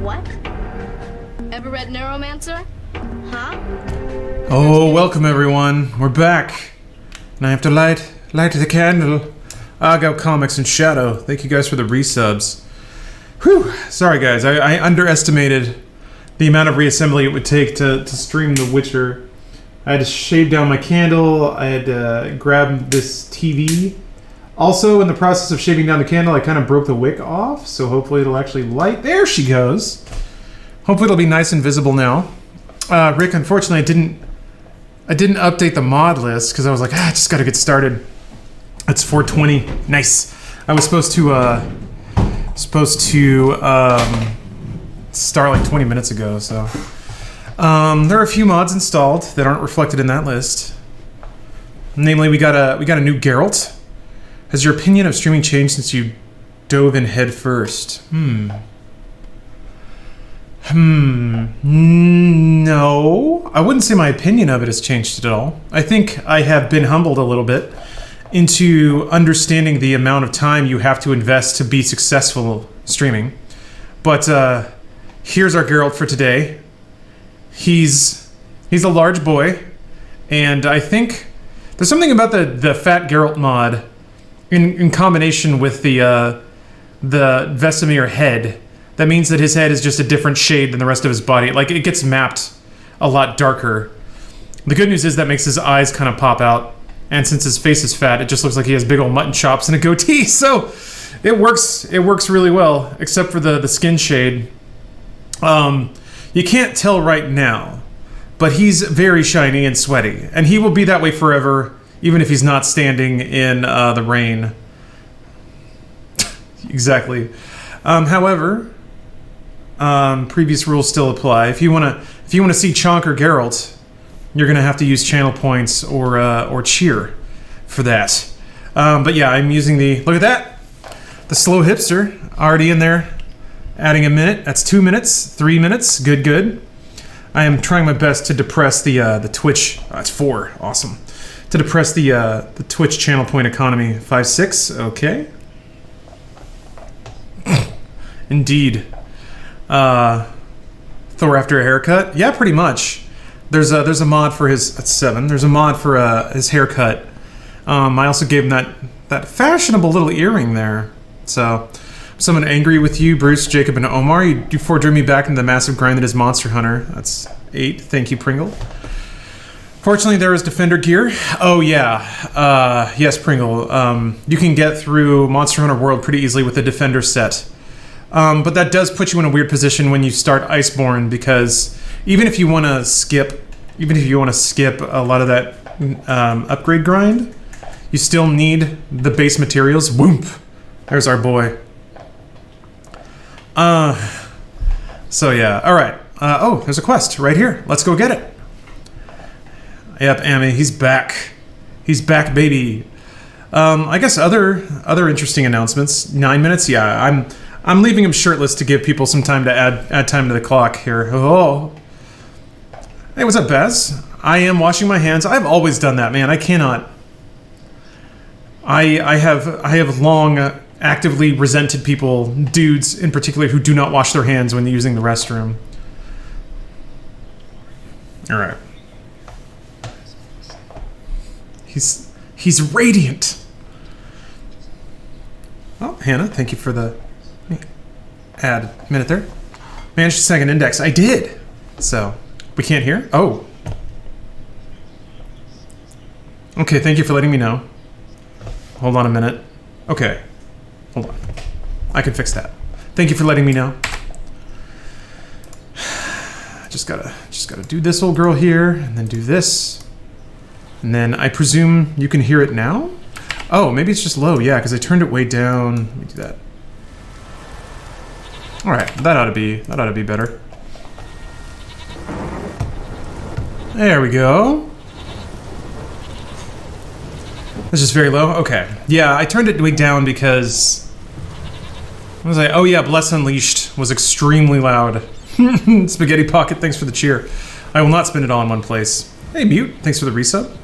What? Ever read Neuromancer? Huh? Oh, welcome everyone. We're back. And I have to light the candle. Argo Comics and Shadow. Thank you guys for the resubs. Whew. Sorry guys, I underestimated the amount of reassembly it would take to stream The Witcher. I had to shave down my candle. I had to grab this TV. Also, in the process of shaving down the candle, I kind of broke the wick off, so hopefully it'll actually light. There she goes. Hopefully it'll be nice and visible now. Rick, unfortunately, I didn't update the mod list because I was like, I just gotta get started. It's 4:20. Nice. I was supposed to start like 20 minutes ago, so. There are a few mods installed that aren't reflected in that list. Namely, we got a new Geralt. Has your opinion of streaming changed since you dove in head first? No. I wouldn't say my opinion of it has changed at all. I think I have been humbled a little bit into understanding the amount of time you have to invest to be successful streaming. But here's our Geralt for today. He's a large boy, and I think there's something about the Fat Geralt mod in combination with the Vesemir head that means that his head is just a different shade than the rest of his body. Like, it gets mapped a lot darker. The good news is that makes his eyes kind of pop out, and since his face is fat, it just looks like he has big old mutton chops and a goatee. So it works really well, except for the skin shade. You can't tell right now, but he's very shiny and sweaty, and he will be that way forever, even if he's not standing in the rain. Exactly. However, previous rules still apply. If you wanna see Chonk or Geralt, you're gonna have to use channel points or cheer for that. But yeah, I'm using look at that, the slow hipster already in there, adding a minute. That's 2 minutes, 3 minutes. Good. I am trying my best to depress the Twitch. That's 4. Awesome. To depress the Twitch channel point economy. 5-6. Okay. Indeed. Thor after a haircut? Yeah, pretty much. There's a mod for his. That's 7. There's a mod for his haircut. I also gave him that fashionable little earring there. So, someone angry with you, Bruce, Jacob, and Omar. You drew me back into the massive grind that is Monster Hunter. That's 8. Thank you, Pringle. Fortunately, there is Defender gear. Oh yeah, yes, Pringle. You can get through Monster Hunter World pretty easily with the Defender set. But that does put you in a weird position when you start Iceborne, because even if you want to skip a lot of that upgrade grind, you still need the base materials. Whoomp! There's our boy. So yeah, all right. Oh, there's a quest right here. Let's go get it. Yep, Amy, he's back. He's back, baby. I guess other interesting announcements. 9 minutes. Yeah, I'm leaving him shirtless to give people some time to add time to the clock here. Oh. Hey, what's up, Baz? I am washing my hands. I've always done that, man. I cannot. I have long actively resented people, dudes in particular, who do not wash their hands when using the restroom. All right. He's radiant. Oh, Hannah, thank you for the add minute there. Managed to snag an index. I did. So we can't hear. Oh. Okay, thank you for letting me know. Hold on a minute. Okay. Hold on. I can fix that. Thank you for letting me know. Just gotta do this old girl here, and then do this. And then I presume you can hear it now? Oh, maybe it's just low. Yeah, because I turned it way down. Let me do that. All right, that ought to be better. There we go. It's just very low. Okay. Yeah, I turned it way down because I was like, oh yeah, Bless Unleashed was extremely loud. Spaghetti Pocket, thanks for the cheer. I will not spend it all in one place. Hey, Mute, thanks for the resub.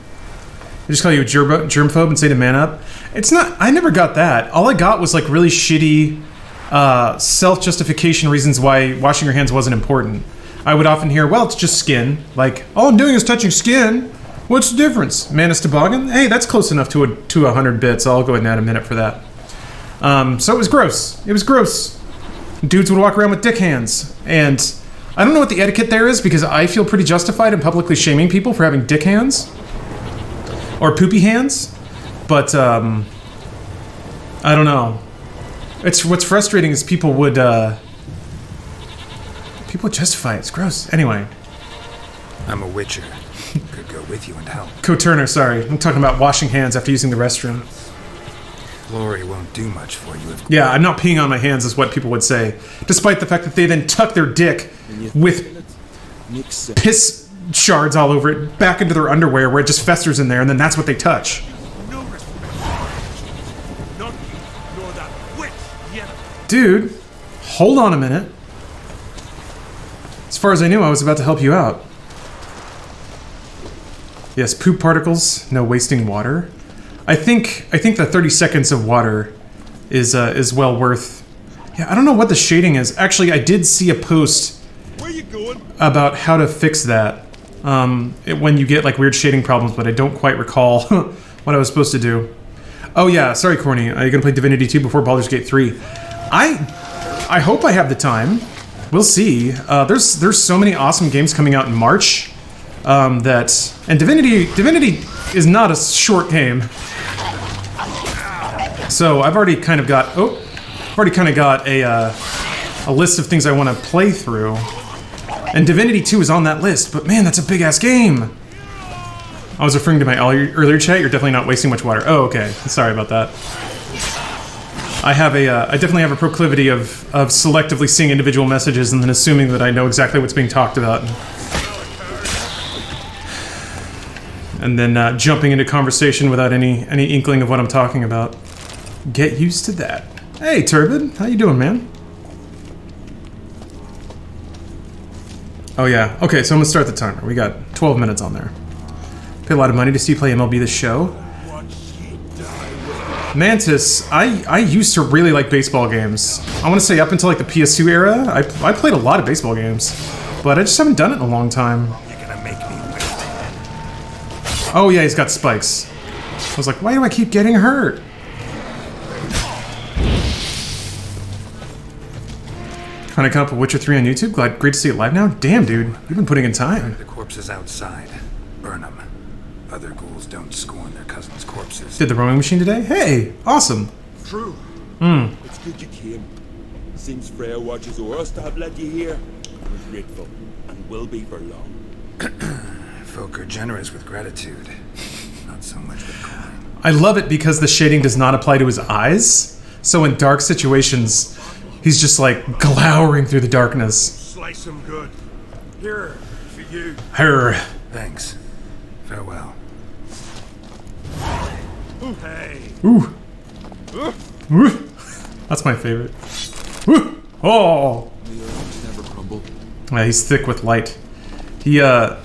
I just call you a germphobe and say to man up. It's not, I never got that. All I got was like really shitty self-justification reasons why washing your hands wasn't important. I would often hear, well, it's just skin. Like, all I'm doing is touching skin. What's the difference? Manus Toboggan? Hey, that's close enough to 100 bits. I'll go ahead and add a minute for that. So it was gross. It was gross. Dudes would walk around with dick hands. And I don't know what the etiquette there is because I feel pretty justified in publicly shaming people for having dick hands. Or poopy hands. But, I don't know. What's frustrating is people would justify it. It's gross. Anyway. I'm a witcher. Could go with you and help. Co-Turner, sorry. I'm talking about washing hands after using the restroom. Glory won't do much for you if... Yeah, I'm not peeing on my hands is what people would say. Despite the fact that they then tuck their dick with piss shards all over it back into their underwear where it just festers in there and then that's what they touch. Dude, hold on a minute. As far as I knew, I was about to help you out. Yes, poop particles, no wasting water. I think the 30 seconds of water is well worth. Yeah, I don't know what the shading is. Actually, I did see a post about how to fix that when you get like weird shading problems, but I don't quite recall what I was supposed to do. Oh yeah, sorry, Corny. Are you gonna play Divinity 2 before Baldur's Gate 3? I hope I have the time. We'll see. There's so many awesome games coming out in March. And Divinity is not a short game. So I've already kind of got a list of things I want to play through. And Divinity 2 is on that list, but man, that's a big ass game. I was referring to my earlier chat. You're definitely not wasting much water. Oh, okay. Sorry about that. I definitely have a proclivity of selectively seeing individual messages and then assuming that I know exactly what's being talked about. And then jumping into conversation without any inkling of what I'm talking about. Get used to that. Hey, Turbid, how you doing, man? Oh yeah, okay, so I'm gonna start the timer. We got 12 minutes on there. Pay a lot of money to see you play MLB The Show. Mantis, I used to really like baseball games. I want to say up until like the PS2 era, I played a lot of baseball games, but I just haven't done it in a long time. You're gonna make me wait. Oh yeah, he's got spikes. I was like, why do I keep getting hurt? Trying to come up with Witcher 3 on YouTube? Great to see it live now? Damn, dude, you've been putting in time. The corpses outside. Burn them. Other ghouls don't scorn their cousins' corpses. Did the rowing machine today? Hey, awesome. True. It's good you came. Seems Freya watches over us to have let you here. We're grateful, and will be for long. Folk are generous with gratitude. Not so much with coin. I love it because the shading does not apply to his eyes. So in dark situations, he's just like glowering through the darkness. Slice him good. Here, for you. Her. Thanks. Farewell. Hey. Ooh. Ooh. That's my favorite. Ooh. Oh. Never crumble. Yeah, he's thick with light. He, our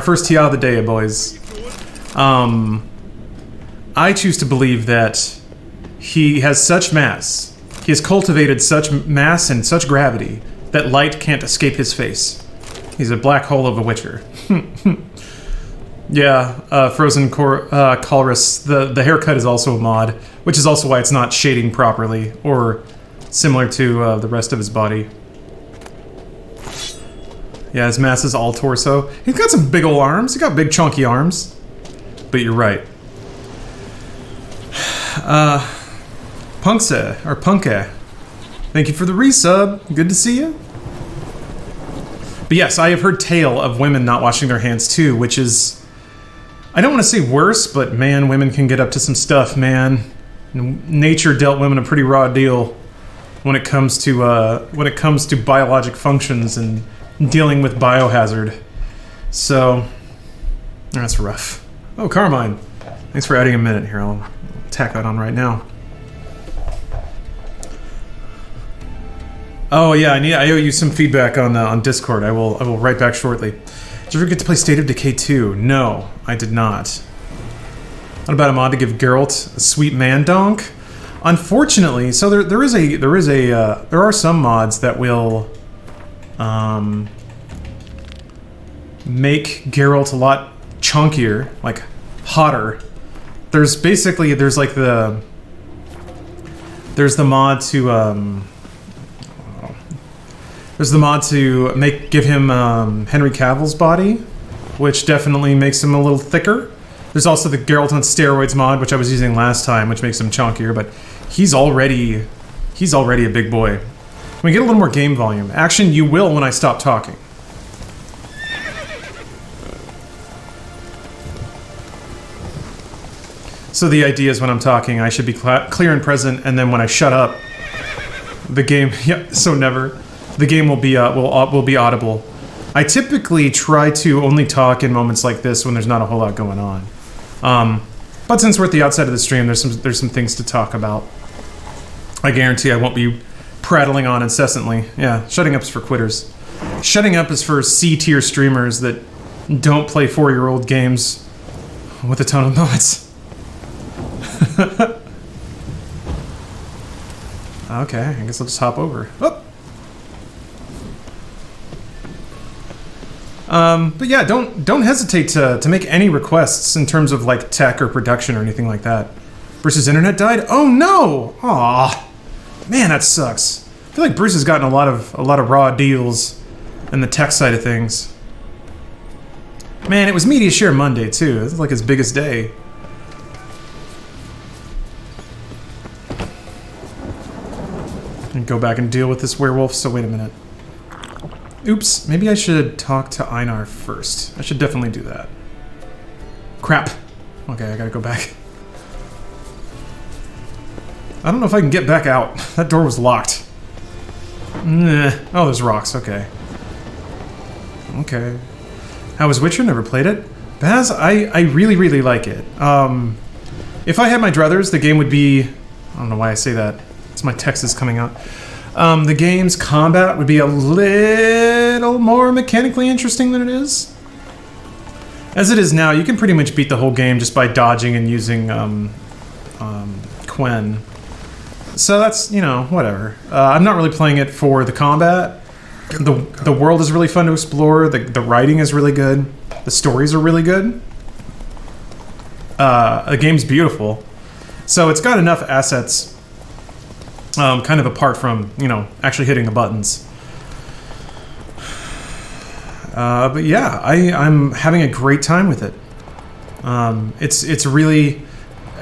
first tea of the day, boys. I choose to believe that he has such mass, he has cultivated such mass and such gravity that light can't escape his face. He's a black hole of a witcher. Yeah, Frozen Colrus, the haircut is also a mod, which is also why it's not shading properly, or similar to the rest of his body. Yeah, his mass is all torso. He's got some big ol' arms. He's got big chunky arms. But you're right. Punkse, or Punke. Thank you for the resub. Good to see you. But yes, I have heard tale of women not washing their hands too, which is... I don't want to say worse, but man, women can get up to some stuff, man. Nature dealt women a pretty raw deal when it comes to biologic functions and dealing with biohazard. So, that's rough. Oh, Carmine. Thanks for adding a minute here. I'll tack that on right now. Oh yeah, I owe you some feedback on Discord. I will write back shortly. Did you ever get to play State of Decay 2? No, I did not. What about a mod to give Geralt a sweet man donk? Unfortunately, so there are some mods that will make Geralt a lot chunkier, like hotter. There's the mod to give him Henry Cavill's body, which definitely makes him a little thicker. There's also the Geralt on steroids mod, which I was using last time, which makes him chunkier, but he's already a big boy. Can we get a little more game volume? Action, you will when I stop talking. So the idea is when I'm talking, I should be clear and present, and then when I shut up, the game, the game will be audible. I typically try to only talk in moments like this when there's not a whole lot going on. But since we're at the outside of the stream, there's some things to talk about. I guarantee I won't be prattling on incessantly. Yeah, shutting up is for quitters. Shutting up is for C-tier streamers that don't play 4-year-old games with a ton of mods. Okay, I guess I'll just hop over. Oh. But yeah, don't hesitate to make any requests in terms of like tech or production or anything like that. Bruce's internet died? Oh no! Aw, man, that sucks. I feel like Bruce has gotten a lot of raw deals in the tech side of things. Man, it was Media Share Monday too. This is like his biggest day. And go back and deal with this werewolf. So wait a minute. Oops, maybe I should talk to Einar first. I should definitely do that. Crap. Okay, I gotta go back. I don't know if I can get back out. That door was locked. Nah. Oh, there's rocks. Okay. Okay. How was Witcher? Never played it. Baz, I really, really like it. If I had my druthers, the game would be... I don't know why I say that. It's my Texas coming out. The game's combat would be a little more mechanically interesting than it is. As it is now, you can pretty much beat the whole game just by dodging and using Quen. So that's, you know, whatever. I'm not really playing it for the combat. The world is really fun to explore. The writing is really good. The stories are really good. The game's beautiful. So it's got enough assets. Kind of apart from, you know, actually hitting the buttons. But yeah, I'm having a great time with it.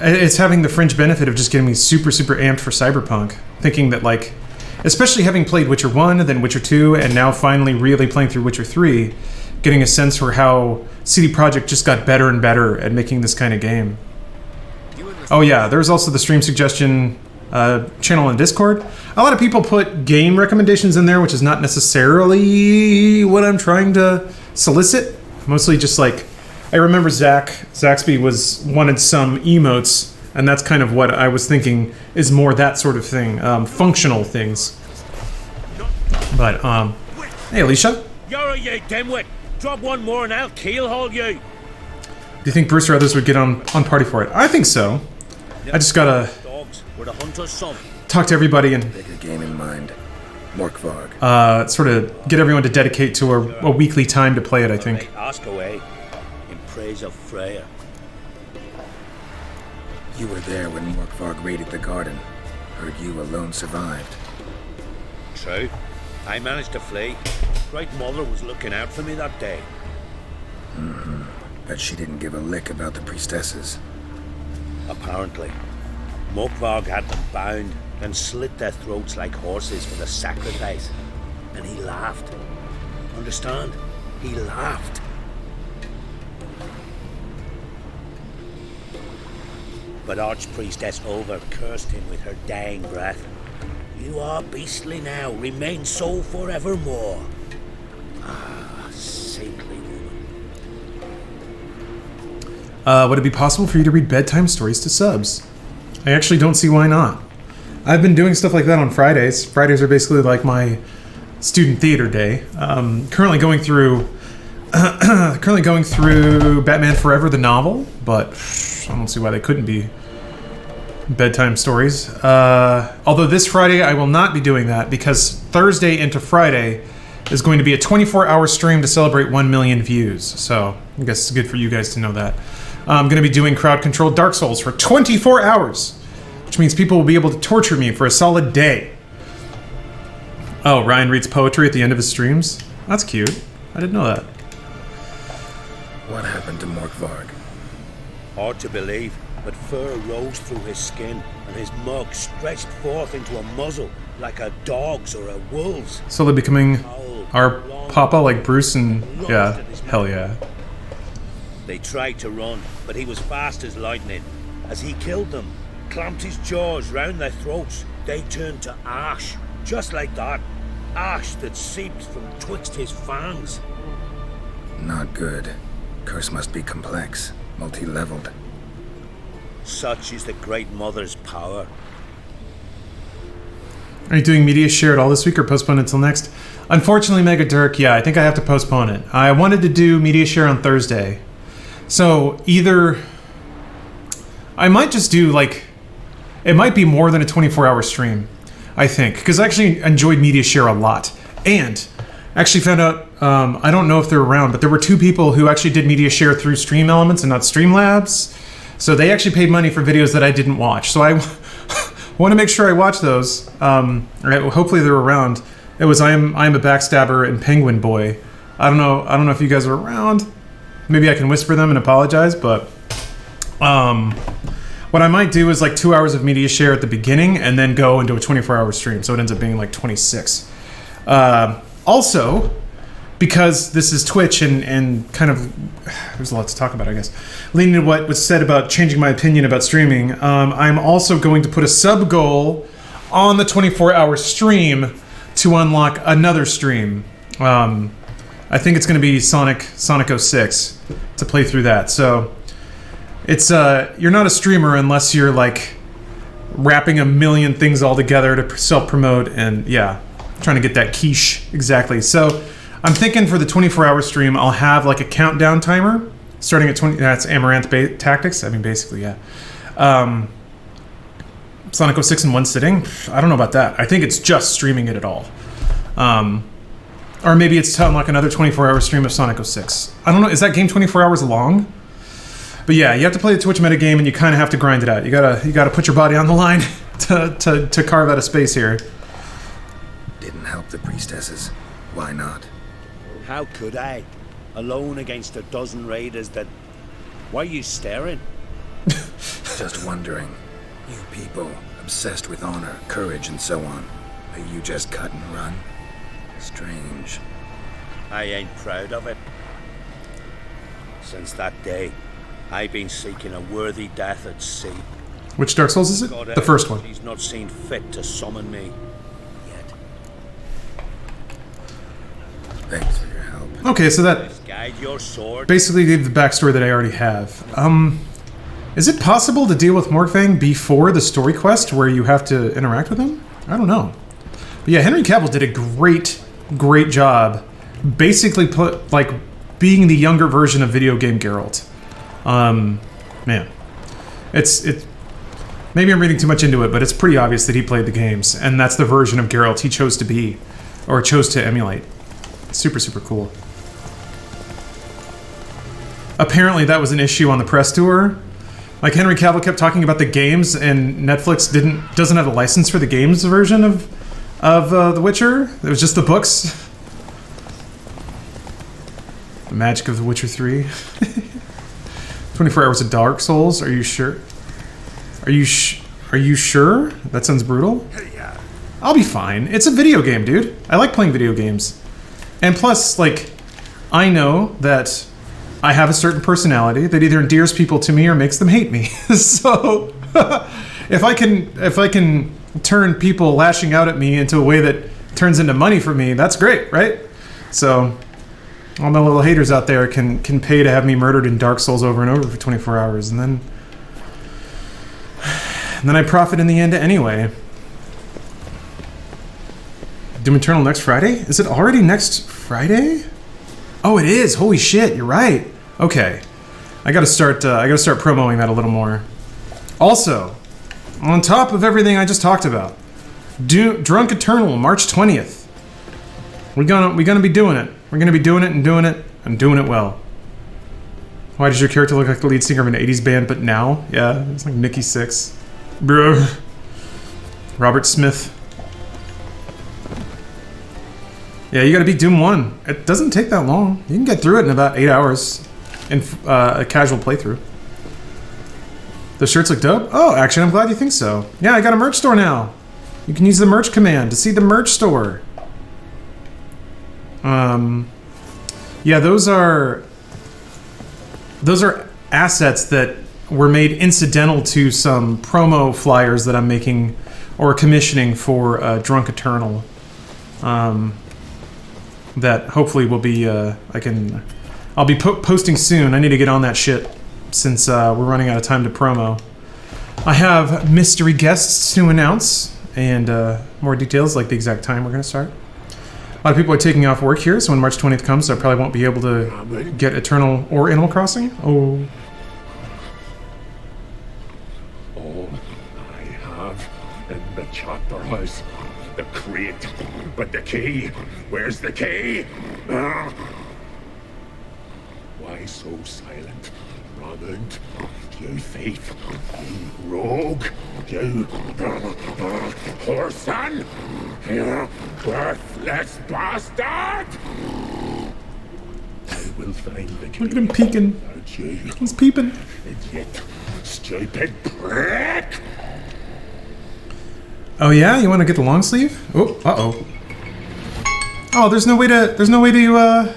It's having the fringe benefit of just getting me super, super amped for Cyberpunk. Thinking that, like, especially having played Witcher 1, then Witcher 2, and now finally really playing through Witcher 3, getting a sense for how CD Projekt just got better and better at making this kind of game. Oh yeah, there's also the stream suggestion channel in Discord. A lot of people put game recommendations in there, which is not necessarily what I'm trying to solicit. Mostly just like, I remember Zaxby wanted some emotes, and that's kind of what I was thinking is more that sort of thing, functional things. But hey Alicia. You're you dimwit. Drop one more and I'll keelhaul you. Do you think Bruce or others would get on party for it? I think so. I just gotta We're the hunter's son. talk to everybody and Bigger game in mind. Morkvarg. sort of get everyone to dedicate to a weekly time to play it, I think. Ask away. In praise of Freya. You were there when Morkvarg raided the garden. Heard you alone survived. True. I managed to flee. Great Mother was looking out for me that day. Bet she didn't give a lick about the priestesses. Apparently. Morkvarg had them bound and slit their throats like horses for the sacrifice. And he laughed. Understand? He laughed. But Archpriestess Over cursed him with her dying breath. You are beastly now, remain so forevermore. Ah, saintly woman. Would it be possible for you to read bedtime stories to subs? I actually don't see why not. I've been doing stuff like that on Fridays. Fridays are basically like my student theater day. Currently going through Batman Forever, the novel, but I don't see why they couldn't be bedtime stories. Although this Friday I will not be doing that because Thursday into Friday is going to be a 24-hour stream to celebrate 1 million views. So I guess it's good for you guys to know that. I'm going to be doing crowd-controlled Dark Souls for 24 hours, which means people will be able to torture me for a solid day. Oh, Ryan reads poetry at the end of his streams? That's cute. I didn't know that. What happened to Morkvarg? Hard to believe, but fur rose through his skin, and his mug stretched forth into a muzzle, like a dog's or a wolf's. So they're becoming our papa like Bruce and... Yeah, hell yeah. They tried to run, but he was fast as lightning. As he killed them, clamped his jaws round their throats, they turned to ash, just like that. Ash that seeped from twixt his fangs. Not good. Curse must be complex, multi-leveled. Such is the Great Mother's power. Are you doing media share at all this week or postpone it until next? Unfortunately, Mega Dirk, yeah, I think I have to postpone it. I wanted to do media share on Thursday. So either I might just do like, it might be more than a 24-hour stream, I think, because I actually enjoyed media share a lot. And actually found out, I don't know if they're around, but there were 2 people who actually did media share through Stream Elements and not Streamlabs. So they actually paid money for videos that I didn't watch. So I want to make sure I watch those. Hopefully they're around. It was I'm a Backstabber and Penguin Boy. I don't know if you guys are around. Maybe I can whisper them and apologize, but what I might do is like 2 hours of media share at the beginning and then go into a 24-hour stream. So it ends up being like 26. Also, because this is Twitch and kind of, there's a lot to talk about, I guess. Leaning to what was said about changing my opinion about streaming, I'm also going to put a sub goal on the 24-hour stream to unlock another stream. I think it's going to be Sonic 06 to play through that. So it's you're not a streamer unless you're like wrapping a million things all together to self-promote and yeah, trying to get that quiche exactly. So I'm thinking for the 24-hour stream, I'll have like a countdown timer starting at 20. That's Amaranth Tactics. I mean, basically, yeah. Sonic 06 in one sitting. I don't know about that. I think it's just streaming it at all. Or maybe it's to unlock another 24-hour stream of Sonic 06. I don't know. Is that game 24 hours long? But yeah, you have to play the Twitch metagame and you kind of have to grind it out. You gotta put your body on the line to carve out a space here. Didn't help the priestesses. Why not? How could I? Alone against a dozen raiders that... Why are you staring? Just wondering. You people, obsessed with honor, courage, and so on. Are you just cut and run? Strange. I ain't proud of it. Since that day, I've been seeking a worthy death at sea. Which Dark Souls is it? God The first one. He's not seen fit to summon me yet. Thanks for your help. Okay, so that Guide your sword. basically gave the backstory that I already have. Is it possible to deal with Morgfang before the story quest where you have to interact with him? I don't know. But yeah, Henry Cavill did a great job basically being the younger version of video game Geralt. Man. It's maybe I'm reading too much into it, but it's pretty obvious that he played the games, and that's the version of Geralt he chose to be, or chose to emulate. Super, super cool. Apparently that was an issue on the press tour. Like, Henry Cavill kept talking about the games, and Netflix doesn't have a license for the games version of The Witcher. It was just the books. The magic of The Witcher 3. 24 hours of Dark Souls. Are you sure? Are you sure? That sounds brutal. I'll be fine. It's a video game, dude. I like playing video games. And plus, like, I know that I have a certain personality that either endears people to me or makes them hate me. So if I can turn people lashing out at me into a way that turns into money for me, that's great, right? So all my little haters out there can pay to have me murdered in Dark Souls over and over for 24 hours, and then I profit in the end anyway. Doom Eternal next Friday? Is it already next Friday? Oh, it is. Holy shit, you're right. Okay. I gotta start promoting that a little more. Also, On top of everything I just talked about. Drunk Eternal, March 20th. We're gonna be doing it. We're gonna be doing it and doing it and doing it well. Why does your character look like the lead singer of an 80s band, but now? Yeah, it's like Nikki Sixx. Bro. Robert Smith. Yeah, you gotta beat Doom 1. It doesn't take that long. You can get through it in about 8 hours in a casual playthrough. The shirts look dope? Oh, actually, I'm glad you think so. Yeah, I got a merch store now. You can use the merch command to see the merch store. Yeah, those are assets that were made incidental to some promo flyers that I'm making or commissioning for Drunk Eternal. That hopefully will be I'll be posting soon. I need to get on that shit since we're running out of time to promo. I have mystery guests to announce and more details, like the exact time we're going to start. A lot of people are taking off work here, so when March 20th comes, I probably won't be able to get Eternal or Animal Crossing. Oh. All I have in the chapter house, the crate, but the key, where's the key? Why so silent, Roland? You thief, you rogue, you whoreson, you worthless bastard! I will find the key. Look at him peeking. Without you, He's peeping. idiot, stupid prick! Oh yeah, you want to get the long sleeve? Oh, uh-oh. Oh, there's no way to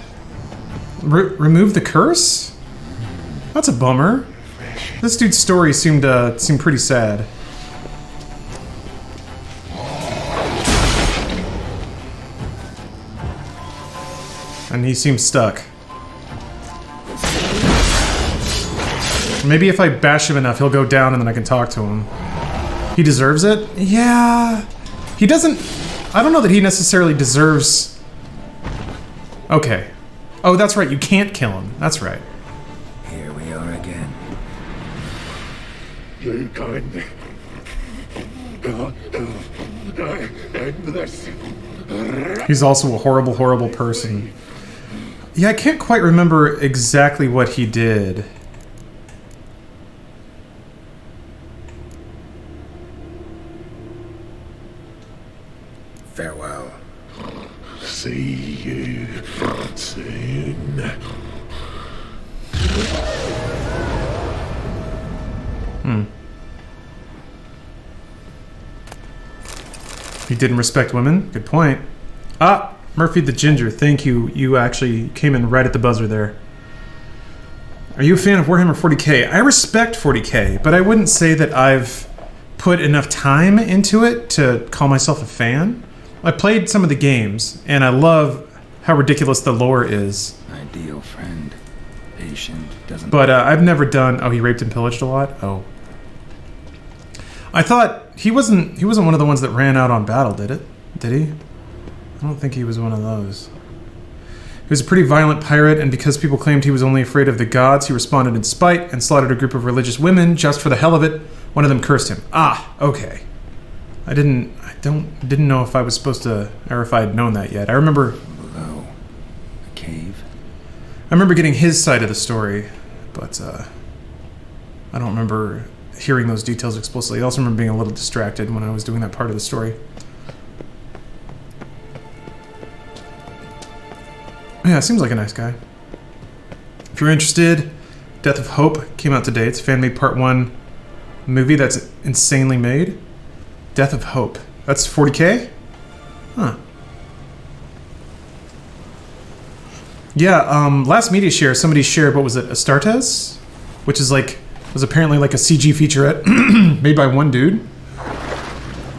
remove the curse? That's a bummer. This dude's story seemed pretty sad. And he seems stuck. Maybe if I bash him enough, he'll go down and then I can talk to him. He deserves it? Yeah. He doesn't... I don't know that he necessarily deserves... Okay. Oh, that's right. You can't kill him. That's right. Here we are again. You can end this. He's also a horrible, horrible person. Yeah, I can't quite remember exactly what he did. Farewell. See you soon. He didn't respect women? Good point. Ah, Murphy the Ginger, thank you. You actually came in right at the buzzer there. Are you a fan of Warhammer 40k? I respect 40k, but I wouldn't say that I've put enough time into it to call myself a fan. I played some of the games, and I love how ridiculous the lore is. Ideal friend. Patient. Doesn't... But I've never done... Oh, he raped and pillaged a lot? Oh. I thought he wasn't one of the ones that ran out on battle, did it? Did he? I don't think he was one of those. He was a pretty violent pirate, and because people claimed he was only afraid of the gods, he responded in spite and slaughtered a group of religious women just for the hell of it. One of them cursed him. Ah, okay. I didn't know if I was supposed to, or if I had known that yet. I remember... Below. A cave. I remember getting his side of the story, but I don't remember hearing those details explicitly. I also remember being a little distracted when I was doing that part of the story. Yeah, seems like a nice guy. If you're interested, Death of Hope came out today. It's a fan-made Part 1 movie that's insanely made. Death of Hope. That's 40k? Huh. Yeah, last media share, somebody shared, what was it, Astartes? Which is like, was apparently like a CG featurette made by one dude.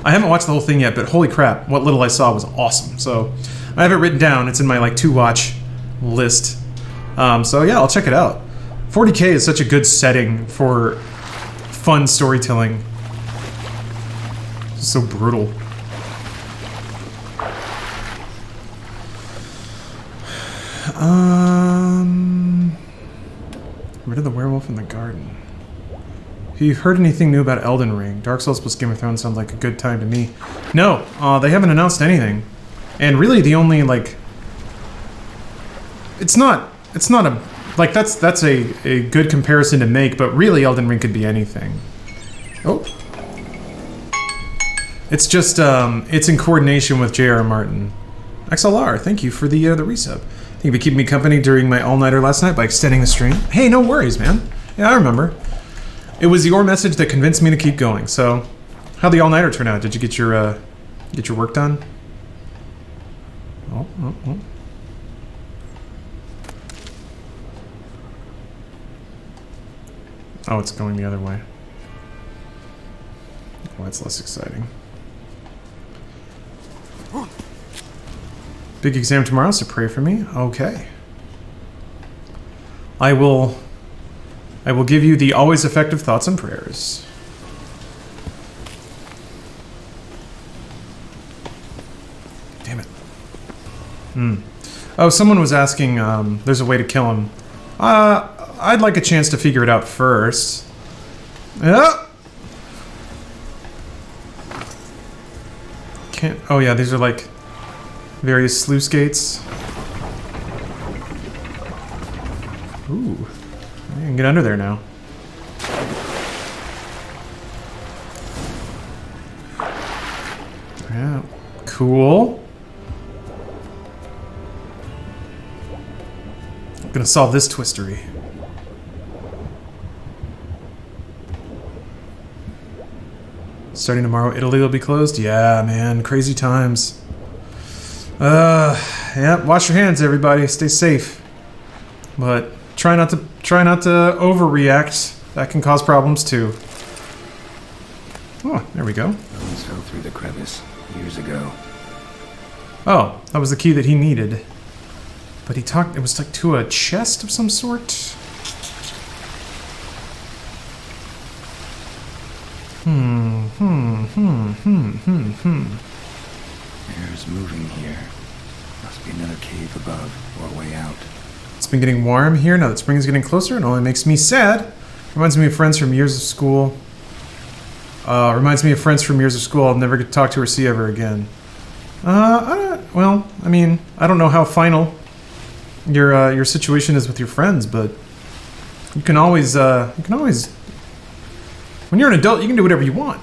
I haven't watched the whole thing yet, but holy crap, what little I saw was awesome. So, I have it written down. It's in my like to-watch list. So yeah, I'll check it out. 40k is such a good setting for fun storytelling. It's so brutal. Rid of the werewolf in the garden. If you've heard anything new about Elden Ring, Dark Souls plus Game of Thrones sounds like a good time to me. No, they haven't announced anything. And really the only, like... It's not a... Like, that's a good comparison to make, but really Elden Ring could be anything. Oh. It's just, it's in coordination with J.R. Martin. XLR, thank you for the resub. Thank you for keeping me company during my all-nighter last night by extending the stream. Hey, no worries, man. Yeah, I remember. It was your message that convinced me to keep going, so... How'd the all-nighter turn out? Did you get your work done? Oh. Oh, it's going the other way. Oh, that's less exciting. Big exam tomorrow, so pray for me. Okay. I will give you the always effective thoughts and prayers. Damn it. Oh, someone was asking, there's a way to kill him. I'd like a chance to figure it out first. Can't... Oh yeah, these are like various sluice gates. Ooh. I can get under there now. Yeah. Cool. I'm gonna solve this twistery. Starting tomorrow, Italy will be closed? Yeah, man. Crazy times. Yeah, wash your hands, everybody. Stay safe. But try not to overreact. That can cause problems too. Oh, there we go. Bones fell through the crevice years ago. Oh, that was the key that he needed. But it was like to a chest of some sort? Air's moving here. Must be another cave above or way out. It's been getting warm here now that spring is getting closer. It only makes me sad. Reminds me of friends from years of school. I'll never get to talk to or see ever again. I don't know how final your situation is with your friends, but you can always when you're an adult, you can do whatever you want.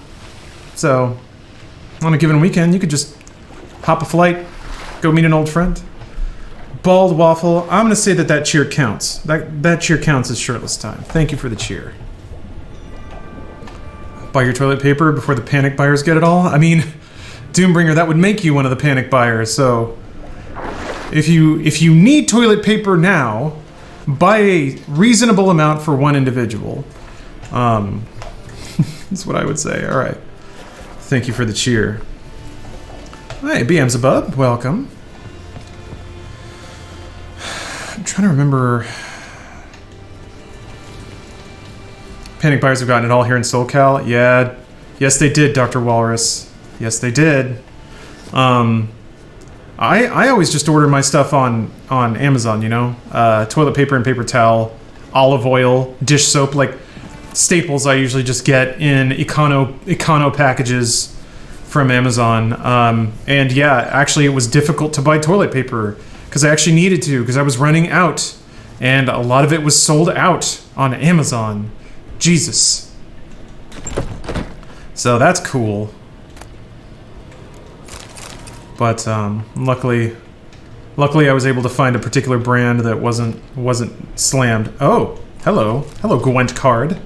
So, on a given weekend, you could just hop a flight, go meet an old friend. Bald Waffle, I'm gonna say that cheer counts. That cheer counts as shirtless time. Thank you for the cheer. Buy your toilet paper before the panic buyers get it all? I mean, Doombringer, that would make you one of the panic buyers, so... If you need toilet paper now, buy a reasonable amount for one individual. That's what I would say. Alright. Thank you for the cheer. Hey, BM's welcome. I'm trying to remember... Panic buyers have gotten it all here in SoCal. Yeah. Yes, they did, Dr. Walrus. Yes, they did. I always just order my stuff on Amazon, you know? Toilet paper and paper towel, olive oil, dish soap, like staples I usually just get in econo packages from Amazon. And yeah, actually it was difficult to buy toilet paper because I actually needed to because I was running out. And a lot of it was sold out on Amazon. Jesus. So that's cool. But luckily I was able to find a particular brand that wasn't slammed. Oh, hello, Gwent card.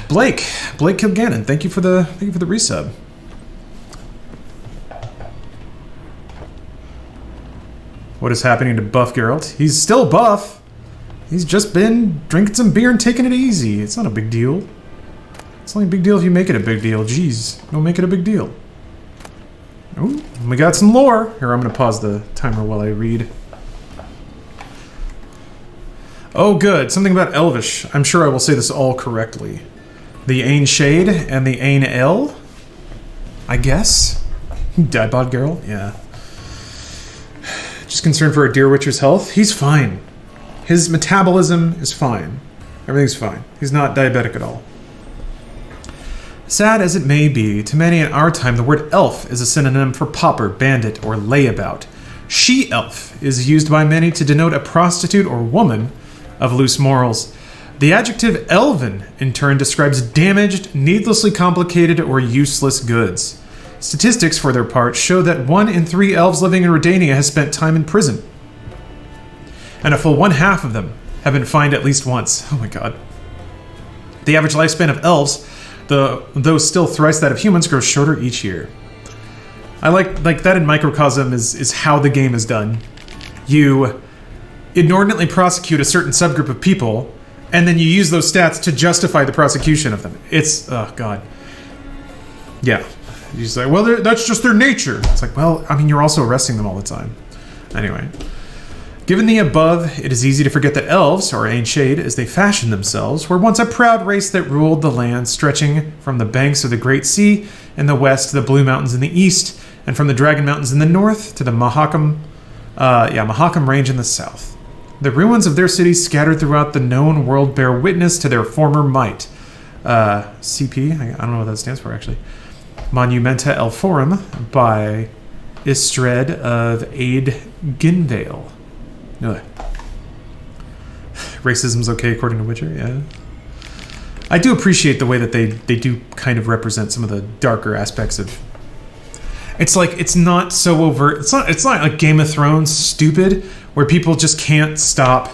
Blake Kilgannon, thank you for the resub. What is happening to Buff Geralt? He's still buff. He's just been drinking some beer and taking it easy. It's not a big deal. It's only a big deal if you make it a big deal. Jeez, don't make it a big deal. Ooh, we got some lore. Here, I'm going to pause the timer while I read. Oh, good. Something about Elvish. I'm sure I will say this all correctly. The Ain Shade and the Ain El? I guess? Dadbod Geralt? Yeah. Just concerned for a Deer Witcher's health? He's fine. His metabolism is fine. Everything's fine. He's not diabetic at all. Sad as it may be, to many in our time, the word elf is a synonym for pauper, bandit, or layabout. She-elf is used by many to denote a prostitute or woman of loose morals. The adjective elven, in turn, describes damaged, needlessly complicated, or useless goods. Statistics, for their part, show that 1 in 3 elves living in Redania has spent time in prison. And a full 1/2 of them have been fined at least once. Oh my god. The average lifespan of elves, though still thrice that of humans, grows shorter each year. I like that in Microcosm is how the game is done. You inordinately prosecute a certain subgroup of people, and then you use those stats to justify the prosecution of them. It's, oh god. Yeah. You say, well, that's just their nature. It's like, well, I mean, you're also arresting them all the time. Anyway. Given the above, it is easy to forget that elves, or Ainshade, as they fashioned themselves, were once a proud race that ruled the land, stretching from the banks of the Great Sea in the west to the Blue Mountains in the east, and from the Dragon Mountains in the north to the Mahakam Range in the south. The ruins of their cities scattered throughout the known world bear witness to their former might. CP, I don't know what that stands for actually. Monumenta El Forum by Istred of Aid Ginvale. Ugh. Racism's okay according to Witcher, yeah. I do appreciate the way that they do kind of represent some of the darker aspects of. It's like it's not so overt. It's not like Game of Thrones stupid where people just can't stop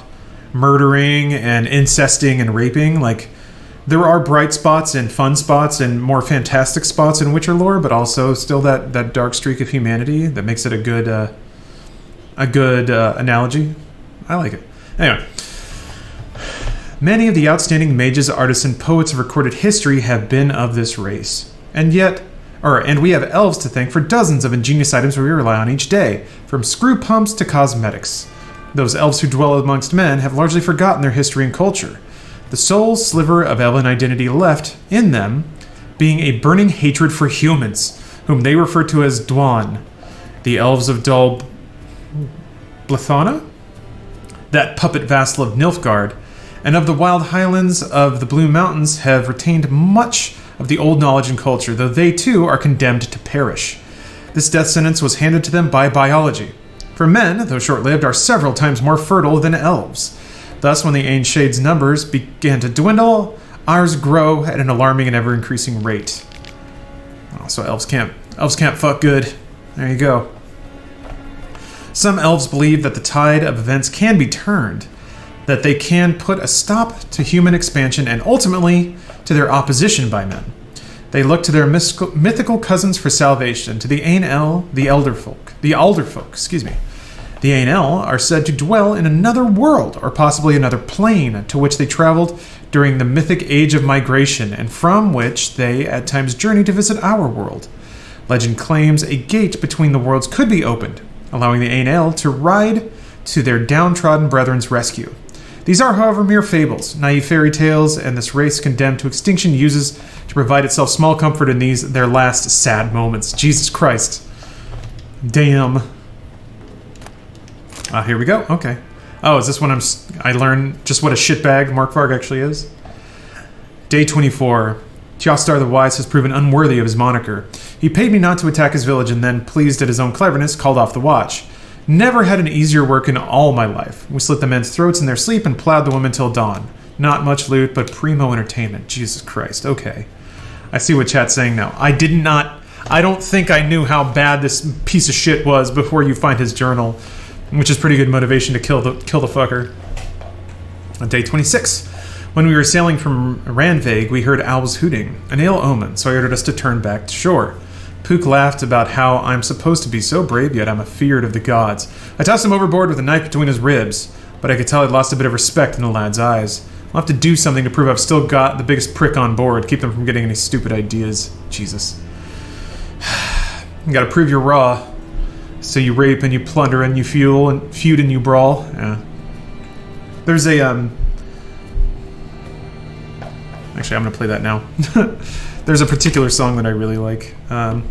murdering and incesting and raping. Like there are bright spots and fun spots and more fantastic spots in Witcher lore, but also still that dark streak of humanity that makes it a good analogy. I like it. Anyway. Many of the outstanding mages, artists, and poets of recorded history have been of this race. And we have elves to thank for dozens of ingenious items we rely on each day, from screw pumps to cosmetics. Those elves who dwell amongst men have largely forgotten their history and culture. The sole sliver of elven identity left in them being a burning hatred for humans, whom they refer to as Dwan, the elves of Dol Blithana, that puppet vassal of Nilfgaard, and of the wild highlands of the Blue Mountains have retained much of the old knowledge and culture, though they too are condemned to perish. This death sentence was handed to them by biology. For men, though short-lived, are several times more fertile than elves. Thus, when the Ainshade's numbers began to dwindle, ours grow at an alarming and ever-increasing rate. Oh, so elves can't fuck good. There you go. Some elves believe that the tide of events can be turned, that they can put a stop to human expansion and ultimately to their opposition by men. They look to their mythical cousins for salvation, to the Ainel, the Alderfolk. The Ainel are said to dwell in another world, or possibly another plane, to which they traveled during the mythic age of migration, and from which they at times journey to visit our world. Legend claims a gate between the worlds could be opened, allowing the Ainel to ride to their downtrodden brethren's rescue. These are, however, mere fables, naive fairy tales, and this race condemned to extinction uses to provide itself small comfort in these, their last sad moments. Jesus Christ. Damn. Here we go. Okay. Oh, is this when I learn just what a shitbag Markvarg actually is? Day 24. Tjostar the Wise has proven unworthy of his moniker. He paid me not to attack his village and then, pleased at his own cleverness, called off the watch. Never had an easier work in all my life. We slit the men's throats in their sleep and plowed the women till dawn. Not much loot, but primo entertainment. Jesus Christ. Okay. I see what chat's saying now. I don't think I knew how bad this piece of shit was before you find his journal, which is pretty good motivation to kill the fucker. On day 26, when we were sailing from Ranvaig, we heard owls hooting, an ill omen, so I ordered us to turn back to shore. Pook laughed about how I'm supposed to be so brave, yet I'm afeared of the gods. I tossed him overboard with a knife between his ribs, but I could tell I'd lost a bit of respect in the lad's eyes. I'll have to do something to prove I've still got the biggest prick on board, keep them from getting any stupid ideas. Jesus. You gotta prove you're raw. So you rape and you plunder and you feud and you brawl. Yeah. There's a, Actually, I'm gonna play that now. There's a particular song that I really like. I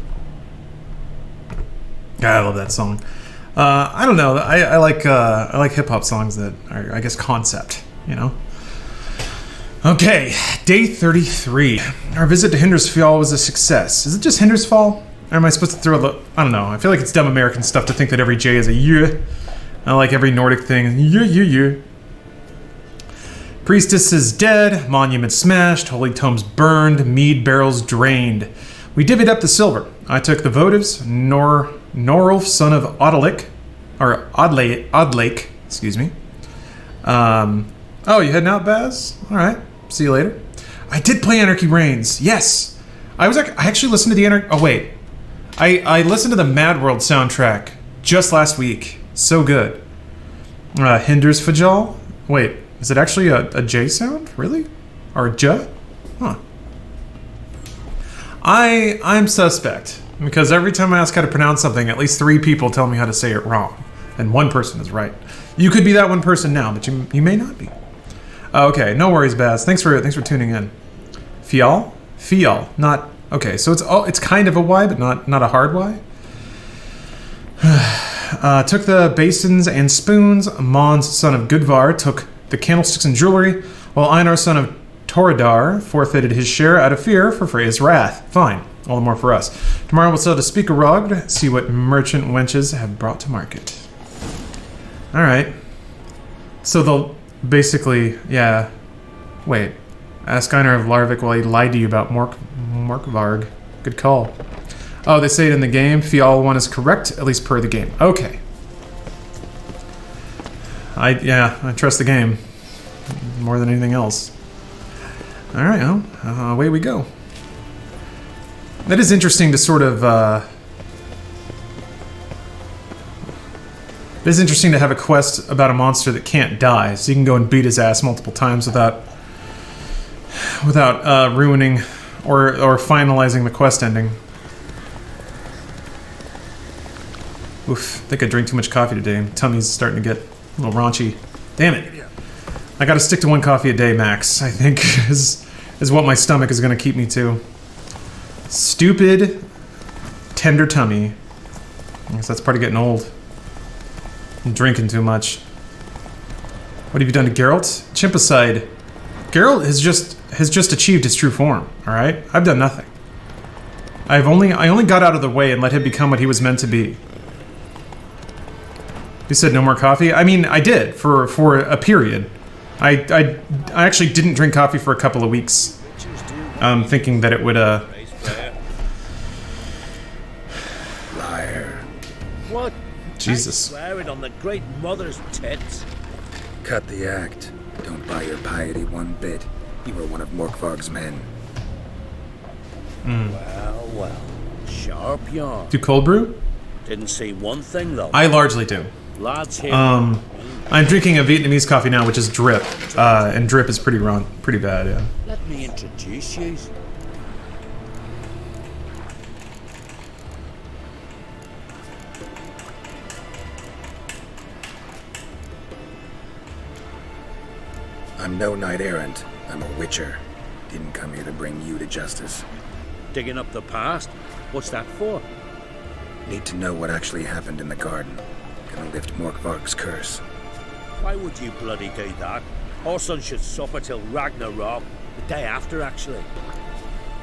love that song. I don't know. I like hip hop songs that are, I guess, concept. You know. Okay, day 33. Our visit to Hindersfjall was a success. Is it just Hindersfjall? Or am I supposed to throw a look? I don't know. I feel like it's dumb American stuff to think that every J is a Y. I like every Nordic thing. Y. Priestess is dead, monument smashed, holy tomes burned, mead barrels drained. We divvied up the silver. I took the votives, Norulf, son of Oddlake, excuse me. Oh, you heading out, Baz? Alright, see you later. I did play Anarchy Reigns, yes! I actually listened to the Oh wait. I listened to the Mad World soundtrack just last week. So good. Hindersfjall? Wait. Is it actually a J sound? Really? Or a J? Huh. I'm suspect. Because every time I ask how to pronounce something, at least 3 people tell me how to say it wrong. And 1 person is right. You could be that 1 person now, but you may not be. Okay, no worries, Baz. Thanks for tuning in. Fial? Fial. Not... Okay, so it's kind of a Y, but not a hard Y. Took the basins and spoons. Mons, son of Gudvar, took the candlesticks and jewelry, while Einar, son of Toradar, forfeited his share out of fear for Freya's wrath. Fine. All the more for us. Tomorrow we'll sell to Speakerrogd, see what merchant wenches have brought to market. Alright. So they'll basically, yeah. Wait. Ask Einar of Larvik while he lied to you about Morkvarg. Good call. Oh, they say it in the game. Fial 1 is correct, at least per the game. Okay. I trust the game more than anything else. All right, well, away we go. That is interesting to sort of. It is interesting to have a quest about a monster that can't die, so you can go and beat his ass multiple times without ruining or finalizing the quest ending. Oof, I think I drank too much coffee today. My tummy's starting to get a little raunchy. Damn it. I gotta stick to 1 coffee a day max, I think, is what my stomach is gonna keep me to. Stupid, tender tummy. I guess that's part of getting old. I'm drinking too much. What have you done to Geralt? Chimpicide. Geralt has just achieved his true form, alright? I've done nothing. I only got out of the way and let him become what he was meant to be. You said no more coffee? I mean, I did, for a period. I actually didn't drink coffee for a couple of weeks. Thinking that it would, Liar. What? Jesus. Swearing on the great mother's tits. Cut the act. Don't buy your piety 1 bit. You were one of Morkvarg's men. Well. Sharp yarn. Do cold brew? Didn't see one thing, though. I largely do. Lads here. I'm drinking a Vietnamese coffee now, which is drip. And drip is pretty bad, yeah. Let me introduce you. I'm no knight errant. I'm a witcher. Didn't come here to bring you to justice. Digging up the past? What's that for? Need to know what actually happened in the garden. Gonna lift Morkvarg's curse. Why would you bloody do that? Our son should suffer till Ragnarok. The day after, actually.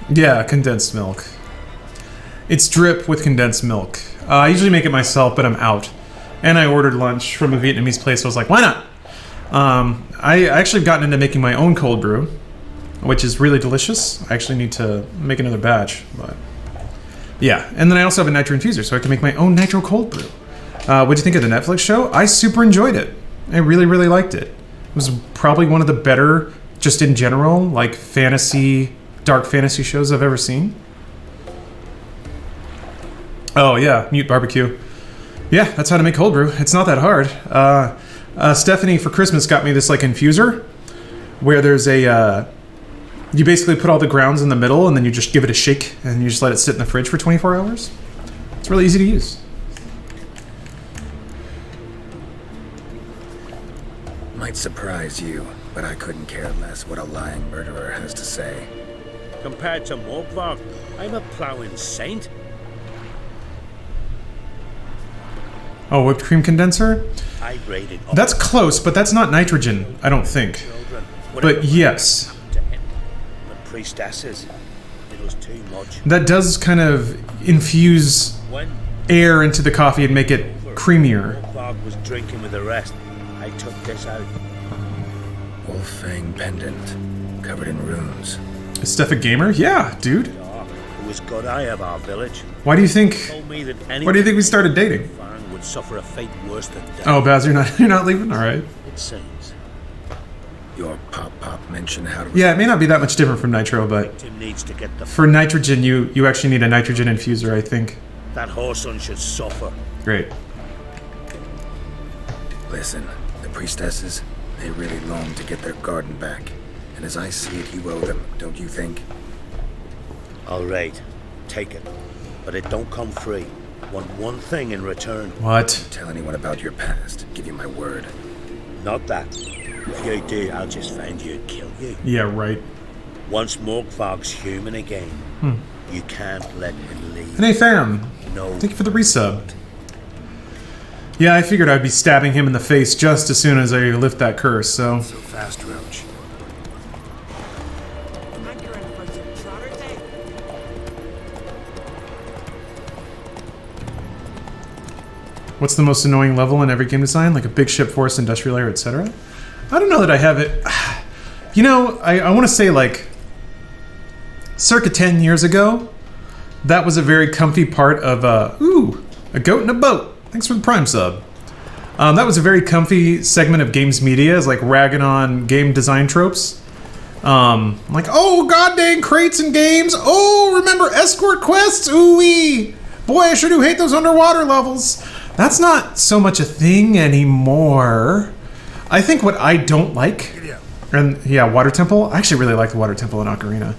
Yeah, condensed milk. It's drip with condensed milk. I usually make it myself, but I'm out. And I ordered lunch from a Vietnamese place, so I was like, why not? I actually have gotten into making my own cold brew, which is really delicious. I actually need to make another batch, but yeah. And then I also have a nitro infuser, so I can make my own nitro cold brew. What'd you think of the Netflix show? I super enjoyed it. I really, really liked it. It was probably one of the better, just in general, like dark fantasy shows I've ever seen. Oh yeah, Mute Barbecue. Yeah, that's how to make cold brew. It's not that hard. Stephanie for Christmas got me this like infuser, where there's a you basically put all the grounds in the middle and then you just give it a shake and you just let it sit in the fridge for 24 hours. It's really easy to use. Might surprise you, but I couldn't care less what a lying murderer has to say. Compared to Morkvarg, I'm a ploughing saint. Oh, whipped cream condenser? I rated That's close, but that's not nitrogen, I don't think. But yes. priestesses. It was too much. That does kind of infuse When air into the coffee and make it creamier. Bob was drinking with the rest, I took this out. Wolf-fang pendant, covered in runes. Is Steph a gamer? Yeah, dude. Who was god eye of our village. Why do you think? Told me that Why do you think we started dating? Fang would suffer a fate worse than death. Oh, Baz, you're not leaving. All right. It seems. Your pop mentioned how to... Yeah, it may not be that much different from nitro, but Tim needs to get the... for nitrogen, you actually need a nitrogen infuser, I think. That whoreson should suffer. Great. Listen, the priestesses, they really long to get their garden back. And as I see it, you owe them, don't you think? All right, take it. But it don't come free. Want one thing in return. What? Tell anyone about your past. Give you my word. Not that. If you do, I'll just find you and kill you. Yeah, right. Once Morgthog's human again, you can't let him leave. And hey, fam. No. Thank you for the resub. Yeah, I figured I'd be stabbing him in the face just as soon as I lift that curse, so... So fast, Roach. What's the most annoying level in every game design? Like a big ship, forest, industrial area, etc.? I don't know that I have it... You know, I want to say, like... Circa 10 years ago, that was a very comfy part of, ooh, a goat in a boat. Thanks for the Prime sub. That was a very comfy segment of games media, is like ragging on game design tropes. Like, oh, god dang crates and games. Oh, remember escort quests? Ooh-wee. Boy, I sure do hate those underwater levels. That's not so much a thing anymore. I think what I don't like, and yeah, Water Temple. I actually really like the Water Temple in Ocarina.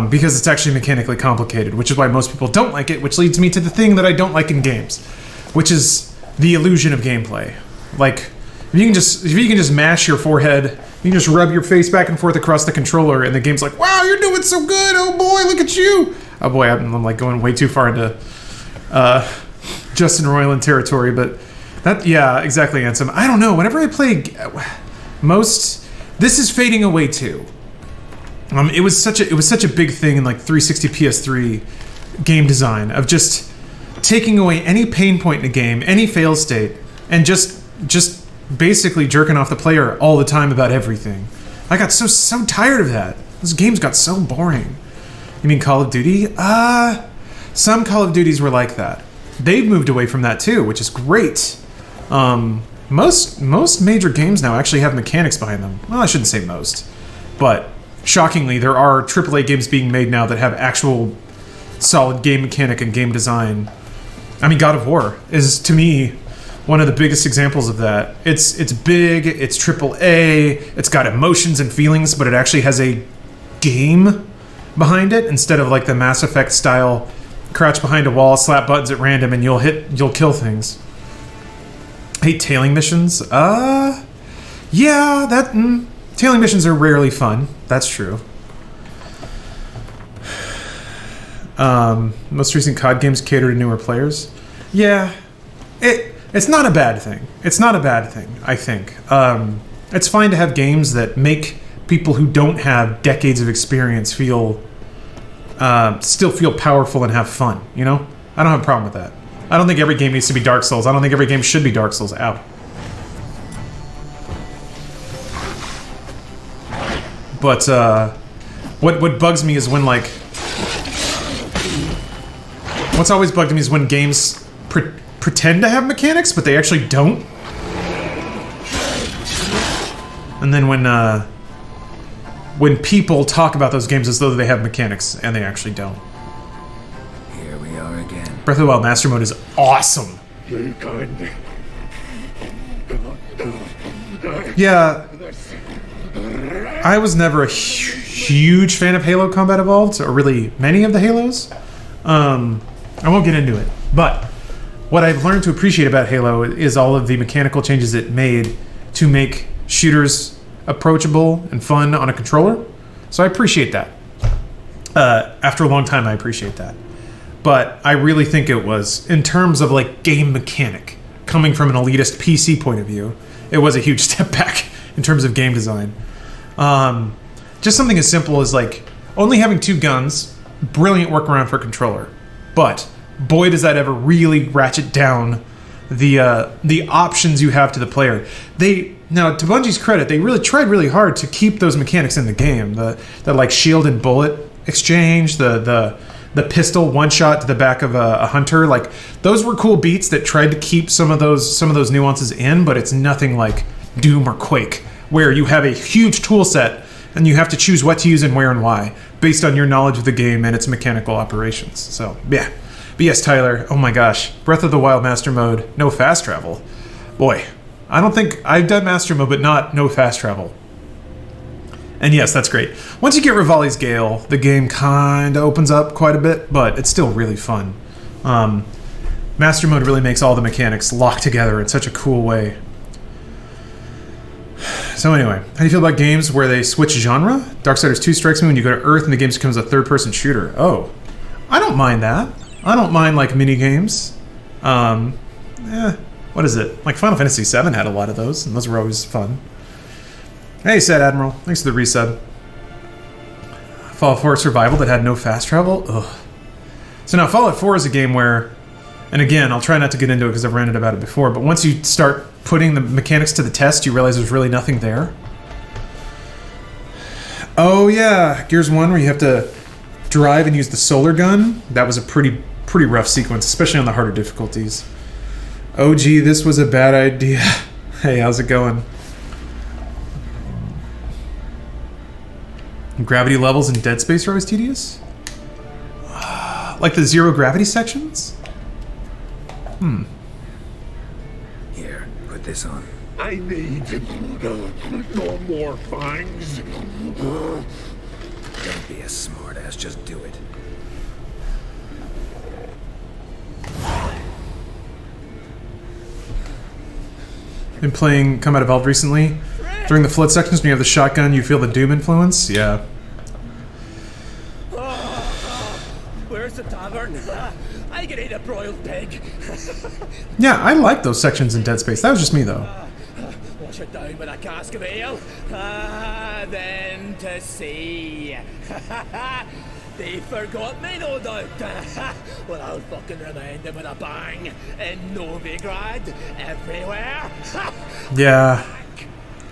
Because it's actually mechanically complicated, which is why most people don't like it, which leads me to the thing that I don't like in games, which is the illusion of gameplay. Like, if you can just mash your forehead, you can just rub your face back and forth across the controller, and the game's like, wow, you're doing so good, oh boy, look at you! Oh boy, I'm like going way too far into Justin Roiland territory, but that, yeah, exactly, Ansem. I don't know, whenever I play this is fading away too. It was such a big thing in like 360 PS3 game design of just taking away any pain point in a game, any fail state, and just basically jerking off the player all the time about everything. I got so tired of that. Those games got so boring. You mean Call of Duty? Some Call of Duties were like that. They've moved away from that too, which is great. Most major games now actually have mechanics behind them. Well, I shouldn't say most, but shockingly, there are AAA games being made now that have actual solid game mechanic and game design. I mean, God of War is, to me, one of the biggest examples of that. It's big, it's AAA, it's got emotions and feelings, but it actually has a game behind it instead of like the Mass Effect style crouch behind a wall, slap buttons at random, and you'll kill things. Hate tailing missions? Yeah, tailing missions are rarely fun. That's true. Most recent COD games cater to newer players. Yeah, it's not a bad thing. It's not a bad thing, I think. It's fine to have games that make people who don't have decades of experience still feel powerful and have fun, you know? I don't have a problem with that. I don't think every game needs to be Dark Souls. I don't think every game should be Dark Souls. Ow. But what bugs me is when, like, what's always bugged me is when games pretend to have mechanics, but they actually don't. And then when people talk about those games as though they have mechanics, and they actually don't. Here we are again. Breath of the Wild Master Mode is awesome. Yeah. I was never a huge fan of Halo Combat Evolved, or really many of the Halos. I won't get into it, but what I've learned to appreciate about Halo is all of the mechanical changes it made to make shooters approachable and fun on a controller. So I appreciate that. After a long time, I appreciate that. But I really think it was, in terms of like game mechanic, coming from an elitist PC point of view, it was a huge step back in terms of game design. Just something as simple as like only having 2 guns, brilliant workaround for a controller. But boy, does that ever really ratchet down the options you have to the player. Now, to Bungie's credit, they really tried really hard to keep those mechanics in the game. The like shield and bullet exchange, the pistol one shot to the back of a hunter, like those were cool beats that tried to keep some of those nuances in, but it's nothing like Doom or Quake, where you have a huge tool set and you have to choose what to use and where and why based on your knowledge of the game and its mechanical operations. So yeah. But yes, Tyler, oh my gosh, Breath of the Wild Master Mode, no fast travel. Boy, I don't think I've done Master Mode, but not no fast travel. And yes, that's great. Once you get Rivali's Gale, the game kind of opens up quite a bit, but it's still really fun. Master Mode really makes all the mechanics lock together in such a cool way. So anyway, how do you feel about games where they switch genre? Darksiders 2 strikes me when you go to Earth and the game becomes a third-person shooter. Oh, I don't mind that. I don't mind, like, mini-games. What is it? Like, Final Fantasy VII had a lot of those, and those were always fun. Hey, Sad Admiral. Thanks for the resub. Fallout 4 Survival that had no fast travel? Ugh. So now, Fallout 4 is a game where, and again, I'll try not to get into it because I've ranted about it before, but once you start putting the mechanics to the test, you realize there's really nothing there. Oh, yeah. Gears 1, where you have to drive and use the solar gun. That was a pretty rough sequence, especially on the harder difficulties. Oh gee, this was a bad idea. Hey, how's it going? Gravity levels in Dead Space are always tedious? Like the zero gravity sections? Here, put this on. I need no more fangs. Don't be a smartass, just do it. Been playing Combat Evolved recently. During the flood sections, when you have the shotgun, you feel the Doom influence? Yeah. Where's the tavern? I can eat a broiled pig. Yeah, I like those sections in Dead Space. That was just me, though. Wash it down with a cask of ale. Then to sea. They forgot me, no doubt. Well, I'll fucking remind them with a bang. In Novigrad, everywhere. Yeah.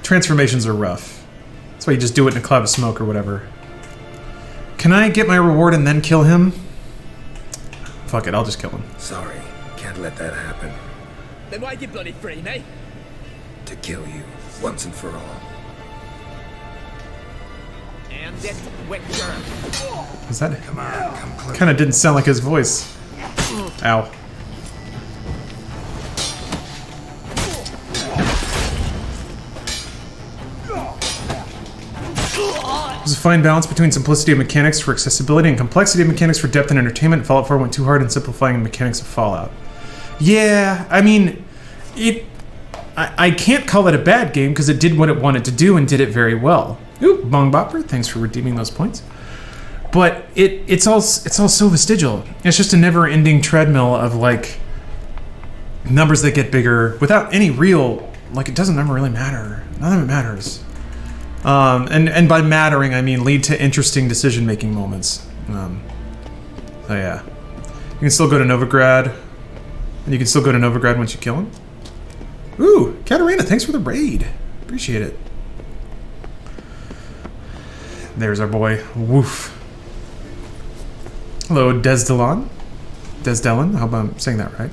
Transformations are rough. That's why you just do it in a cloud of smoke or whatever. Can I get my reward and then kill him? Fuck it, I'll just kill him. Sorry, can't let that happen. Then why'd you bloody free me? To kill you, once and for all. And it, Witcher. Is that... Come on, come close. Kind of didn't sound like his voice. Ow. There's a fine balance between simplicity of mechanics for accessibility and complexity of mechanics for depth and entertainment. Fallout 4 went too hard in simplifying the mechanics of Fallout. Yeah, I mean, I can't call it a bad game because it did what it wanted to do and did it very well. Ooh, Bong Bopper, thanks for redeeming those points. But it's all so vestigial. It's just a never-ending treadmill of like numbers that get bigger without any real, like, it doesn't ever really matter. None of it matters. And by mattering, I mean lead to interesting decision-making moments. So yeah. You can still go to Novigrad. And you can still go to Novigrad once you kill him. Ooh, Katarina, thanks for the raid. Appreciate it. There's our boy. Woof. Hello, Desdelon. Desdelon, I hope I'm saying that right.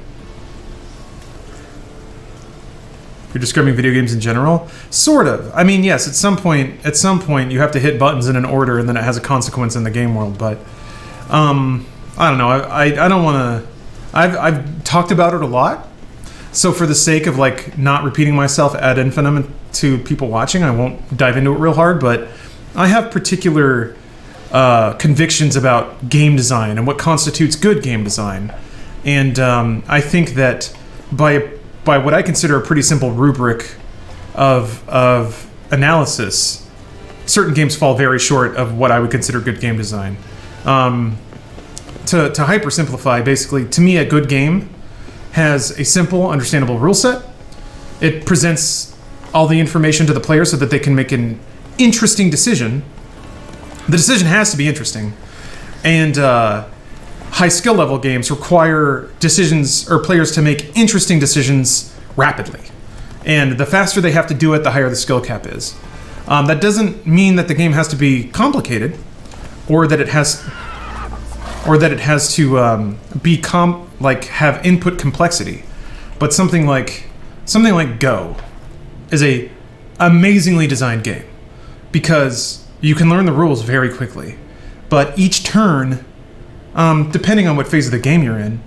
You're describing video games in general? Sort of. I mean, yes, at some point you have to hit buttons in an order and then it has a consequence in the game world, but I don't know. I don't want to... I've talked about it a lot, so for the sake of like not repeating myself ad infinitum to people watching, I won't dive into it real hard, but I have particular convictions about game design and what constitutes good game design, and I think that by what I consider a pretty simple rubric of analysis, certain games fall very short of what I would consider good game design. To hyper-simplify, basically, to me, a good game has a simple, understandable rule set. It presents all the information to the player so that they can make an interesting decision. the decision has to be interesting. And high skill level games require decisions or players to make interesting decisions rapidly. And the faster they have to do it, the higher the skill cap is. That doesn't mean that the game has to be complicated, or that it has to be have input complexity. But something like Go is a amazingly designed game because you can learn the rules very quickly. But each turn, depending on what phase of the game you're in,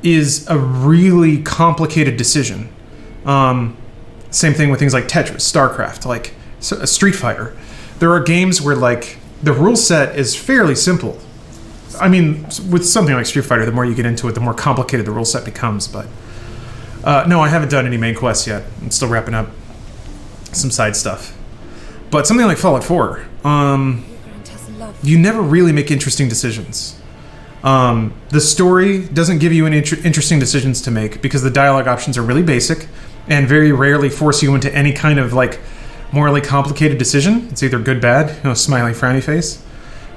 is a really complicated decision. Same thing with things like Tetris, StarCraft, like Street Fighter. There are games where like the rule set is fairly simple. I mean, with something like Street Fighter, the more you get into it, the more complicated the rule set becomes. But no, I haven't done any main quests yet. I'm still wrapping up some side stuff. But something like Fallout 4, you never really make interesting decisions. The story doesn't give you any interesting decisions to make because the dialogue options are really basic and very rarely force you into any kind of like morally complicated decision. It's either good, bad, smiley, frowny face.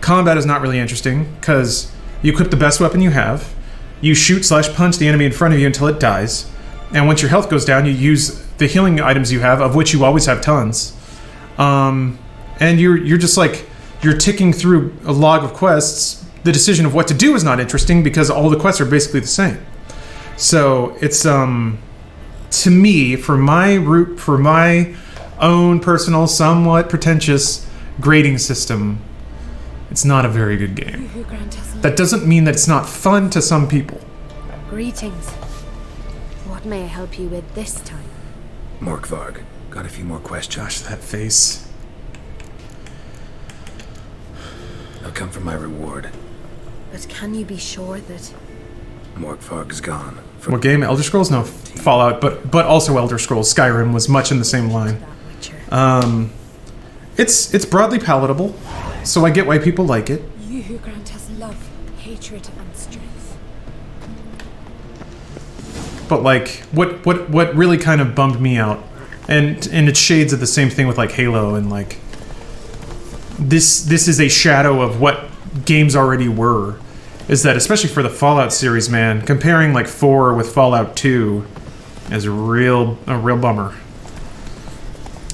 Combat is not really interesting because you equip the best weapon you have, you shoot/punch the enemy in front of you until it dies, and once your health goes down, you use the healing items you have, of which you always have tons. And you're just like, you're ticking through a log of quests. The decision of what to do is not interesting because all the quests are basically the same. So it's to me, for my own personal, somewhat pretentious grading system, it's not a very good game. That doesn't mean that it's not fun to some people. Greetings. What may I help you with this time? Morkvarg, got a few more questions. Gosh, that face. I'll come for my reward. But can you be sure that... Morkvarg's gone. What game? Elder Scrolls? No, Fallout, but also Elder Scrolls. Skyrim was much in the same line. It's broadly palatable, so I get why people like it. You who grant us love, hatred, and strength. But like, what really kind of bummed me out, and it's shades of the same thing with like Halo, and like this is a shadow of what games already were, is that especially for the Fallout series, man, comparing like 4 with Fallout 2 is a real bummer.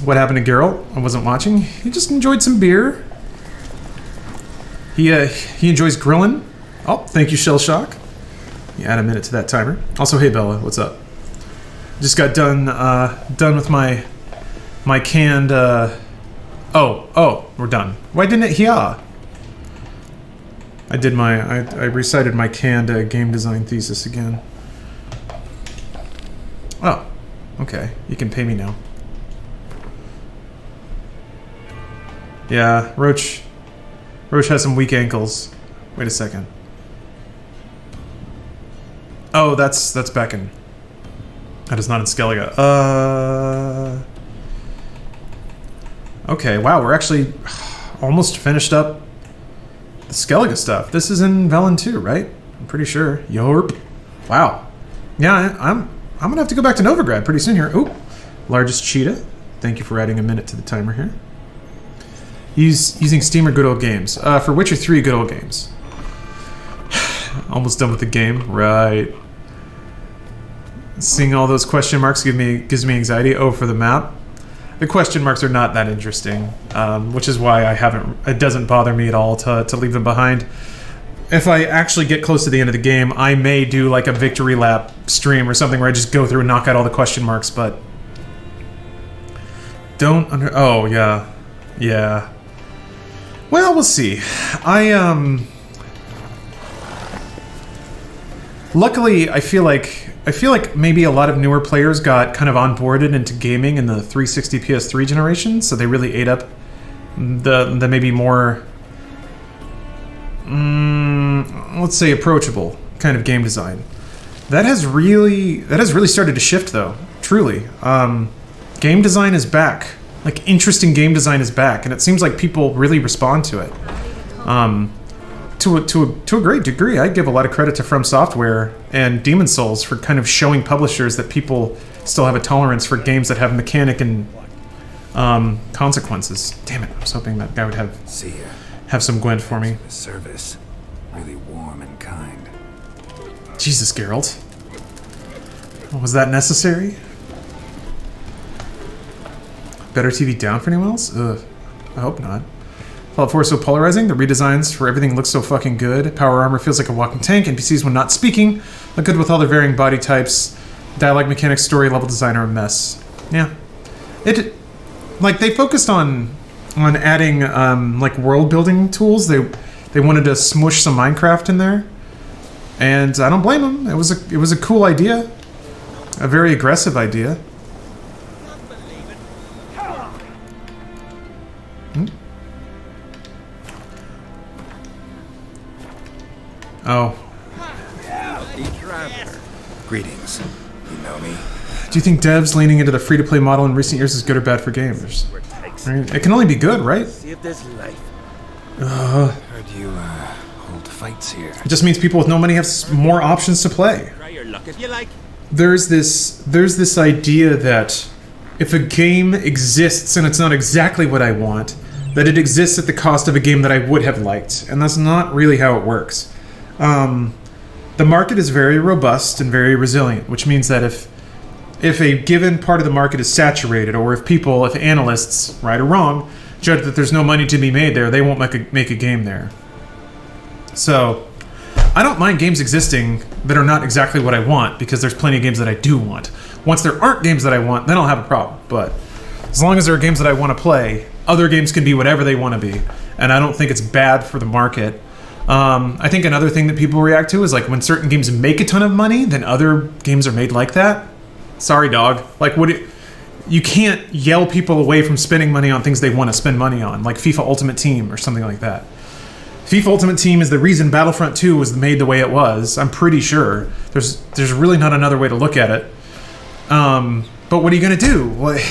What happened to Geralt? I wasn't watching. He just enjoyed some beer. He enjoys grilling. Oh, thank you, Shell Shock. You add a minute to that timer. Also, hey Bella, what's up? Just got done with my canned. Oh, we're done. Why didn't it? Yeah. I recited my canned game design thesis again. Oh, okay. You can pay me now. Yeah, Roach has some weak ankles. Wait a second. Oh, that's Beacon. That is not in Skellige. Okay, wow, we're actually almost finished up the Skellige stuff. This is in Velen too, right? I'm pretty sure. Yorp. Wow. Yeah, I'm gonna have to go back to Novigrad pretty soon here. Ooh, largest cheetah. Thank you for adding a minute to the timer here. Using Steam or Good Old Games. For Witcher 3, Good Old Games. Almost done with the game. Right. Seeing all those question marks gives me anxiety. Oh, for the map. The question marks are not that interesting, which is why it doesn't bother me at all to leave them behind. If I actually get close to the end of the game, I may do like a victory lap stream or something where I just go through and knock out all the question marks, but oh, yeah. Yeah. Well, we'll see. Luckily, I feel like maybe a lot of newer players got kind of onboarded into gaming in the 360 PS3 generation, so they really ate up the maybe more, let's say, approachable kind of game design. That has really started to shift, though. Truly, game design is back. Like, interesting game design is back, and it seems like people really respond to it. To a great degree, I give a lot of credit to From Software and Demon's Souls for kind of showing publishers that people still have a tolerance for games that have mechanic and consequences. Damn it! I was hoping that guy would have have some Gwent for me. The service, really warm and kind. Jesus, Geralt. Was that necessary? Better TV down for anyone else? Ugh. I hope not. Fallout 4 is so polarizing. The redesigns for everything look so fucking good. Power armor feels like a walking tank. NPCs, when not speaking, look good with all their varying body types. Dialogue mechanics, story, level design are a mess. Yeah. Like, they focused on adding, like, world building tools. They wanted to smush some Minecraft in there. And I don't blame them. It was a cool idea. A very aggressive idea. Oh. Greetings. You know me? Do you think devs leaning into the free-to-play model in recent years is good or bad for gamers? I mean, it can only be good, right? Save this life. Heard you, hold fights here. It just means people with no money have more options to play. Try your luck if you like. There's this idea that if a game exists and it's not exactly what I want, that it exists at the cost of a game that I would have liked. And that's not really how it works. The market is very robust and very resilient, which means that if a given part of the market is saturated, or if analysts, right or wrong, judge that there's no money to be made there, they won't make a game there. So, I don't mind games existing that are not exactly what I want, because there's plenty of games that I do want. Once there aren't games that I want, then I'll have a problem. But as long as there are games that I want to play, other games can be whatever they want to be. And I don't think it's bad for the market. I think another thing that people react to is like when certain games make a ton of money, then other games are made like that. Sorry, dog. Like, you can't yell people away from spending money on things they want to spend money on, like FIFA Ultimate Team or something like that. FIFA Ultimate Team is the reason Battlefront 2 was made the way it was. I'm pretty sure. There's really not another way to look at it. But what are you gonna do? Like,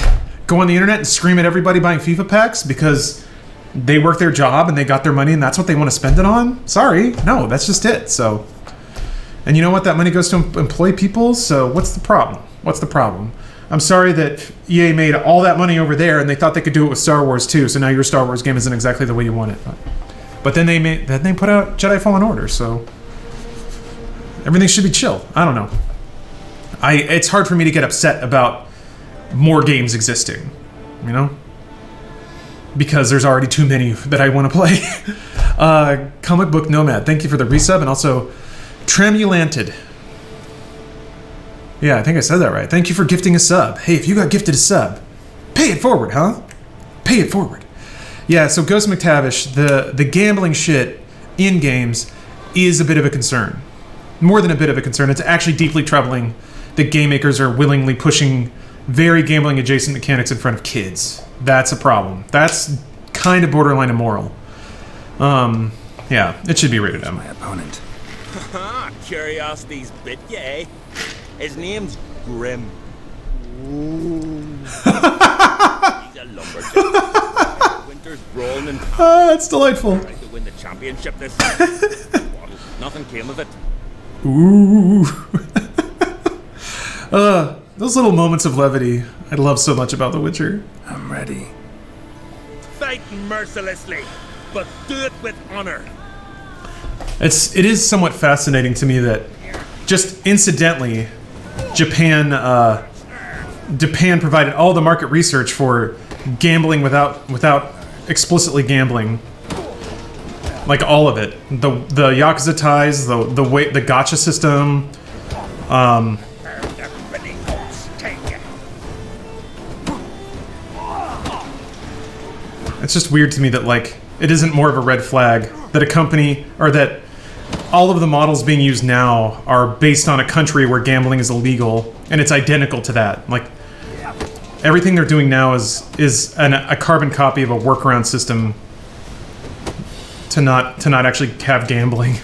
go on the internet and scream at everybody buying FIFA packs because they work their job and they got their money and that's what they want to spend it on? Sorry, no, that's just it. So, and you know what? That money goes to employ people. So what's the problem? What's the problem? I'm sorry that EA made all that money over there and they thought they could do it with Star Wars too. So now your Star Wars game isn't exactly the way you want it. But then they put out Jedi Fallen Order. So everything should be chill. I don't know. It's hard for me to get upset about more games existing, you know? Because there's already too many that I want to play. Comic Book Nomad, thank you for the resub, and also Tremulanted. Yeah, I think I said that right. Thank you for gifting a sub. Hey, if you got gifted a sub, pay it forward, huh? Pay it forward. Yeah, so Ghost McTavish, the gambling shit in games is a bit of a concern. More than a bit of a concern. It's actually deeply troubling that game makers are willingly pushing very gambling adjacent mechanics in front of kids. That's a problem. That's kind of borderline immoral. Yeah, it should be rated M. My opponent. Curiosity's bit, yeah. His name's Grim. He's a lumberjack. Winter's rolling and That's delightful. trying to win the championship this season. Nothing came of it. Ooh. Those little moments of levity I love so much about The Witcher. I'm ready. Fight mercilessly, but do it with honor. It is somewhat fascinating to me that just incidentally, Japan provided all the market research for gambling without explicitly gambling. Like all of it. The Yakuza ties, the gacha system, it's just weird to me that like it isn't more of a red flag that a company or that all of the models being used now are based on a country where gambling is illegal and it's identical to that. Like everything they're doing now is a carbon copy of a workaround system to not actually have gambling.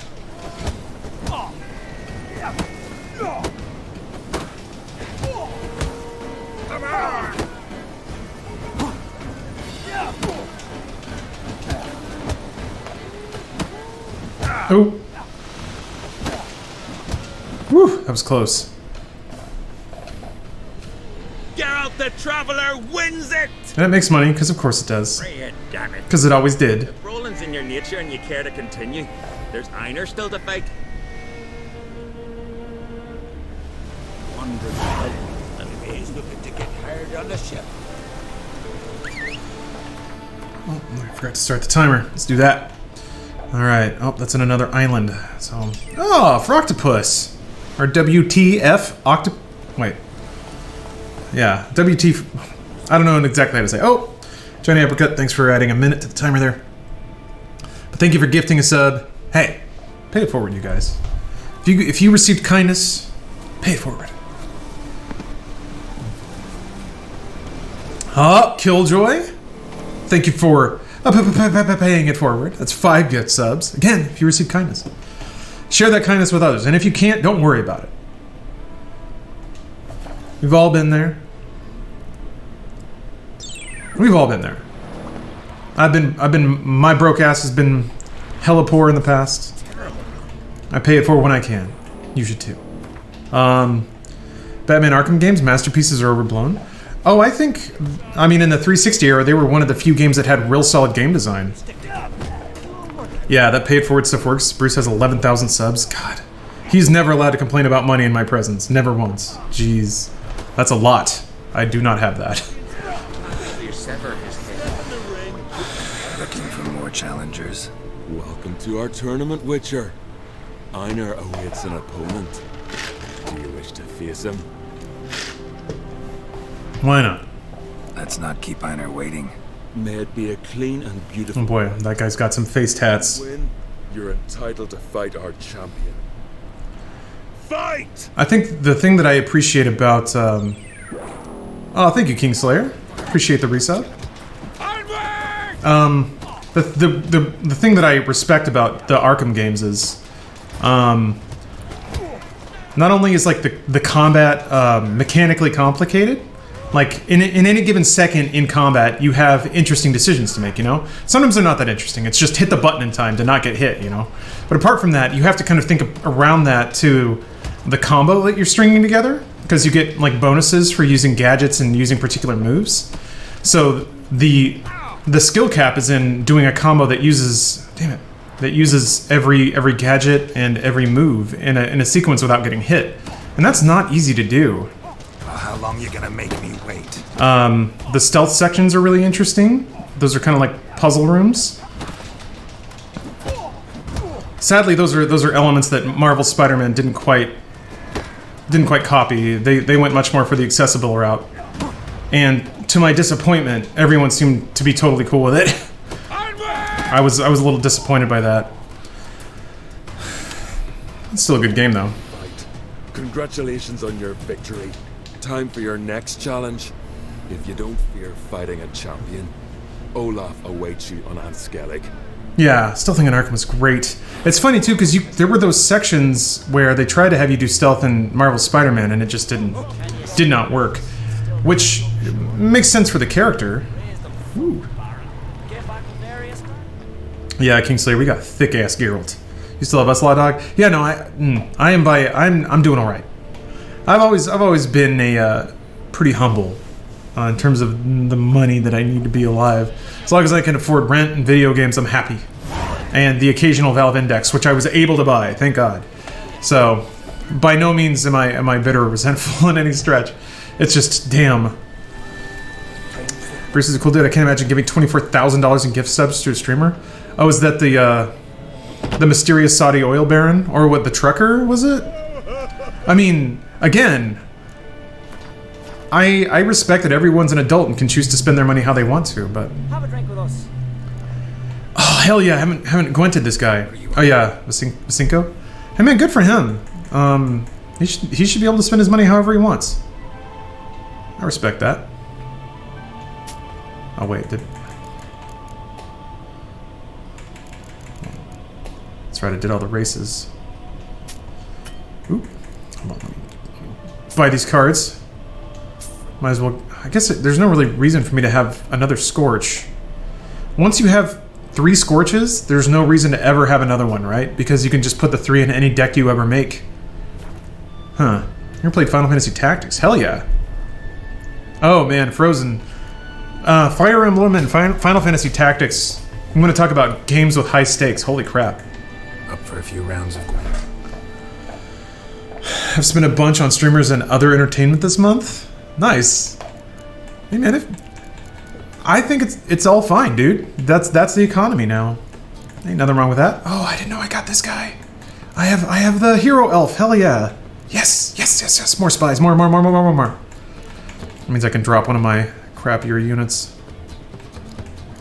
Oh. Whew, that was close. Geralt the Traveler wins it! And it makes money, because of course it does. Damn it. Because it always did. Roland's in your nature and you care to continue. There's Einar still to fight. 100 million, and he's looking to get hired on the ship. Oh, I forgot to start the timer. Let's do that. Alright. Oh, that's in another island. So, oh, for octopus. Or WTF. Wait. Yeah, WT... I don't know exactly how to say. Oh, Johnny Apricot, thanks for adding a minute to the timer there. But thank you for gifting a sub. Hey, pay it forward, you guys. If you received kindness, pay it forward. Oh, Killjoy. Thank you for paying it forward. That's 5 gift subs. Again, if you receive kindness. Share that kindness with others. And if you can't, don't worry about it. We've all been there. We've all been there. My broke ass has been hella poor in the past. I pay it forward when I can. You should too. Batman Arkham games, masterpieces are overblown. Oh, I mean, in the 360 era, they were one of the few games that had real solid game design. Yeah, that paid forward stuff works. Bruce has 11,000 subs. God. He's never allowed to complain about money in my presence. Never once. Jeez. That's a lot. I do not have that. Looking for more challengers. Welcome to our tournament, Witcher. Einar awaits an opponent. Do you wish to face him? Why not? Let's not keep Einar waiting. May it be a clean and beautiful... Oh boy, that guy's got some face tats. Win, you're entitled to fight our champion. Fight! I think the thing that I appreciate about... Oh, thank you, Kingslayer. Appreciate the resub. The thing that I respect about the Arkham games is... not only is like the combat mechanically complicated, like in any given second in combat you have interesting decisions to make, you know? Sometimes they're not that interesting, it's just hit the button in time to not get hit, you know? But apart from that, you have to kind of think around that to the combo that you're stringing together, because you get like bonuses for using gadgets and using particular moves. So the skill cap is in doing a combo that uses, that uses every gadget and every move in a sequence without getting hit. And that's not easy to do. How long you gonna make me wait? The stealth sections are really interesting. Those are kind of like puzzle rooms. Sadly, those are elements that Marvel Spider-Man didn't quite copy. They went much more for the accessible route. And to my disappointment, everyone seemed to be totally cool with it. I was a little disappointed by that. It's still a good game though. Right. Congratulations on your victory. Time for your next challenge. If you don't fear fighting a champion, Olaf awaits you on Anskellig. Yeah, stealthing in Arkham was great. It's funny too, because there were those sections where they tried to have you do stealth in Marvel Spider-Man, and it just did not work. Which makes sense for the character. Ooh. Yeah, Kingslayer, we got thick ass Geralt. You still have us, Law Dog? Yeah, no, I'm doing all right. I've always been a pretty humble in terms of the money that I need to be alive. As long as I can afford rent and video games, I'm happy. And the occasional Valve Index, which I was able to buy, thank God. So, by no means am I bitter or resentful in any stretch. It's just, damn. Bruce is a cool dude. I can't imagine giving $24,000 in gift subs to a streamer. Oh, is that the mysterious Saudi oil baron? Or what, the trucker, was it? I mean, again, I respect that everyone's an adult and can choose to spend their money how they want to, but... Have a drink with us. Oh, hell yeah, I haven't gwented this guy. Oh yeah, Vasinko? Hey man, good for him. He should be able to spend his money however he wants. I respect that. Oh wait, that's right, I did all the races. Ooh, hold on, let me buy these cards. Might as well, I guess there's no really reason for me to have another Scorch. Once you have 3 Scorches, there's no reason to ever have another one, right? Because you can just put the 3 in any deck you ever make. Huh. You ever played Final Fantasy Tactics? Hell yeah. Oh man, Frozen. Fire Emblem and Final Fantasy Tactics I'm going to talk about games with high stakes. Holy crap. Up for a few rounds of Gwent. I've spent a bunch on streamers and other entertainment this month. Nice. Hey man, I think it's all fine, dude. That's the economy now. Ain't nothing wrong with that. Oh, I didn't know I got this guy. I have the hero elf. Hell yeah. Yes. More spies. More. That means I can drop one of my crappier units.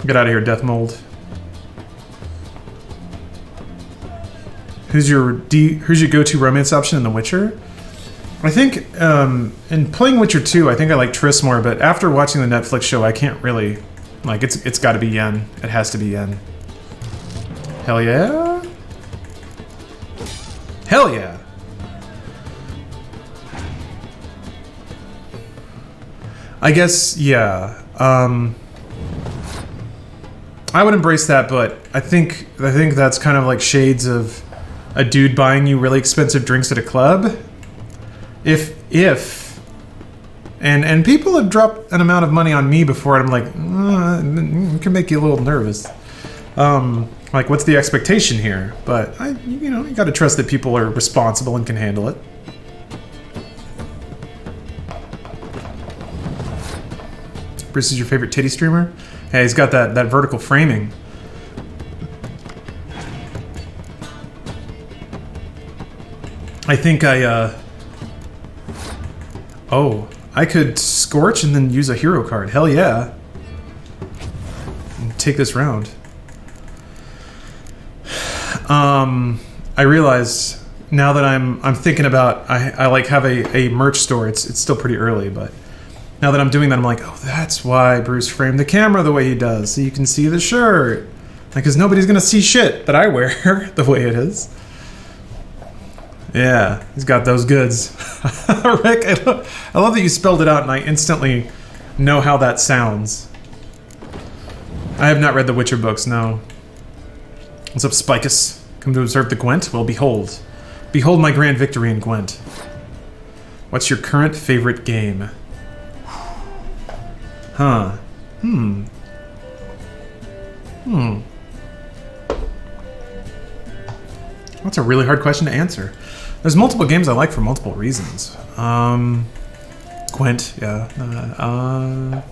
Get out of here, Death Mold. Who's your go-to romance option in The Witcher? I think in playing Witcher 2, I think I like Triss more, but after watching the Netflix show, I can't really like it's got to be Yen. It has to be Yen. Hell yeah. Hell yeah. I guess yeah. I would embrace that, but I think that's kind of like shades of a dude buying you really expensive drinks at a club. And people have dropped an amount of money on me before, and I'm like, it can make you a little nervous. Like, what's the expectation here? But you gotta trust that people are responsible and can handle it. Bruce is your favorite titty streamer? Hey, he's got that vertical framing. I think I could Scorch and then use a hero card. Hell yeah. And take this round. I realize now that I'm thinking about I like have a merch store. It's still pretty early, but now that I'm doing that, I'm like, oh, that's why Bruce framed the camera the way he does, so you can see the shirt. Like, because nobody's gonna see shit that I wear the way it is. Yeah, he's got those goods. Rick, I love that you spelled it out and I instantly know how that sounds. I have not read the Witcher books, no. What's up, Spikus? Come to observe the Gwent? Well, behold. Behold my grand victory in Gwent. What's your current favorite game? Huh. That's a really hard question to answer. There's multiple games I like for multiple reasons. Gwent, yeah.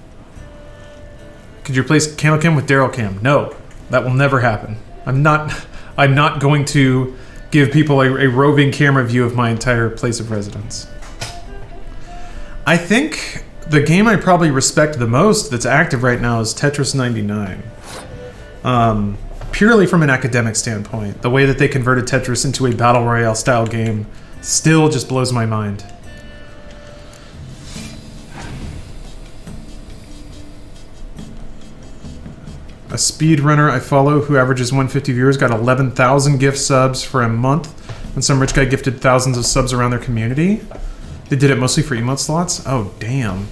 Could you replace Camo Cam with Daryl Cam? No, that will never happen. I'm not going to give people a roving camera view of my entire place of residence. I think the game I probably respect the most that's active right now is Tetris 99. Purely from an academic standpoint, the way that they converted Tetris into a battle royale style game still just blows my mind. A speedrunner I follow who averages 150 viewers got 11,000 gift subs for a month when some rich guy gifted thousands of subs around their community. They did it mostly for emote slots? Oh, damn.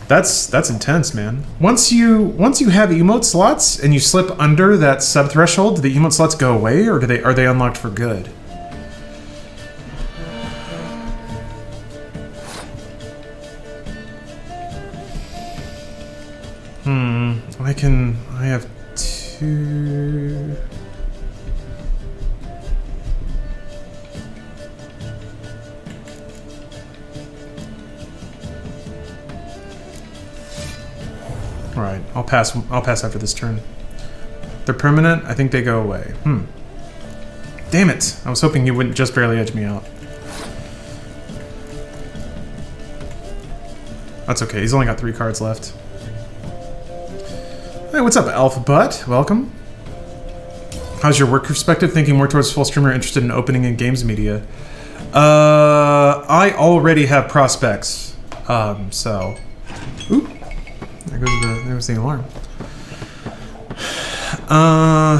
That's intense, man. Once you have emote slots and you slip under that sub threshold, do the emote slots go away or are they unlocked for good? I have two. Alright, I'll pass after this turn. They're permanent, I think they go away. Damn it! I was hoping you wouldn't just barely edge me out. That's okay, he's only got 3 cards left. Hey, what's up, Alpha Butt? Welcome. How's your work perspective? Thinking more towards full streamer, interested in opening in games media. I already have prospects. So. Oop. There goes the alarm. I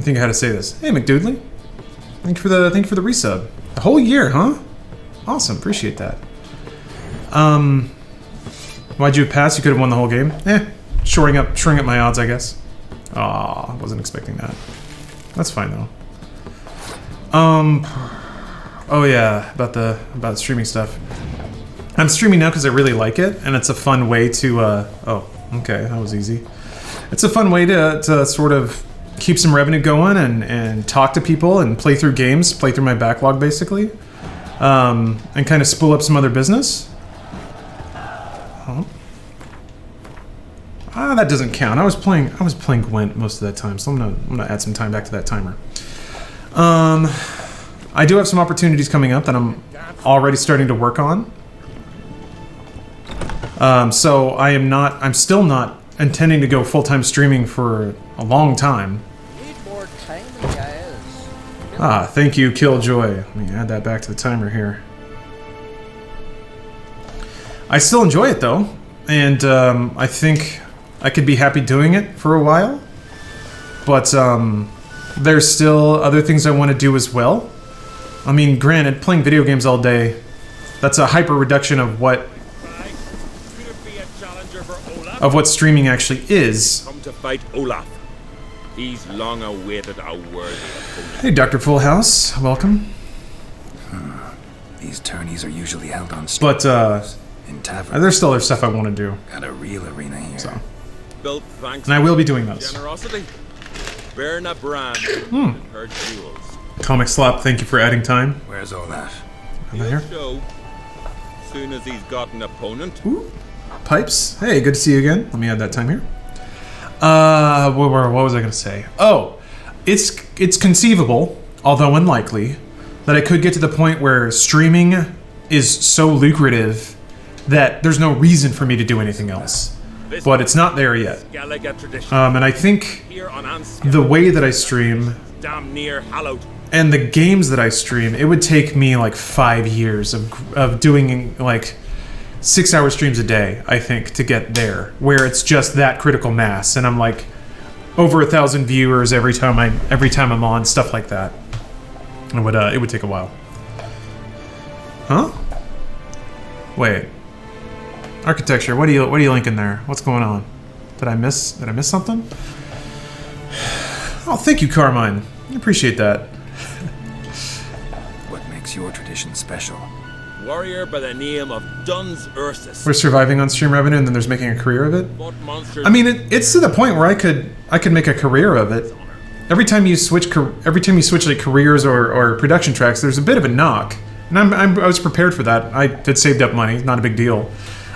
think I had to say this. Hey, McDoodley. Thank you for the resub. The whole year, huh? Awesome, appreciate that. Why'd you pass? You could have won the whole game. Shoring up my odds, I guess. Aw, wasn't expecting that. That's fine though. Oh yeah, about the streaming stuff. I'm streaming now because I really like it, and it's a fun way to, oh, okay, that was easy. It's a fun way to sort of keep some revenue going and talk to people and play through games, play through my backlog, basically. And kind of spool up some other business. Oh. Ah, that doesn't count. I was playing Gwent most of that time, so I'm gonna add some time back to that timer. I do have some opportunities coming up that I'm already starting to work on. So I'm still not intending to go full-time streaming for a long time. Need more time, guys. Ah, thank you, Killjoy. Let me add that back to the timer here. I still enjoy it though, and I think I could be happy doing it for a while. But there's still other things I want to do as well. I mean, granted, playing video games all day, that's a hyper reduction of what streaming actually is. Come to fight Olaf. He's long awaited our worthy opponent. Hey, Dr. Full House, welcome. These tourneys are usually held on But in taverns. there's still other stuff I want to do. Got a real arena here. So. Built thanks And I will be doing those. generosity. Berna Brand and her jewels. Comic Slop, thank you for adding time. Where's Olaf? Am I here? Show. Soon as he's got an opponent. Ooh. Pipes. Hey, good to see you again. Let me add that time here. What was I going to say? Oh, it's conceivable, although unlikely, that I could get to the point where streaming is so lucrative that there's no reason for me to do anything else. But it's not there yet. And I think the way that I stream Damn near hallowed. and the games that I stream, it would take me like 5 years of doing like 6-hour streams a day, I think, to get there, where it's just that critical mass, and I'm like over 1,000 viewers every time I'm on, stuff like that. It would take a while. Huh? Wait. Architecture. What are you linking there? What's going on? Did I miss something? Oh, thank you, Carmine. I appreciate that. What makes your tradition special? Warrior by the name of Duns Ursus. We're surviving on stream revenue, and then there's making a career of it. What monsters? I mean, it's to the point where I could make a career of it. Every time you switch like careers or production tracks, there's a bit of a knock, and I was prepared for that. I had saved up money, not a big deal.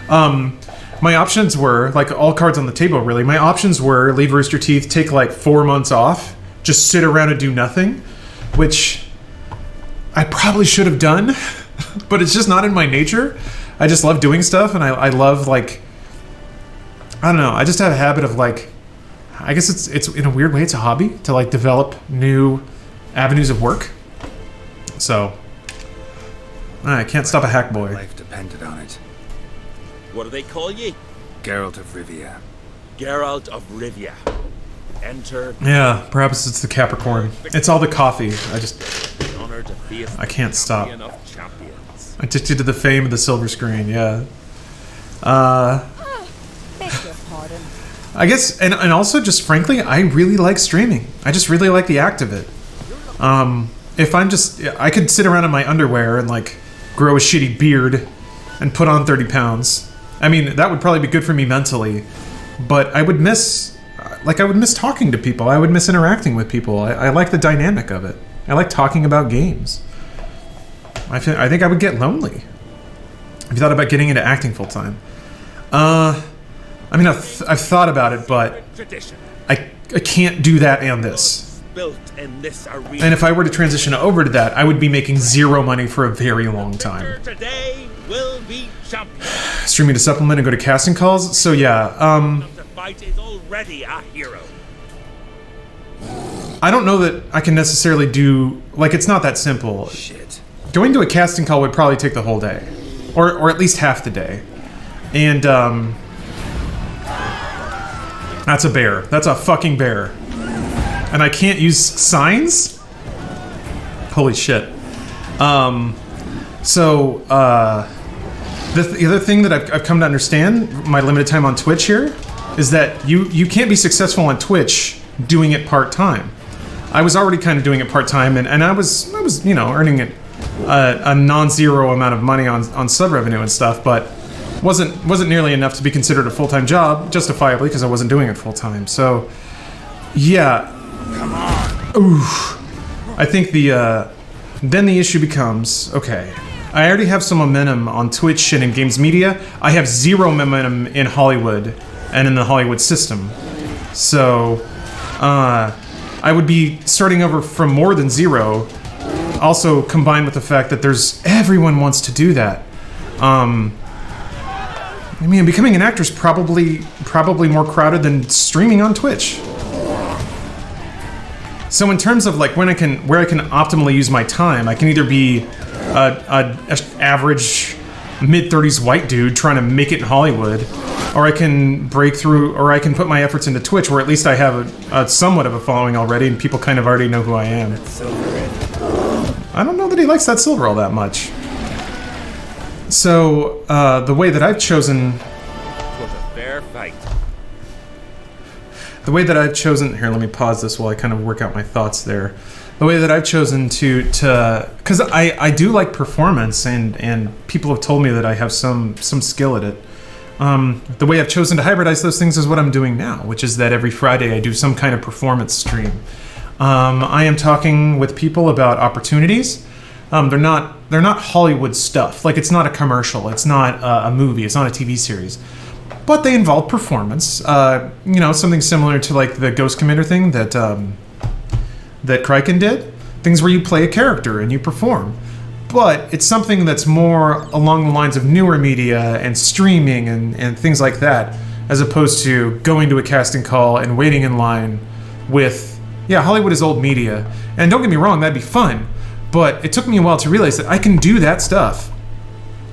My options were like all cards on the table. Really, my options were leave Rooster Teeth, take like 4 months off, just sit around and do nothing, which I probably should have done. But it's just not in my nature. I just love doing stuff, and I love, like, I don't know, I just have a habit of, like, I guess it's in a weird way, it's a hobby to, like, develop new avenues of work. So, I can't stop a hack boy. Life depended on it. What do they call ye? Geralt of Rivia. Geralt of Rivia. Enter. Yeah, perhaps it's the Capricorn. It's all the coffee. I can't stop. Addicted to the fame of the silver screen, yeah. Beg your pardon. I guess, and also just frankly, I really like streaming. I just really like the act of it. If I could sit around in my underwear and like grow a shitty beard and put on 30 pounds. I mean, that would probably be good for me mentally, but I would miss talking to people. I would miss interacting with people. I like the dynamic of it. I like talking about games. I think I would get lonely if you thought about getting into acting full time. I mean, I've thought about it, but I can't do that and this. And if I were to transition over to that, I would be making zero money for a very long time. Streaming to supplement and go to casting calls. So yeah, I don't know that I can necessarily do, like, it's not that simple. Shit. Going to a casting call would probably take the whole day, or at least half the day, and that's a bear. That's a fucking bear, and I can't use signs. Holy shit. So the other thing that I've come to understand, my limited time on Twitch here, is that you can't be successful on Twitch doing it part time. I was already kind of doing it part time, and I was earning it a non-zero amount of money on sub revenue and stuff, but wasn't nearly enough to be considered a full-time job, justifiably, because I wasn't doing it full-time. So, yeah. Come on. Oof. I think then the issue becomes, okay, I already have some momentum on Twitch and in games media. I have zero momentum in Hollywood and in the Hollywood system. So, I would be starting over from more than zero. Also, combined with the fact that everyone wants to do that. I mean, becoming an actor is probably more crowded than streaming on Twitch. So in terms of like where I can optimally use my time, I can either be a average mid-30s white dude trying to make it in Hollywood, or I can break through, or I can put my efforts into Twitch, where at least I have a somewhat of a following already, and people kind of already know who I am. I don't know that he likes that silver all that much. So the way that I've chosen. It was a fair fight. The way that I've chosen. Here, let me pause this while I kind of work out my thoughts there. The way that I've chosen to because I do like performance, and people have told me that I have some skill at it. The way I've chosen to hybridize those things is what I'm doing now, which is that every Friday I do some kind of performance stream. I am talking with people about opportunities. They're not Hollywood stuff. Like, it's not a commercial. It's not a movie. It's not a TV series. But they involve performance. Something similar to like the Ghost Commander thing that Kraken did. Things where you play a character and you perform. But it's something that's more along the lines of newer media and streaming and things like that, as opposed to going to a casting call and waiting in line with, Hollywood is old media. And don't get me wrong, that'd be fun. But it took me a while to realize that I can do that stuff.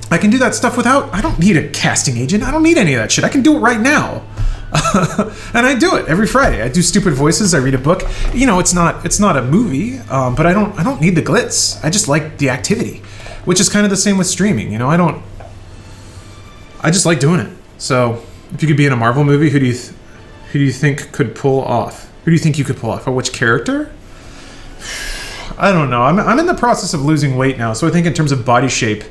I can do that stuff I don't need a casting agent. I don't need any of that shit. I can do it right now. And I do it every Friday. I do stupid voices. I read a book. It's not a movie, but I don't need the glitz. I just like the activity, which is kind of the same with streaming. I just like doing it. So if you could be in a Marvel movie, who do you think could pull off? Who do you think you could pull off? Or which character? I don't know. I'm in the process of losing weight now, so I think in terms of body shape,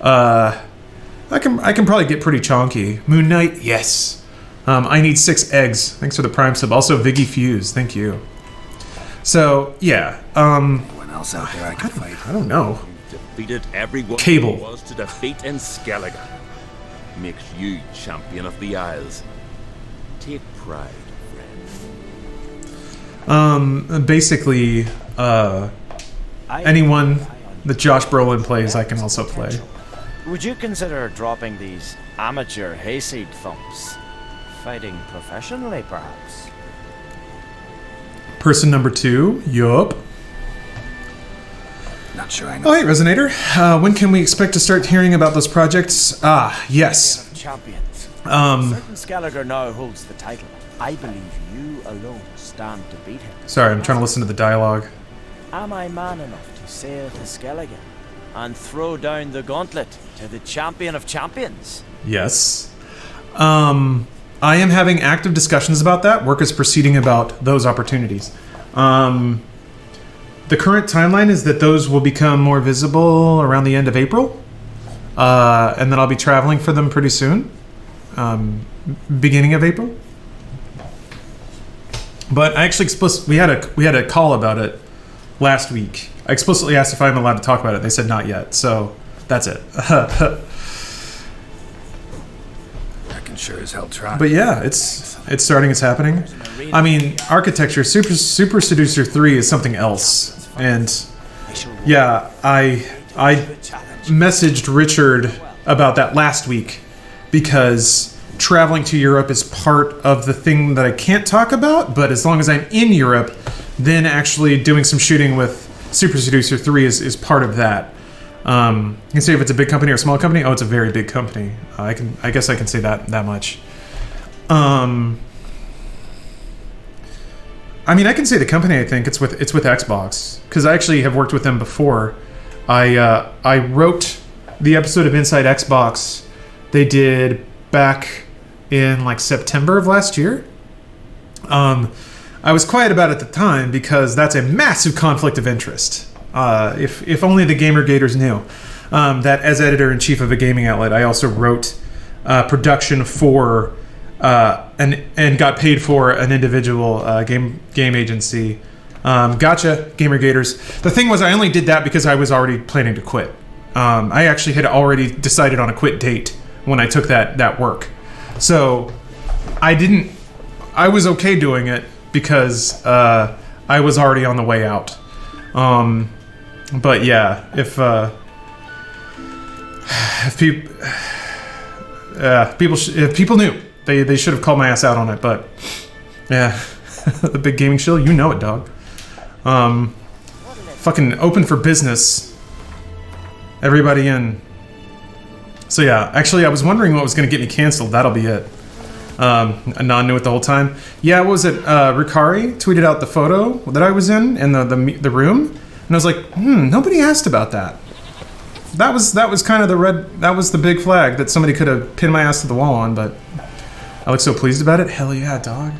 I can probably get pretty chonky. Moon Knight, yes. I need 6 eggs. Thanks for the Prime sub. Also, Viggy Fuse, thank you. So yeah. Anyone else out there I could fight? I don't know. Defeated everyone Cable. who was to defeat in Skellige. Makes you champion of the Isles. Take pride, friend. Basically, anyone that Josh Brolin plays, I can also play. Would you consider dropping these amateur hayseed thumps? Fighting professionally, perhaps? Person number 2, yup. Not sure I know. Oh, hey, Resonator. When can we expect to start hearing about those projects? Yes. Champions. Certain Skellige now holds the title. I believe you alone stand to beat him. Sorry, I'm trying to listen to the dialogue. Am I man enough to sail to Skellige and throw down the gauntlet to the champion of champions? Yes. I am having active discussions about that. Work is proceeding about those opportunities. The current timeline is that those will become more visible around the end of April. And then I'll be traveling for them pretty soon. Beginning of April. But I actually we had a call about it last week. I explicitly asked if I'm allowed to talk about it. They said not yet. So that's it. Sure as hell try. But yeah, it's starting. It's happening. I mean, architecture. Super Seducer 3 is something else. And yeah, I messaged Richard about that last week because traveling to Europe is part of the thing that I can't talk about. But as long as I'm in Europe, then actually doing some shooting with Super Seducer 3 is part of that. You can say if it's a big company or a small company. Oh, it's a very big company. I guess I can say that much. I mean, I can say the company. I think it's with Xbox because I actually have worked with them before. I wrote the episode of Inside Xbox they did back in like September of last year. I was quiet about it at the time because that's a massive conflict of interest. If only the Gamergators knew that as editor-in-chief of a gaming outlet, I also wrote production for and got paid for an individual game agency. Gotcha, Gamergators. The thing was, I only did that because I was already planning to quit. I actually had already decided on a quit date when I took that work. So I was okay doing it because I was already on the way out. But yeah, if people knew, they should have called my ass out on it. But yeah, the big gaming shill, you know it, dog. Fucking open for business. Everybody in. So yeah, actually, I was wondering what was going to get me canceled. That'll be it. Anon knew it the whole time. Yeah, what was it? Ricari tweeted out the photo that I was in the room, and I was like, nobody asked about that. That was kind of that was the big flag that somebody could have pinned my ass to the wall on, but I look so pleased about it. Hell yeah, dog.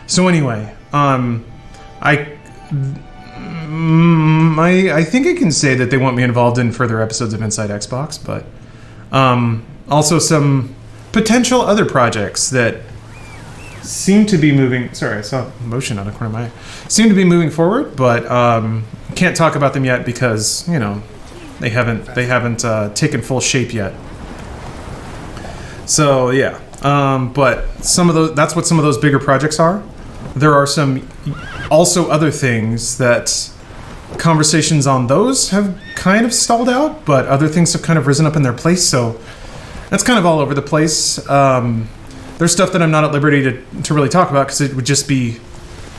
So anyway, I think I can say that they want me involved in further episodes of Inside Xbox, but also some potential other projects that seem to be moving. Sorry, I saw motion on the corner of my eye. Seem to be moving forward, but can't talk about them yet because they haven't taken full shape yet. So yeah, but that's what some of those bigger projects are. There are some also other things that conversations on those have kind of stalled out, but other things have kind of risen up in their place. So that's kind of all over the place. There's stuff that I'm not at liberty to really talk about because it would just be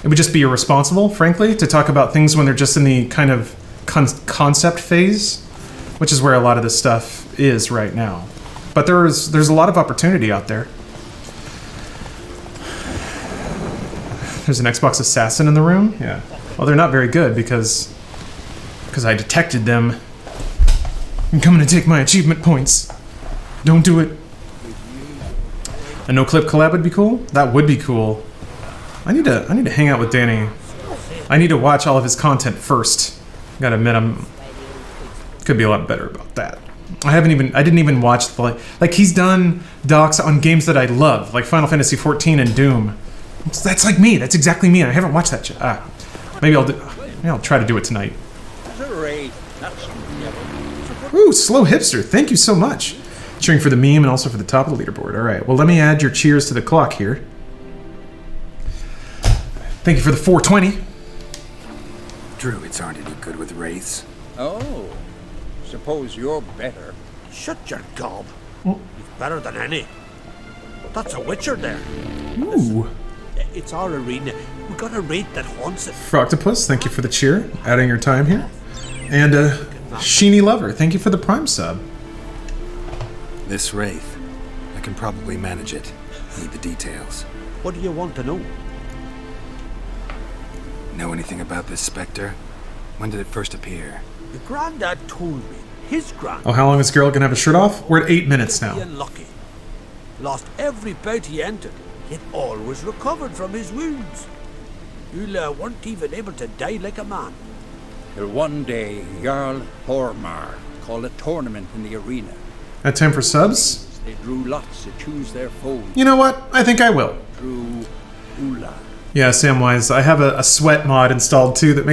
irresponsible, frankly, to talk about things when they're just in the kind of concept phase, which is where a lot of this stuff is right now. But there's a lot of opportunity out there. There's an Xbox assassin in the room? Yeah. Well, they're not very good because I detected them. I'm coming to take my achievement points. Don't do it. A no-clip collab would be cool? That would be cool. I need to hang out with Danny. I need to watch all of his content first. Gotta admit, could be a lot better about that. I didn't even watch he's done docs on games that I love, like Final Fantasy XIV and Doom. That's like me. That's exactly me. I haven't watched that shit. Maybe I'll try to do it tonight. Ooh, slow hipster. Thank you so much. Cheering for the meme and also for the top of the leaderboard. All right. Well, let me add your cheers to the clock here. Thank you for the 420. Druids aren't any good with wraiths. Oh, suppose you're better. Shut your gob. You're better than any. That's a witcher there. Ooh. It's our arena. We got a wraith that haunts it. Froctopus, thank you for the cheer. Adding your time here. And Sheeny Lover, thank you for the Prime sub. This wraith, I can probably manage it. Need the details. What do you want to know? Know anything about this specter? When did it first appear? Your granddad told me. His granddad. Oh, how long is this girl gonna have a shirt off? We're at 8 minutes now. Unlucky. Lost every bout he entered, yet always recovered from his wounds. You weren't even able to die like a man. Till one day, Jarl Hormar called a tournament in the arena. At time for subs? They drew lots to choose their foes. You know what? I think I will. Drew Ula. Yeah, Samwise. I have a sweat mod installed too that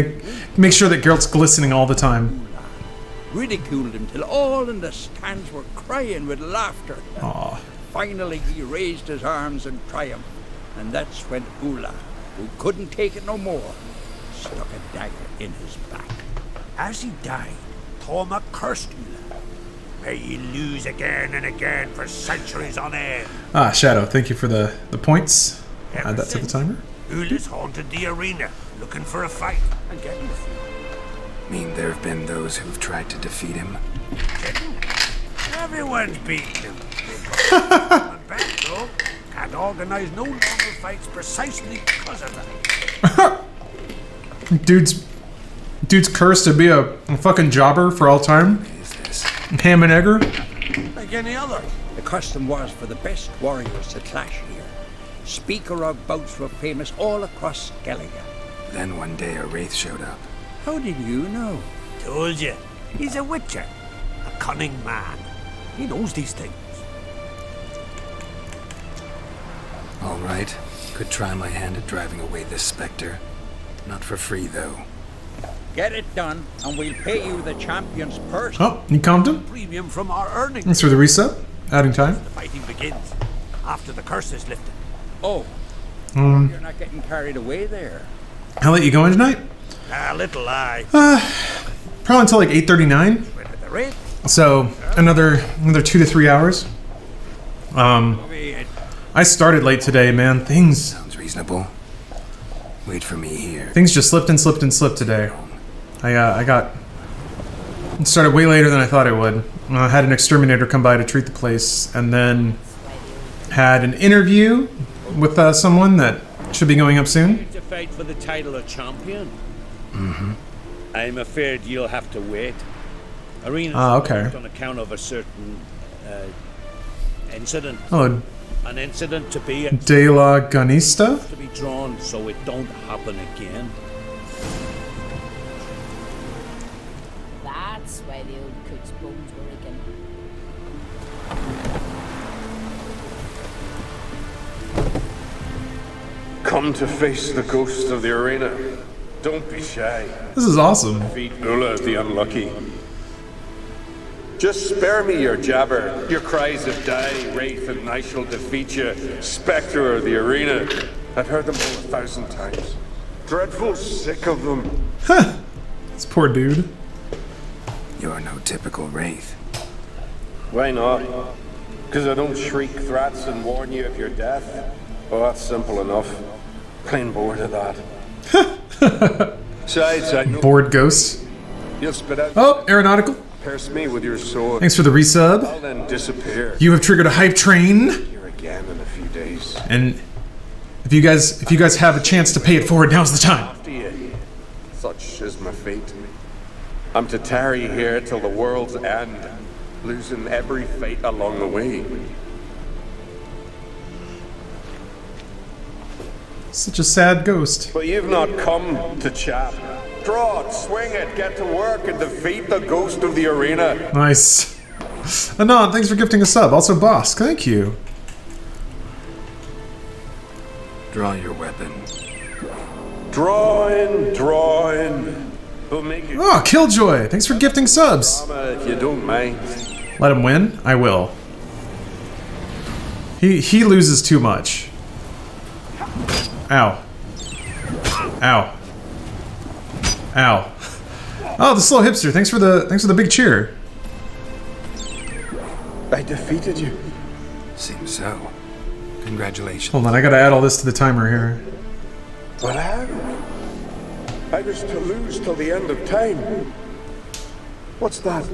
make sure that Geralt's glistening all the time. Ridiculed him till all in the stands were crying with laughter. Aww. Finally, he raised his arms in triumph, and that's when Ula, who couldn't take it no more, stuck a dagger in his back. As he died, Thorma cursed Ula. May ye lose again and again for centuries on end. Ah, Shadow, thank you for the points. Add that to the timer. Ula's haunted the arena, looking for a fight, and getting a few. Mean there have been those who've tried to defeat him? Everyone's beaten him. I'm back, though. Can't organize no longer fights precisely because of that. Dude's cursed to be a fucking jobber for all time. What is this? Ham and egger. Like any other. The custom was for the best warriors to clash here. Speaker of bouts were famous all across Skellige. Then one day a wraith showed up. How did you know? Told you. He's a witcher. A cunning man. He knows these things. All right. Could try my hand at driving away this specter. Not for free, though. Get it done, and we'll pay you the champion's purse. Oh, you calmed him? Premium from our earnings. Thanks for the reset. Adding time. The fighting begins after the curse is lifted. Oh, you're not getting carried away there. I'll let you go in tonight. A little lie. Probably until like 8:39. The rate. So another 2 to 3 hours. I started late today, man. Sounds reasonable. Wait for me here. Things just slipped and slipped and slipped today. I got started way later than I thought it would. I had an exterminator come by to treat the place, and then had an interview with someone that should be going up soon. To fight for the title of champion. Mm-hmm. I'm afraid you'll have to wait. Arena's okay. on account of a certain incident. Oh, An incident to be De La Ganista? to be drawn so it don't happen again. That's why the old cook's bones were aching. Come to face the ghost of the arena. Don't be shy. This is awesome. Defeat Ula the Unlucky. Just spare me your jabber, your cries of die, wraith, and I shall defeat you, spectre of the arena. I've heard them all 1,000 times. Dreadful sick of them. Huh. This poor dude. You're no typical wraith. Why not? Because I don't shriek threats and warn you of your death? Oh, that's simple enough. Plain bored of that. Besides, I know Bored ghosts. you'll spit out. Oh, aeronautical. Pierce me with your sword. Thanks for the resub. I'll then disappear. You have triggered a hype train. Here again in a few days. And if you guys have a chance to pay it forward, now's the time. After you. Such is my fate. I'm to tarry here till the world's end, losing every fate along the way. Such a sad ghost. But you've not come to chat. Draw it, swing it, get to work, and defeat the ghost of the arena. Nice. Anon, thanks for gifting a sub. Also, Boss, thank you. Draw your weapon. Drawing. We'll make it. Oh, Killjoy, thanks for gifting subs. If you don't mind. Let him win? I will. He loses too much. Ow. Ow. Ow. Oh, the slow hipster. Thanks for the big cheer. I defeated you. Seems so. Congratulations. Hold on, I gotta add all this to the timer here. But how? I was to lose till the end of time. What's that?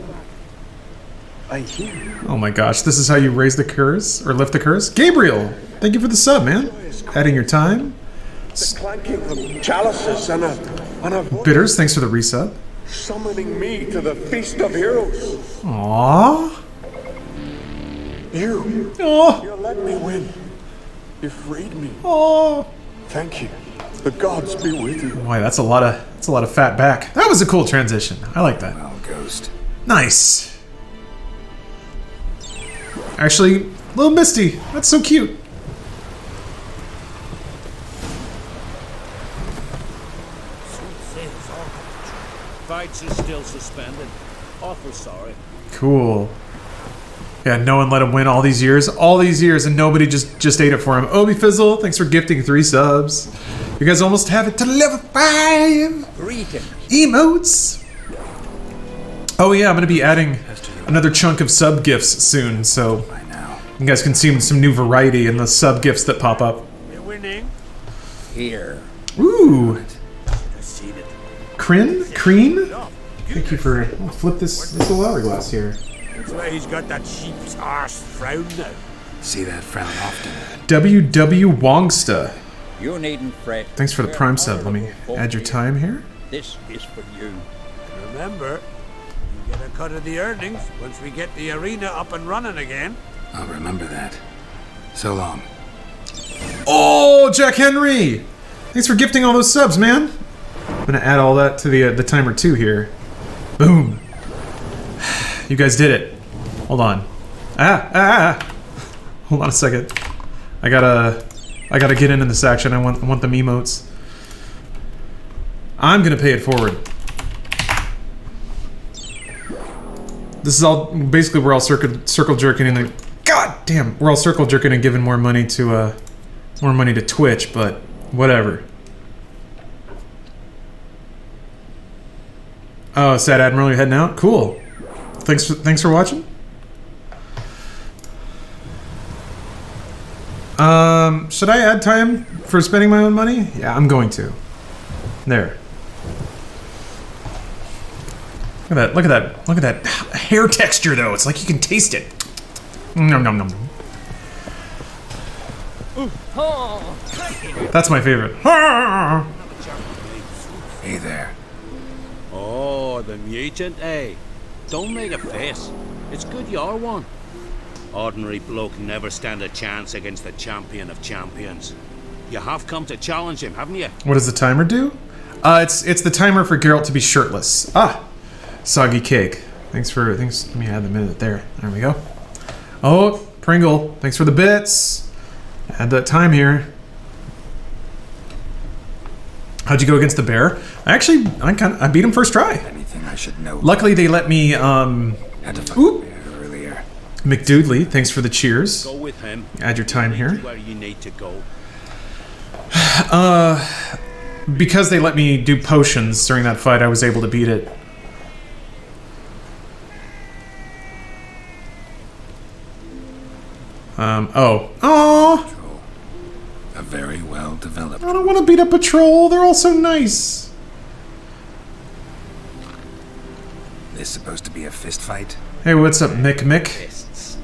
I hear. Oh my gosh, this is how you raise the curse or lift the curse? Gabriel, thank you for the sub, man. Adding your time. The clanking of chalices and a voice Bitters, thanks for the resub. summoning me to the feast of heroes. Aww. You Aww. let me win. You freed me. Aww. Thank you. The gods be with you. Boy, that's a lot of fat back. That was a cool transition. I like that. Well, Ghost. Nice. Actually, little Misty. That's so cute. Fights is still suspended. Awful sorry. Cool. Yeah, no one let him win all these years, and nobody just ate it for him. Obi Fizzle, thanks for gifting 3 subs. You guys almost have it to level 5. Greetings. Emotes. Oh yeah, I'm gonna be adding another chunk of sub gifts soon, so you guys can see some new variety in the sub gifts that pop up. We're winning. Here. Ooh, I've seen it. Crean? Thank you for flip this little hourglass here. That's why he's got that sheep's arse frown now. See that frown often. WW Wongsta. You needn't fret. Thanks for the prime sub. Let me add your time here. This is for you. Remember, you get a cut of the earnings once we get the arena up and running again. I'll remember that. So long. Oh, Jack Henry! Thanks for gifting all those subs, man. I'm gonna add all that to the timer too here. Boom. You guys did it. Hold on. Hold on a second. I gotta get into this action. I want them emotes. I'm gonna pay it forward. This is all basically we're all circle jerking and god damn, we're all circle jerking and giving more money to Twitch, but whatever. Oh, Sad Admiral, you're heading out? Cool. Thanks for watching. Should I add time for spending my own money? Yeah, I'm going to. There. Look at that hair texture though. It's like you can taste it. Nom nom nom. That's my favorite. Hey there. Oh, the mutant, eh? Don't make a face. It's good you're one. Ordinary bloke never stand a chance against the champion of champions. You have come to challenge him, haven't you? What does the timer do? It's the timer for Geralt to be shirtless. Ah, soggy cake. Thanks. Let me add the minute there. There we go. Oh, Pringle. Thanks for the bits. Add that time here. How'd you go against the bear? I beat him first try. Anything I should know. Luckily, they let me. Had to fight the bear earlier. McDoodley, thanks for the cheers. Go with him. Add your time here. Where you need to go. Because they let me do potions during that fight, I was able to beat it. Oh. A very well developed. I don't want to beat up a troll. They're all so nice. This supposed to be a fist fight? Hey, what's up, Mick? Fists.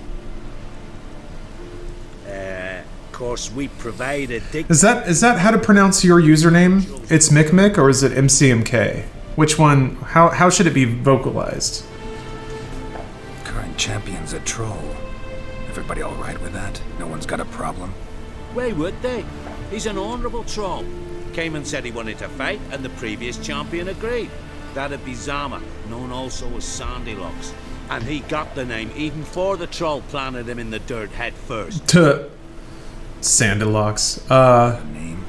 Of course, we provide a dig. Is that how to pronounce your username? It's Mick, or is it MCMK? Which one? How should it be vocalized? Current champion's a troll. Everybody all right with that? No one's got a problem? Why would they? He's an honourable troll. Came and said he wanted to fight, and the previous champion agreed. That'd be Zama, known also as Sandylocks. And he got the name even before the troll planted him in the dirt head first. To Sandylocks. Name?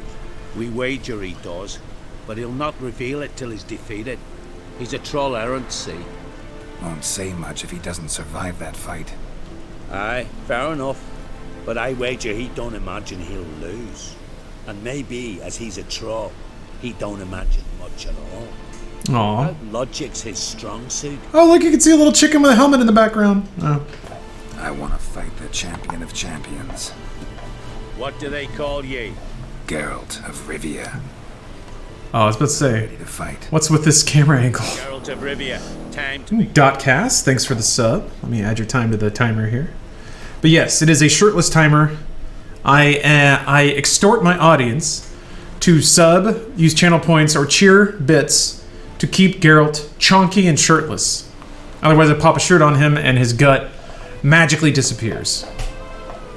We wager he does, but he'll not reveal it till he's defeated. He's a troll errant, see? Won't say much if he doesn't survive that fight. Aye, fair enough. But I wager he don't imagine he'll lose. And maybe, as he's a troll, he don't imagine much at all. Aww. Logic's his strong suit. Oh, look, you can see a little chicken with a helmet in the background. Oh. I want to fight the champion of champions. What do they call ye? Geralt of Rivia. Oh, I was about to say, Ready to fight. What's with this camera angle? Geralt of Rivia. Time to Dotcast, thanks for the sub. Let me add your time to the timer here. But yes, it is a shirtless timer. I extort my audience to sub, use channel points, or cheer bits to keep Geralt chonky and shirtless. Otherwise, I pop a shirt on him and his gut magically disappears.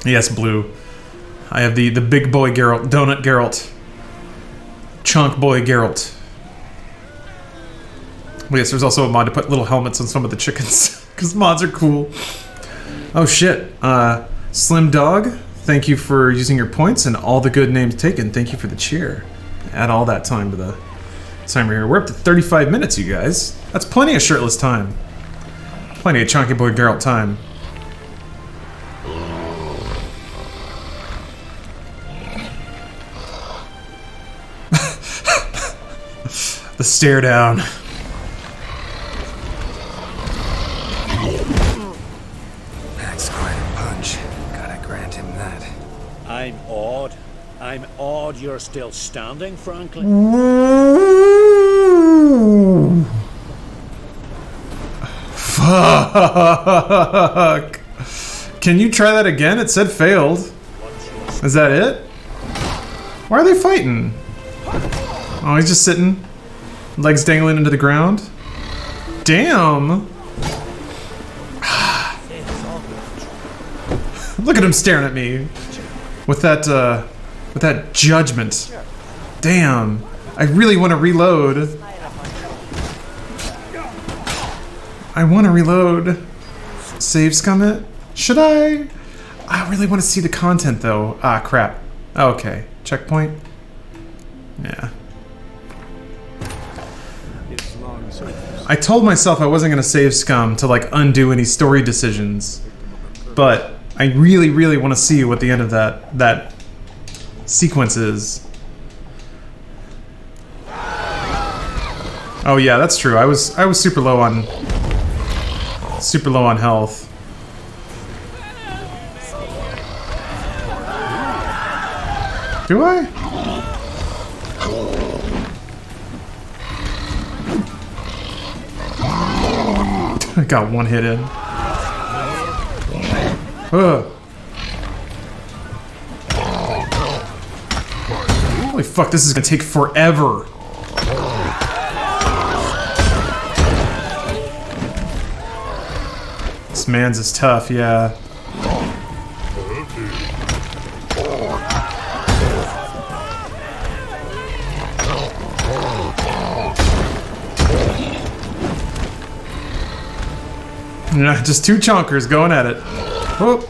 Yes, Blue. I have the big boy Geralt, Donut Geralt, Chunk boy Geralt. Well, yes, there's also a mod to put little helmets on some of the chickens, because mods are cool. Oh shit. Slim Dog, thank you for using your points and all the good names taken. Thank you for the cheer. Add all that time to the timer here. We're up to 35 minutes, you guys. That's plenty of shirtless time. Plenty of Chunky Boy Geralt time. The stare down. That's quite a punch. Gotta grant him that. I'm awed. I'm awed you're still standing, Franklin. Fuck. Can you try that again? It said failed. Is that it? Why are they fighting? Oh, he's just sitting. Legs dangling into the ground. Damn. Look at him staring at me. With that judgment. Damn. I really want to reload. I want to reload. Save scum it? Should I? I really want to see the content though. Ah, crap. Okay. Checkpoint? Yeah. I told myself I wasn't going to save scum to like undo any story decisions. But I really, really want to see what the end of that sequence is. Oh yeah, that's true. I was super low on health. Do I? I got one hit in. Ugh. Holy fuck, this is gonna take forever. This man's is tough, yeah. Yeah, just two chonkers going at it. Whoop.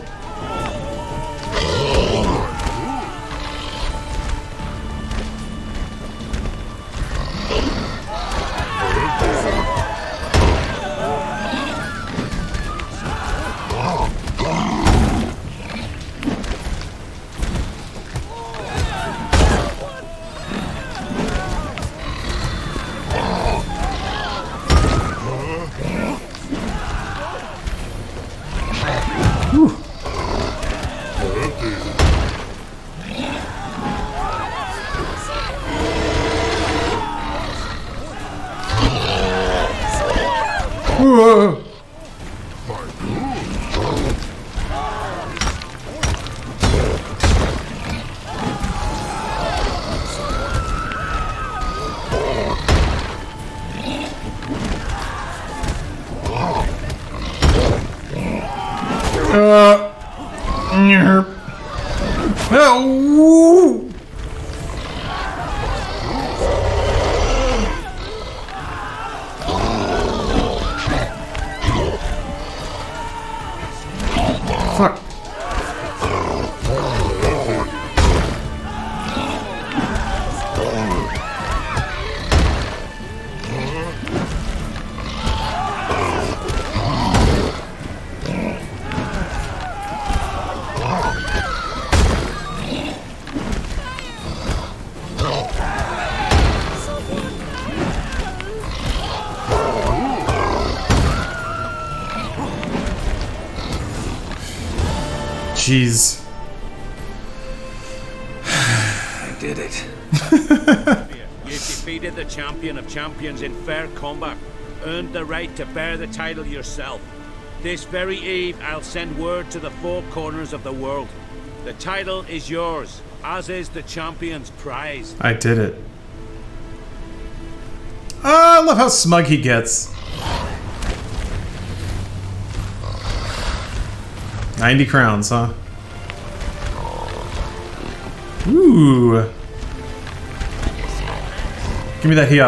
Whoa. Oh. Fuck. Jeez. I did it. You defeated the champion of champions in fair combat. Earned the right to bear the title yourself. This very eve, I'll send word to the four corners of the world. The title is yours, as is the champion's prize. I did it. I love how smug he gets. 90 crowns, huh? Ooh. Give me that here.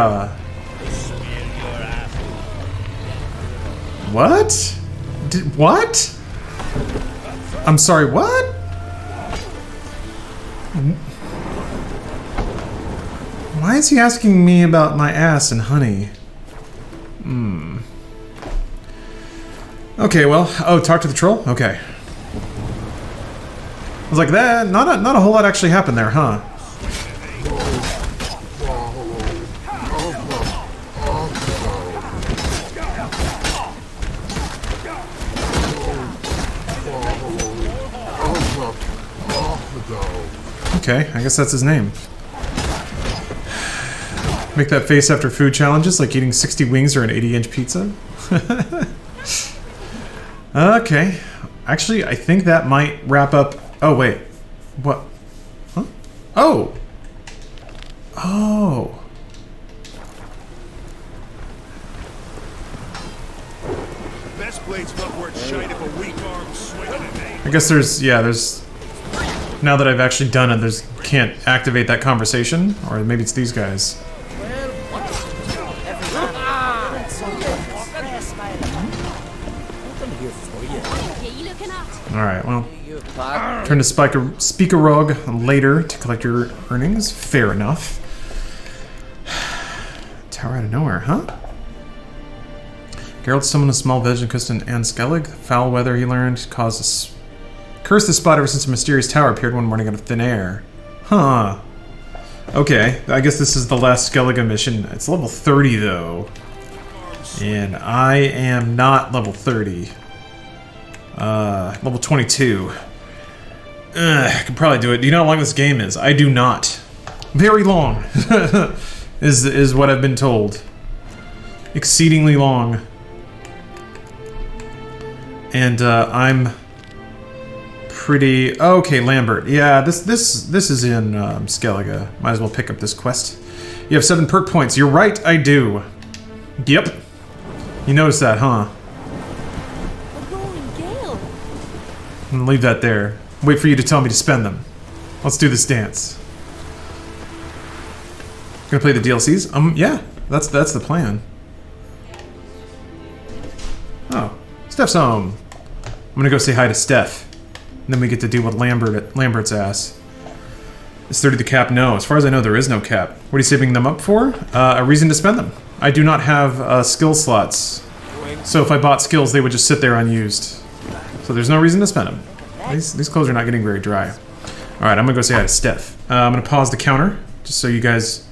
What? What? I'm sorry, what? Why is he asking me about my ass and honey? Hmm. Okay, well, oh, talk to the troll? Okay. I was like, that, not a whole lot actually happened there, huh? Okay, I guess that's his name. Make that face after food challenges, like eating 60 wings or an 80-inch pizza? Okay. Actually, I think that might wrap up... Oh, wait. What? Huh? Oh! Oh. Best blade's not worth shite if a weak arm swinging it. I guess there's... Yeah, there's... Now that I've actually done it, there's... Can't activate that conversation? Or maybe it's these guys. here for you. Alright, well. Turn to Speakerog later to collect your earnings. Fair enough. Tower out of nowhere, huh? Geralt summoned a small vision coast in Skellig. Foul weather, he learned, cursed the spot ever since a mysterious tower appeared one morning out of thin air. Huh. Okay, I guess this is the last Skellige mission. It's level 30, though. And I am not level 30. Level 22. I can probably do it. Do you know how long this game is? I do not. Very long. is what I've been told. Exceedingly long. And I'm pretty okay. Lambert, yeah. This is in Skellige. Might as well pick up this quest. You have 7 perk points. You're right, I do. Yep. You noticed that, huh? I'm gonna leave that there. Wait for you to tell me to spend them. Let's do this dance. Gonna play the DLCs? Yeah. That's the plan. Oh, Steph's home. I'm gonna go say hi to Steph. And then we get to deal with Lambert's ass. Is 30 the cap? No. As far as I know, there is no cap. What are you saving them up for? A reason to spend them. I do not have skill slots. So if I bought skills, they would just sit there unused. So there's no reason to spend them. These clothes are not getting very dry. Alright, I'm gonna go say hi to Steph. I'm gonna pause the counter, just so you guys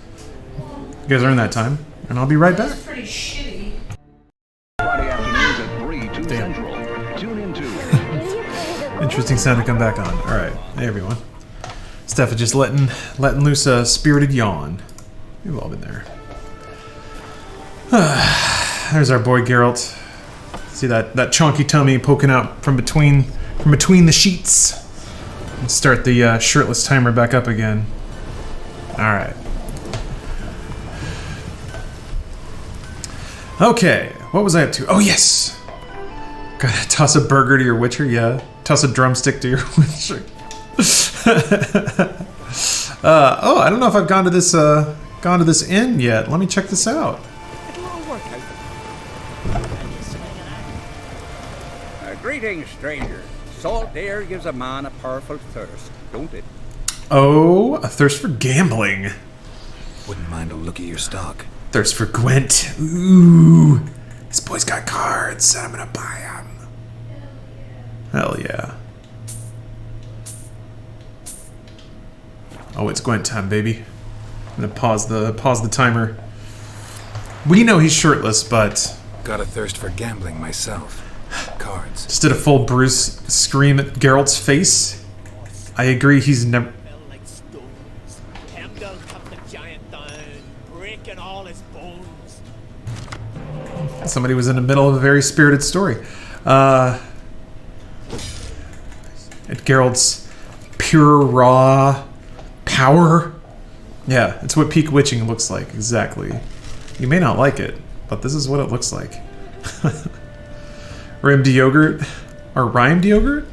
earn that time. And I'll be right back. Pretty shitty. Friday afternoons at 3, 2 Damn. Central. Tune into. Interesting sound to come back on. Alright, hey everyone. Steph is just letting loose a spirited yawn. We've all been there. There's our boy Geralt. See that chunky tummy poking out from between the sheets. Let's start the shirtless timer back up again. Alright. Okay, what was I up to? Oh yes! Gotta toss a burger to your Witcher, yeah. Toss a drumstick to your Witcher. Oh, I don't know if I've gone to this inn yet. Let me check this out. Greetings, stranger. Salt air gives a man a powerful thirst, don't it? Oh, a thirst for gambling. Wouldn't mind a look at your stock. Thirst for Gwent. Ooh, this boy's got cards. I'm gonna buy them. Hell yeah. Oh, it's Gwent time, baby. I'm gonna pause the timer. We know he's shirtless, but got a thirst for gambling myself. Cards. Just did a full Bruce scream at Geralt's face. I agree, he's never. Somebody was in the middle of a very spirited story. At Geralt's pure, raw power. Yeah, it's what peak witching looks like, exactly. You may not like it, but this is what it looks like. Rhymed yogurt? Or rhymed yogurt?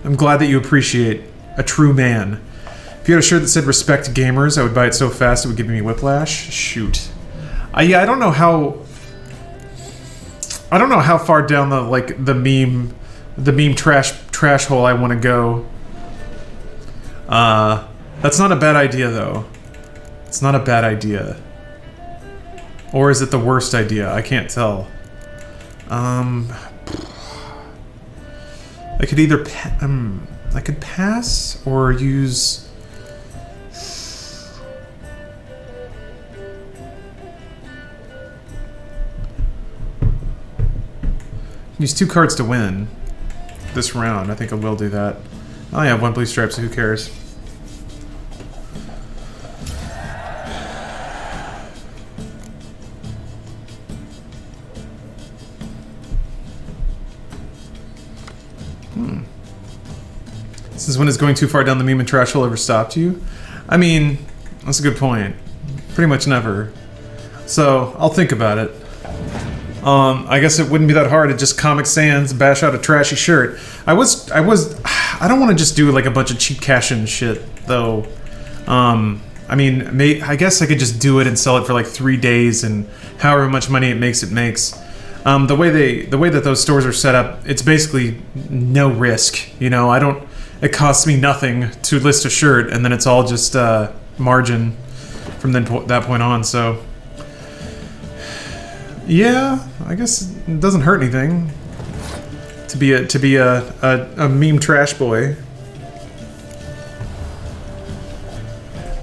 I'm glad that you appreciate a true man. If you had a shirt that said respect gamers, I would buy it so fast it would give me whiplash. Shoot. Yeah, I don't know how far down the meme trash hole I want to go. That's not a bad idea though. It's not a bad idea. Or is it the worst idea? I can't tell. I could either I could pass or use. Use 2 cards to win this round. I think I will do that. I only have 1 blue stripe, so who cares? This is when it's going too far down the meme and trash hole ever stopped you? I mean, that's a good point. Pretty much never. So, I'll think about it. I guess it wouldn't be that hard to just Comic Sans, bash out a trashy shirt. I don't want to just do like a bunch of cheap cash-in shit, though. I mean, I guess I could just do it and sell it for like 3 days and however much money it makes, The way that those stores are set up, it's basically no risk. You know, it costs me nothing to list a shirt, and then it's all just margin from that point on. So, yeah, I guess it doesn't hurt anything to be a meme trash boy.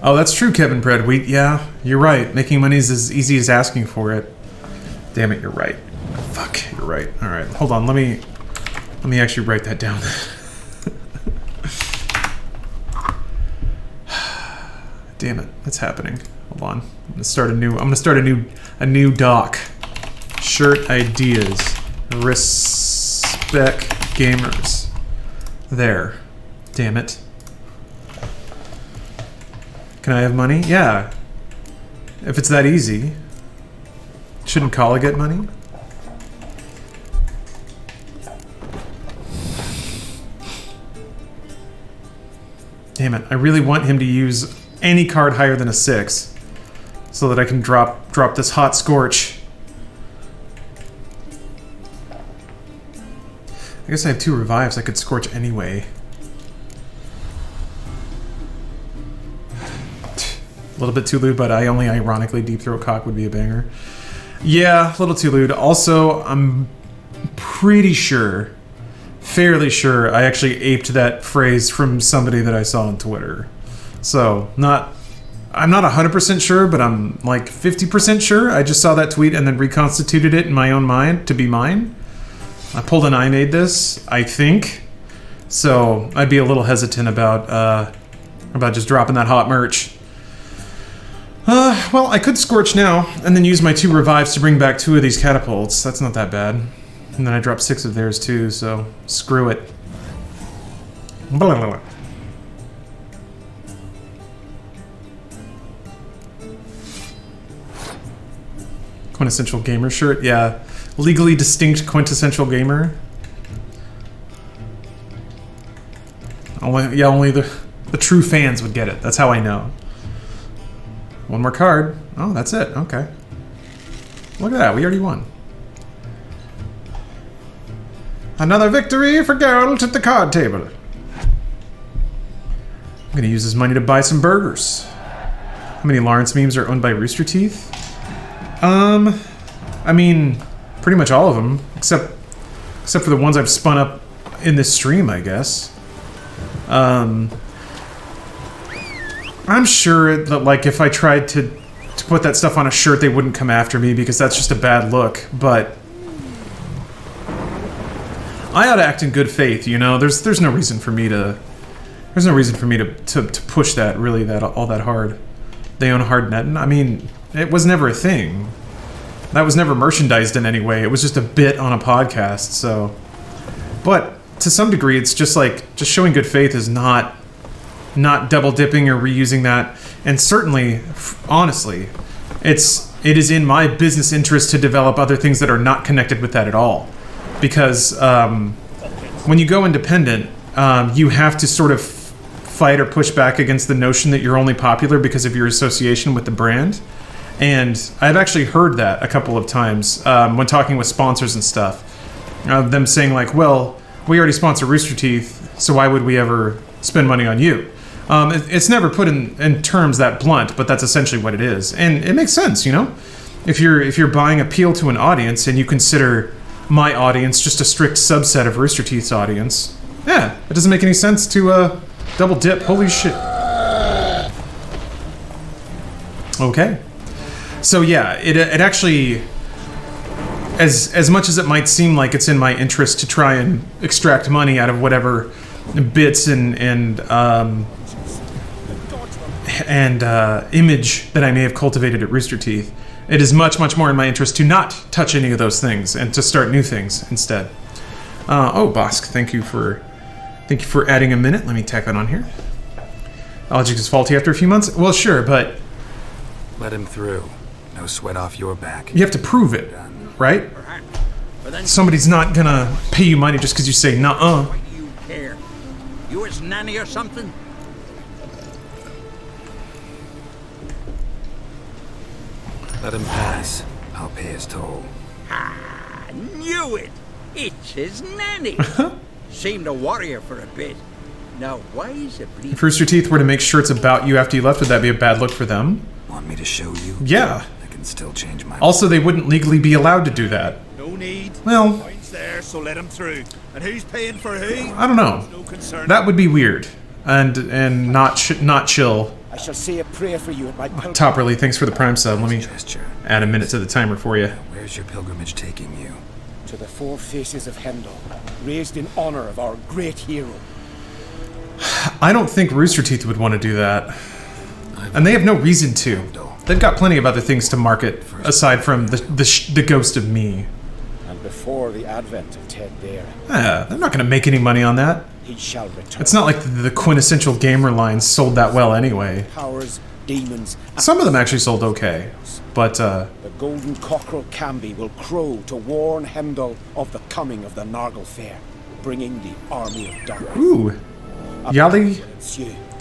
Oh, that's true, Kevin Pred. Yeah, you're right. Making money is as easy as asking for it. Damn it, you're right. Fuck, you're right. All right, hold on. Let me actually write that down. Damn it, that's happening. Hold on. I'm gonna start a new doc. Shirt ideas. Respect gamers. There. Damn it. Can I have money? Yeah. If it's that easy. Shouldn't Kala get money? Damn it, I really want him to use any card higher than a 6 so that I can drop this hot scorch. I guess I have 2 revives. I could scorch anyway. A little bit too lewd, but I only ironically deep throat cock would be a banger. Yeah, a little too lewd. Also, I'm pretty sure, fairly sure, I actually aped that phrase from somebody that I saw on Twitter. So, I'm not 100% sure, but I'm like 50% sure. I just saw that tweet and then reconstituted it in my own mind to be mine. I pulled an I made this, I think. So, I'd be a little hesitant about just dropping that hot merch. Well, I could Scorch now, and then use my 2 revives to bring back 2 of these catapults. That's not that bad. And then I dropped 6 of theirs too, so screw it. Blah, blah, blah. Quintessential gamer shirt? Yeah. Legally distinct quintessential gamer. Only the true fans would get it. That's how I know. One more card. Oh, that's it. Okay. Look at that. We already won. Another victory for Geralt at the card table. I'm going to use this money to buy some burgers. How many Lawrence memes are owned by Rooster Teeth? I mean, pretty much all of them, except for the ones I've spun up in this stream, I guess. I'm sure that, like, if I tried to put that stuff on a shirt, they wouldn't come after me because that's just a bad look, but I ought to act in good faith, you know? There's no reason for me to push that really all that hard. They own Hardnettin? I mean, it was never a thing. That was never merchandised in any way. It was just a bit on a podcast, so. But to some degree, it's just showing good faith is not double dipping or reusing that, and certainly, honestly, it is in my business interest to develop other things that are not connected with that at all, because when you go independent, you have to sort of fight or push back against the notion that you're only popular because of your association with the brand, and I've actually heard that a couple of times when talking with sponsors and stuff, them saying like, well, we already sponsor Rooster Teeth, so why would we ever spend money on you? It's never put in terms that blunt, but that's essentially what it is, and it makes sense, you know. If you're buying appeal to an audience and you consider my audience just a strict subset of Rooster Teeth's audience, yeah, it doesn't make any sense to double dip. Holy shit. Okay, so yeah, it actually, as much as it might seem like it's in my interest to try and extract money out of whatever bits and image that I may have cultivated at Rooster Teeth, it is much, much more in my interest to not touch any of those things and to start new things instead. Oh, Bosk, thank you for adding a minute. Let me tack that on here. Logic is faulty after a few months? Well, sure, but let him through. No sweat off your back. You have to prove it, right? Somebody's not gonna pay you money just because you say nuh-uh. Why do you care? You his nanny or something? Let him pass. I'll pay his toll. Ah, Knew it! It's his nanny! Seemed a warrior for a bit. Now, why is it bleeding? If Rooster Teeth were to make sure it's about you after you left, would that be a bad look for them? Want me to show you? Yeah. I can still change my... Also, they wouldn't legally be allowed to do that. No need. Well... Points there, so let him through. And who's paying for who? I don't know. No concern. That would be weird. And not chill. I shall say a prayer for you at my pilgrimage. Top really, thanks for the Prime sub. Let me add a minute to the timer for you. Where's your pilgrimage taking you? To the four faces of Hendel, raised in honor of our great hero. I don't think Rooster Teeth would want to do that. And they have no reason to. They've got plenty of other things to market aside from the ghost of me. And before the advent of Ted Dare, They're not going to make any money on that. he shall return. It's not like the quintessential gamer line sold that well anyway. Powers, demons, Some of them actually sold okay, but the golden cockerel Camby will crow to warn Hendel of the coming of the Nargle Fair, bringing the army of darkness. ooh, Yali.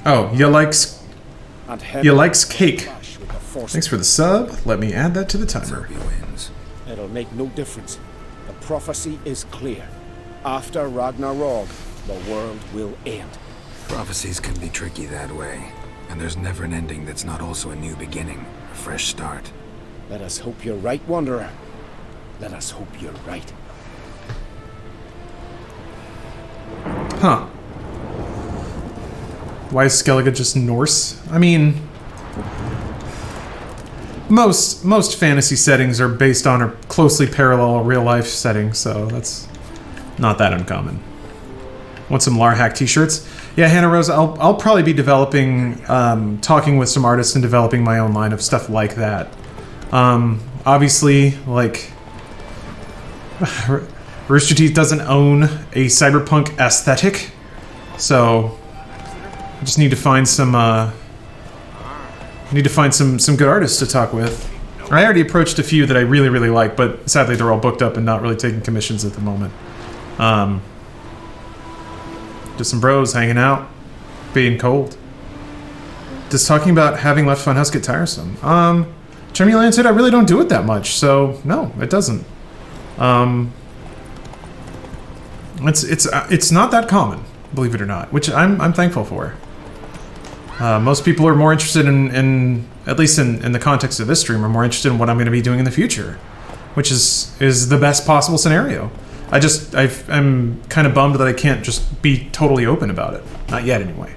Oh, you likes cake. Thanks for the sub. Let me add that to the timer. It'll make no difference. The prophecy is clear. After Ragnarok, the world will end. Prophecies can be tricky that way. And there's never an ending that's not also a new beginning, a fresh start. Let us hope you're right, Wanderer. Let us hope you're right. Huh. Why is Skellige just Norse? I mean, most fantasy settings are based on or closely parallel real life settings, so that's not that uncommon. Want some Larhack t-shirts? Yeah, Hannah Rose, I'll probably be developing, talking with some artists and developing my own line of stuff like that. Obviously, like, Rooster Teeth doesn't own a cyberpunk aesthetic, so I just need to find some, some good artists to talk with. I already approached a few that I really, really like, but sadly they're all booked up and not really taking commissions at the moment. Just some bros hanging out, being cold. Just talking about having left Funhouse get tiresome. Tremulan said I really don't do it that much, so no, it doesn't. It's not that common, believe it or not, which I'm thankful for. Most people are more interested in at least in the context of this stream, are more interested in what I'm going to be doing in the future, which is the best possible scenario. I'm kind of bummed that I can't just be totally open about it. Not yet, anyway.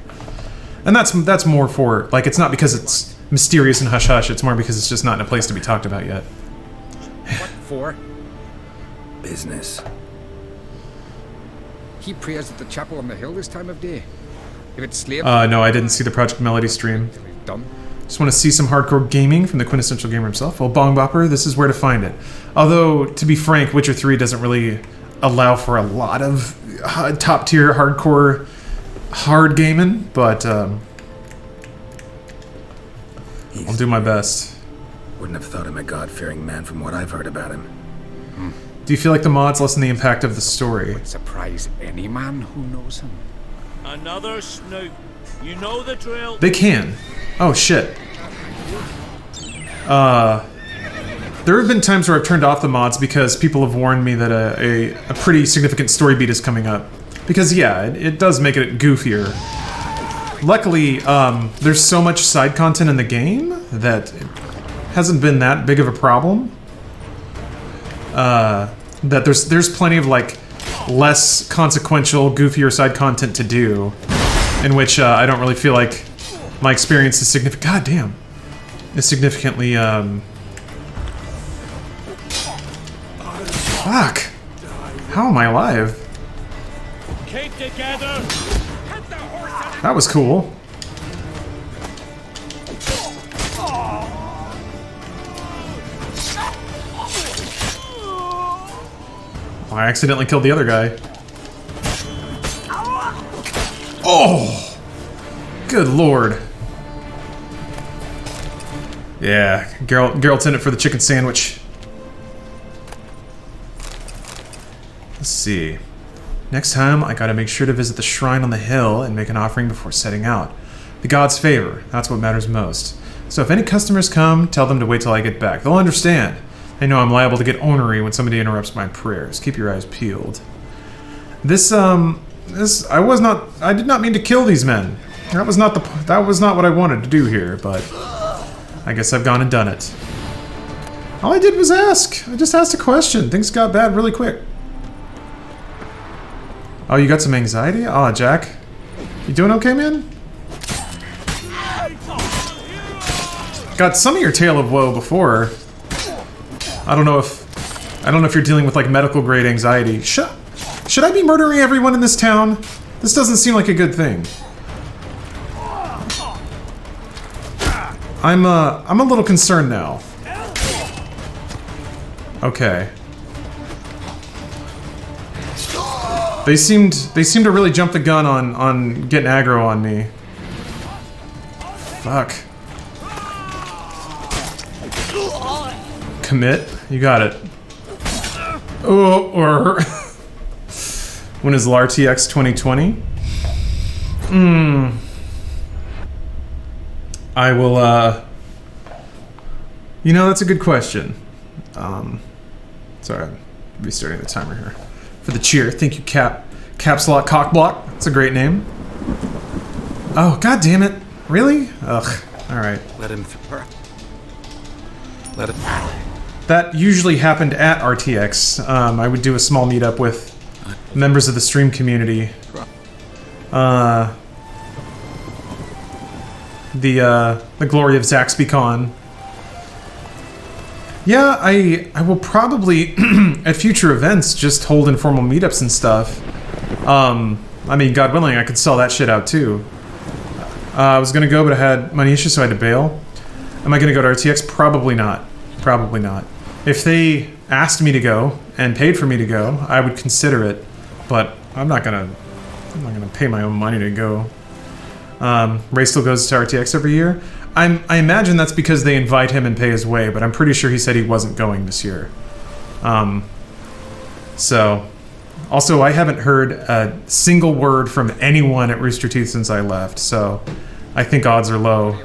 And that's more for, like, it's not because it's mysterious and hush-hush, it's more because it's just not in a place to be talked about yet. What for? Business. He prays at the chapel on the hill this time of day. If it's slave... No, I didn't see the Project Melody stream. Done. Just want to see some hardcore gaming from the quintessential gamer himself. Well, Bong Bopper, this is where to find it. Although, to be frank, Witcher 3 doesn't really allow for a lot of top-tier hardcore hard gaming, but I'll do my best. Wouldn't have thought him a God-fearing man from what I've heard about him. Do you feel like the mods lessen the impact of the story? Would surprise any man who knows him. Another snoop. You know the drill. They can. Oh, shit. There have been times where I've turned off the mods because people have warned me that a pretty significant story beat is coming up. Because, yeah, it does make it goofier. Luckily, there's so much side content in the game that it hasn't been that big of a problem. That there's plenty of, like, less consequential, goofier side content to do, in which I don't really feel like my experience is significant. God damn, is significantly fuck. How am I alive? Keep together. That was cool. I accidentally killed the other guy. Oh! Good lord. Yeah, Geralt's in it for the chicken sandwich. Let's see. Next time, I gotta make sure to visit the shrine on the hill and make an offering before setting out. The gods' favor, that's what matters most. So if any customers come, tell them to wait till I get back. They'll understand. I know I'm liable to get ornery when somebody interrupts my prayers. Keep your eyes peeled. I did not mean to kill these men. That was not what I wanted to do here, but I guess I've gone and done it. All I did was ask. I just asked a question. Things got bad really quick. Oh, you got some anxiety? Aw, Jack. You doing okay, man? Got some of your tale of woe before. I don't know if you're dealing with like medical grade anxiety. Should I be murdering everyone in this town? This doesn't seem like a good thing. I'm a little concerned now. Okay. They seem to really jump the gun on getting aggro on me. Fuck. Commit? You got it. Oh, or when is RTX 2020? I will, you know, that's a good question. Sorry, I'm restarting the timer here. For the cheer, thank you, Caps Lock Cockblock. That's a great name. Oh, god damn it. Really? Ugh. Alright. Let him That usually happened at RTX. I would do a small meetup with members of the stream community. The glory of ZaxbyCon. Yeah, I will probably, at future events, just hold informal meetups and stuff. I mean, God willing, I could sell that shit out too. I was gonna go, but I had money issues, so I had to bail. Am I gonna go to RTX? Probably not. Probably not. If they asked me to go and paid for me to go, I would consider it. But I'm not gonna pay my own money to go. Ray still goes to RTX every year. I imagine that's because they invite him and pay his way, but I'm pretty sure he said he wasn't going this year. So, also I haven't heard a single word from anyone at Rooster Teeth since I left, so I think odds are low.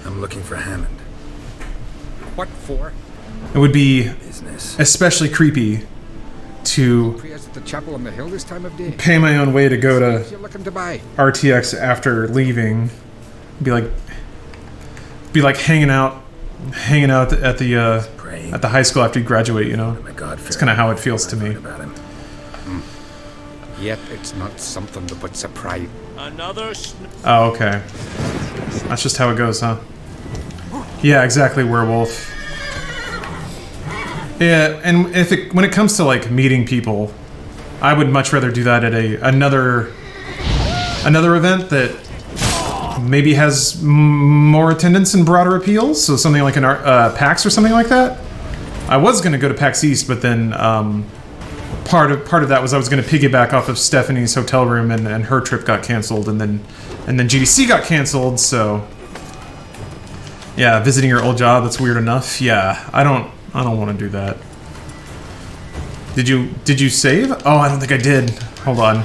I'm looking for Hammond. What for? It would be Business. especially creepy to Prayers at the chapel on the hill this time of day. pay my own way to go to You're looking to buy. RTX after leaving. Be like hanging out at the high school after you graduate, you know? It's kind of how it feels to me. Yet it's not something to put surprise. Another Oh, okay. That's just how it goes, huh? Yeah, exactly, werewolf. Yeah, and when it comes to like meeting people, I would much rather do that at another event that maybe has more attendance and broader appeals. So something like an PAX or something like that. I was gonna go to PAX East, but then part of that was I was gonna piggyback off of Stephanie's hotel room, and her trip got canceled, and then GDC got canceled. So yeah, visiting your old job, that's weird enough. Yeah, I don't want to do that. Did you save? Oh, I don't think I did. Hold on.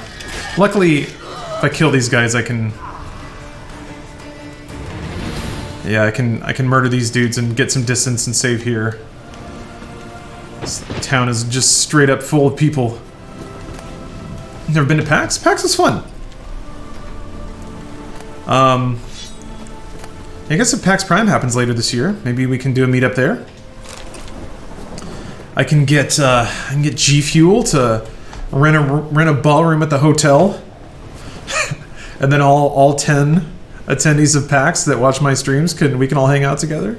Luckily, if I kill these guys, I can. Yeah, I can murder these dudes and get some distance and save here. This town is just straight up full of people. Never been to PAX? PAX is fun. I guess if PAX Prime happens later this year, maybe we can do a meetup there. I can get G Fuel to rent a ballroom at the hotel, and then all 10 attendees of PAX that watch my streams we can all hang out together.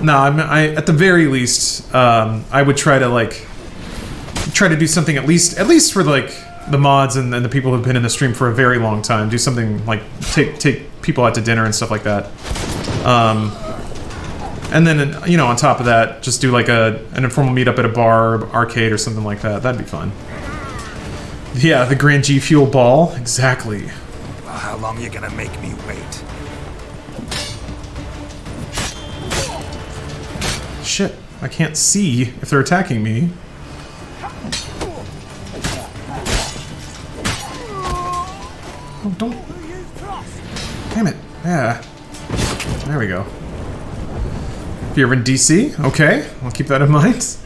No, I at the very least I would try to do something at least for like the mods and the people who've been in the stream for a very long time. Do something like take people out to dinner and stuff like that. And then, you know, on top of that, just do like an informal meetup at a bar or arcade or something like that. That'd be fun. Yeah, the Grand G Fuel Ball. Exactly. Well, how long are you gonna make me wait? Shit, I can't see if they're attacking me. Oh, don't... Damn it. Yeah. There we go. If you're in DC, okay, I'll keep that in mind.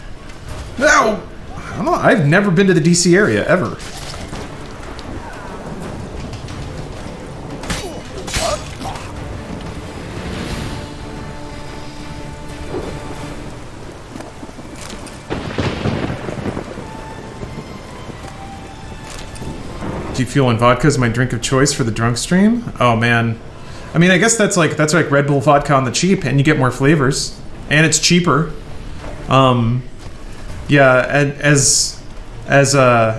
No! I don't know, I've never been to the DC area, ever. G Fuel and vodka is my drink of choice for the drunk stream. Oh man, I mean, I guess that's like Red Bull vodka on the cheap, and you get more flavors, and it's cheaper. Yeah, as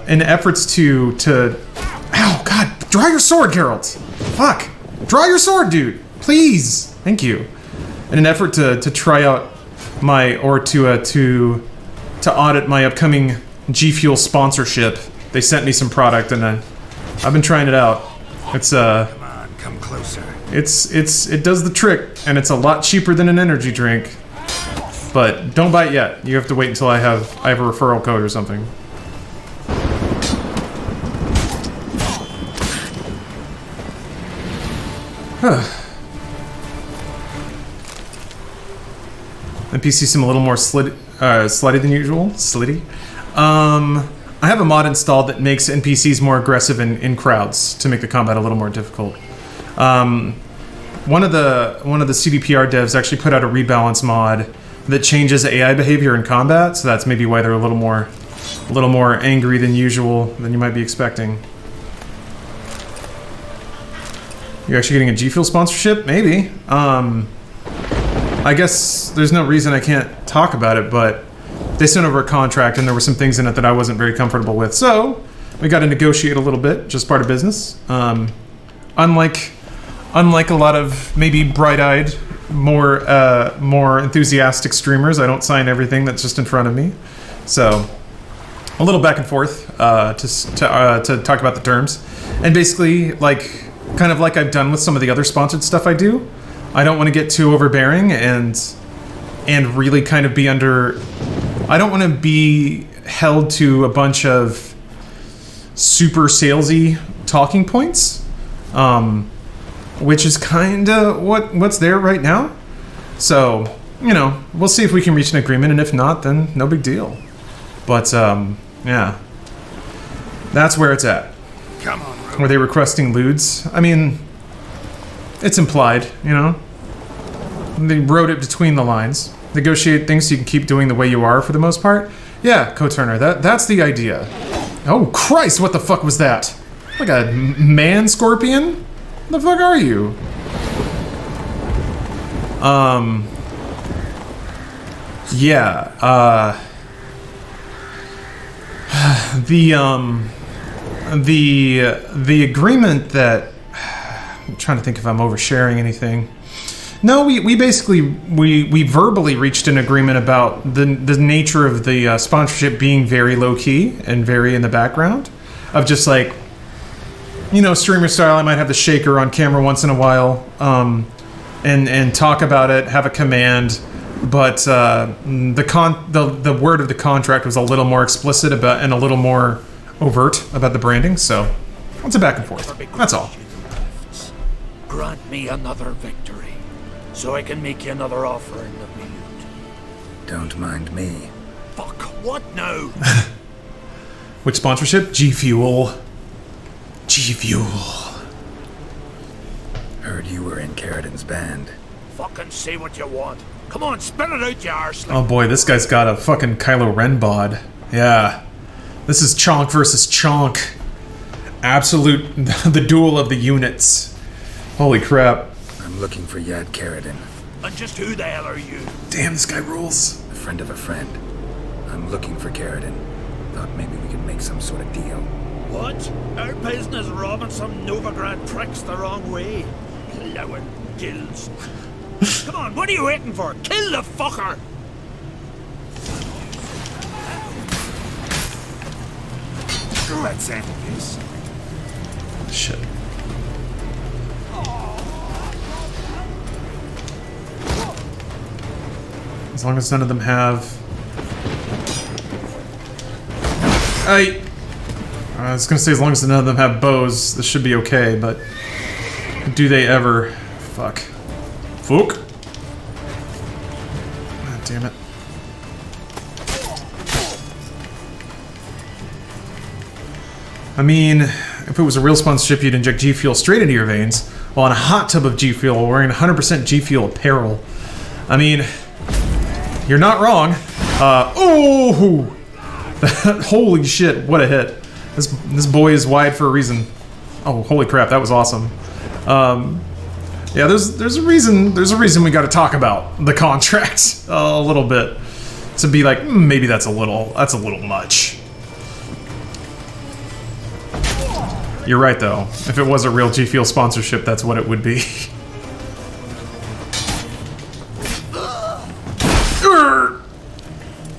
in efforts to ow god, draw your sword, Geralt. Fuck, draw your sword, dude, please. Thank you. In an effort to try out my to audit my upcoming G Fuel sponsorship, they sent me some product, and I've been trying it out. It's Come on, come closer. it does the trick, and it's a lot cheaper than an energy drink. But don't buy it yet. You have to wait until I have a referral code or something. NPC seem a little more slutty than usual. Slitty. I have a mod installed that makes NPCs more aggressive in crowds to make the combat a little more difficult. One of the CDPR devs actually put out a rebalance mod that changes AI behavior in combat, so that's maybe why they're a little more angry than usual than you might be expecting. You're actually getting a G Fuel sponsorship? Maybe. I guess there's no reason I can't talk about it, but they sent over a contract and there were some things in it that I wasn't very comfortable with, so we got to negotiate a little bit, just part of business. Unlike a lot of maybe bright-eyed, more enthusiastic streamers, I don't sign everything that's just in front of me. So a little back and forth to talk about the terms, and basically kind of like I've done with some of the other sponsored stuff I do. I don't want to get too overbearing and really kind of be under. I don't want to be held to a bunch of super salesy talking points, which is kind of what's there right now. So, you know, we'll see if we can reach an agreement, and if not, then no big deal. But, yeah. That's where it's at. Come on, Ruben. Were they requesting lewds? I mean, it's implied, you know? They wrote it between the lines. Negotiate things so you can keep doing the way you are for the most part. Yeah, Co-Turner, that's the idea. Oh, Christ, what the fuck was that? Like a man scorpion? What the fuck are you? Yeah, the agreement that, I'm trying to think if I'm oversharing anything. No, we basically verbally reached an agreement about the nature of the sponsorship being very low key and very in the background, of just like, you know, streamer style. I might have the shaker on camera once in a while, and talk about it, have a command, but the word of the contract was a little more explicit about and a little more overt about the branding. So it's a back and forth. That's all. Grant me another victory, so I can make you another offering of me loot. Don't mind me. Fuck, what now? Which sponsorship? G Fuel. G Fuel. Heard you were in Carradin's band. Fucking say what you want. Come on, spit it out, you arsehole. Oh boy, this guy's got a fucking Kylo Ren bod. Yeah. This is Chonk versus Chonk. Absolute, the duel of the units. Holy crap. I'm looking for Yad Carradin. And just who the hell are you? Damn, this guy rules. A friend of a friend. I'm looking for Carradin. Thought maybe we could make some sort of deal. What? Our business robbing some Novigrad pricks the wrong way? Plowing gills. Come on, what are you waiting for? Kill the fucker! Let's end this. Shit. As long as none of them have... I was gonna say, as long as none of them have bows, this should be okay, but... Do they ever? Fuck. Fuck. I mean, if it was a real sponsorship, you'd inject G Fuel straight into your veins, while in a hot tub of G Fuel, wearing 100% G Fuel apparel. I mean, you're not wrong. Oh! Holy shit, what a hit. This boy is wide for a reason. Oh, holy crap, that was awesome. Yeah, there's a reason we gotta talk about the contract a little bit. To be like, maybe that's a little much. You're right though. If it was a real G Fuel sponsorship, that's what it would be.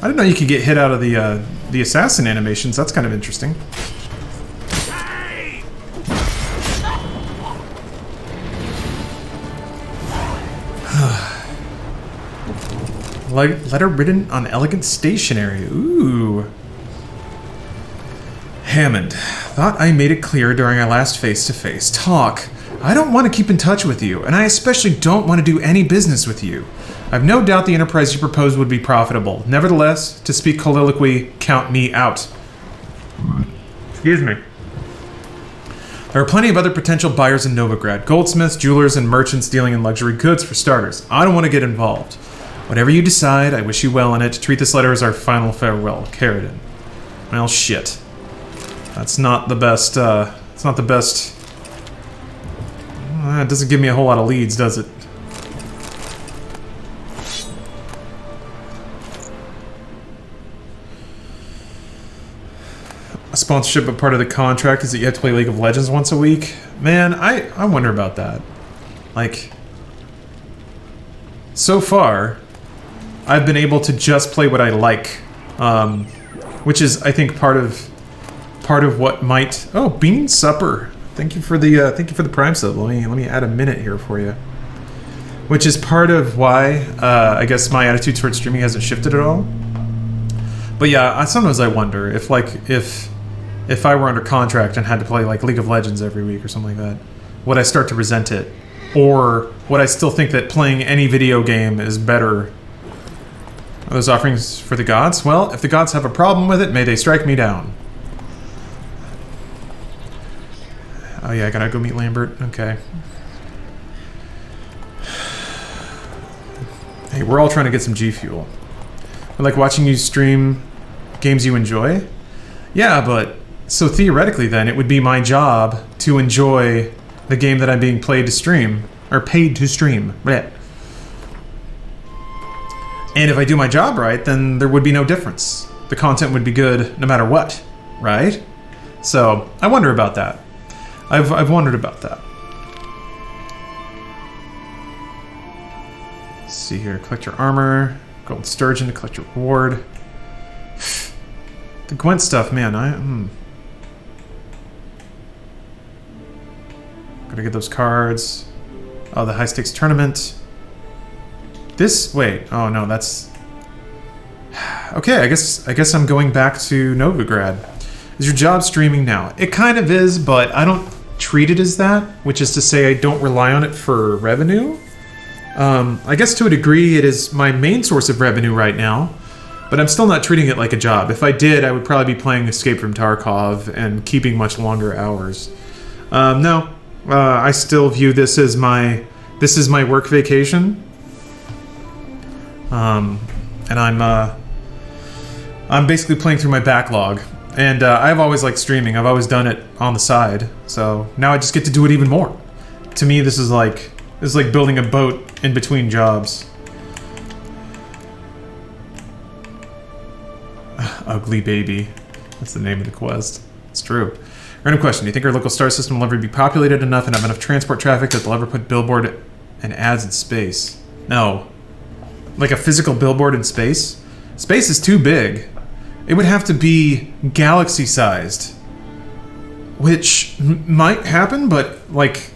I didn't know you could get hit out of the assassin animations. That's kind of interesting. Letter written on elegant stationery. Ooh. Hammond, thought I made it clear during our last face-to-face talk. I don't want to keep in touch with you, and I especially don't want to do any business with you. I've no doubt the enterprise you propose would be profitable. Nevertheless, to speak colloquially, count me out. Excuse me. There are plenty of other potential buyers in Novigrad. Goldsmiths, jewelers, and merchants dealing in luxury goods for starters. I don't want to get involved. Whatever you decide, I wish you well in it. Treat this letter as our final farewell. Carradine. Well, shit. That's not the best, it's not the best... it doesn't give me a whole lot of leads, does it? A sponsorship, but part of the contract is that you have to play League of Legends once a week? Man, I wonder about that. Like... So far, I've been able to just play what I like. Which is, I think, part of what might... Oh, Bean Supper. Thank you for the Prime sub. Let me add a minute here for you. Which is part of why I guess my attitude towards streaming hasn't shifted at all. But yeah, sometimes I wonder if I were under contract and had to play like League of Legends every week or something like that, would I start to resent it, or would I still think that playing any video game is better? Are those offerings for the gods? Well, if the gods have a problem with it, may they strike me down. Oh yeah, I gotta go meet Lambert. Okay. Hey, we're all trying to get some G Fuel. I like watching you stream games you enjoy. Yeah, but so theoretically then, it would be my job to enjoy the game that I'm being paid to stream. Or paid to stream. Blech. And if I do my job right, then there would be no difference. The content would be good no matter what, right? So, I wonder about that. I've wondered about that. Let's see here, collect your armor, gold sturgeon to collect your reward. The Gwent stuff, man, Gotta get those cards. Oh, the high stakes tournament. This, wait, oh no, that's... Okay, I guess I'm going back to Novigrad. Is your job streaming now? It kind of is, but I don't treat it as that, which is to say I don't rely on it for revenue. I guess to a degree it is my main source of revenue right now, but I'm still not treating it like a job. If I did, I would probably be playing Escape from Tarkov and keeping much longer hours. No, I still view this as my work vacation. And I'm basically playing through my backlog. And I've always liked streaming. I've always done it on the side. So now I just get to do it even more. To me, this is like building a boat in between jobs. Ugly Baby. That's the name of the quest. It's true. Random question. Do you think our local star system will ever be populated enough and have enough transport traffic that they'll ever put billboard and ads in space? No. Like a physical billboard in space? Space is too big. It would have to be galaxy-sized. Which might happen, but, like...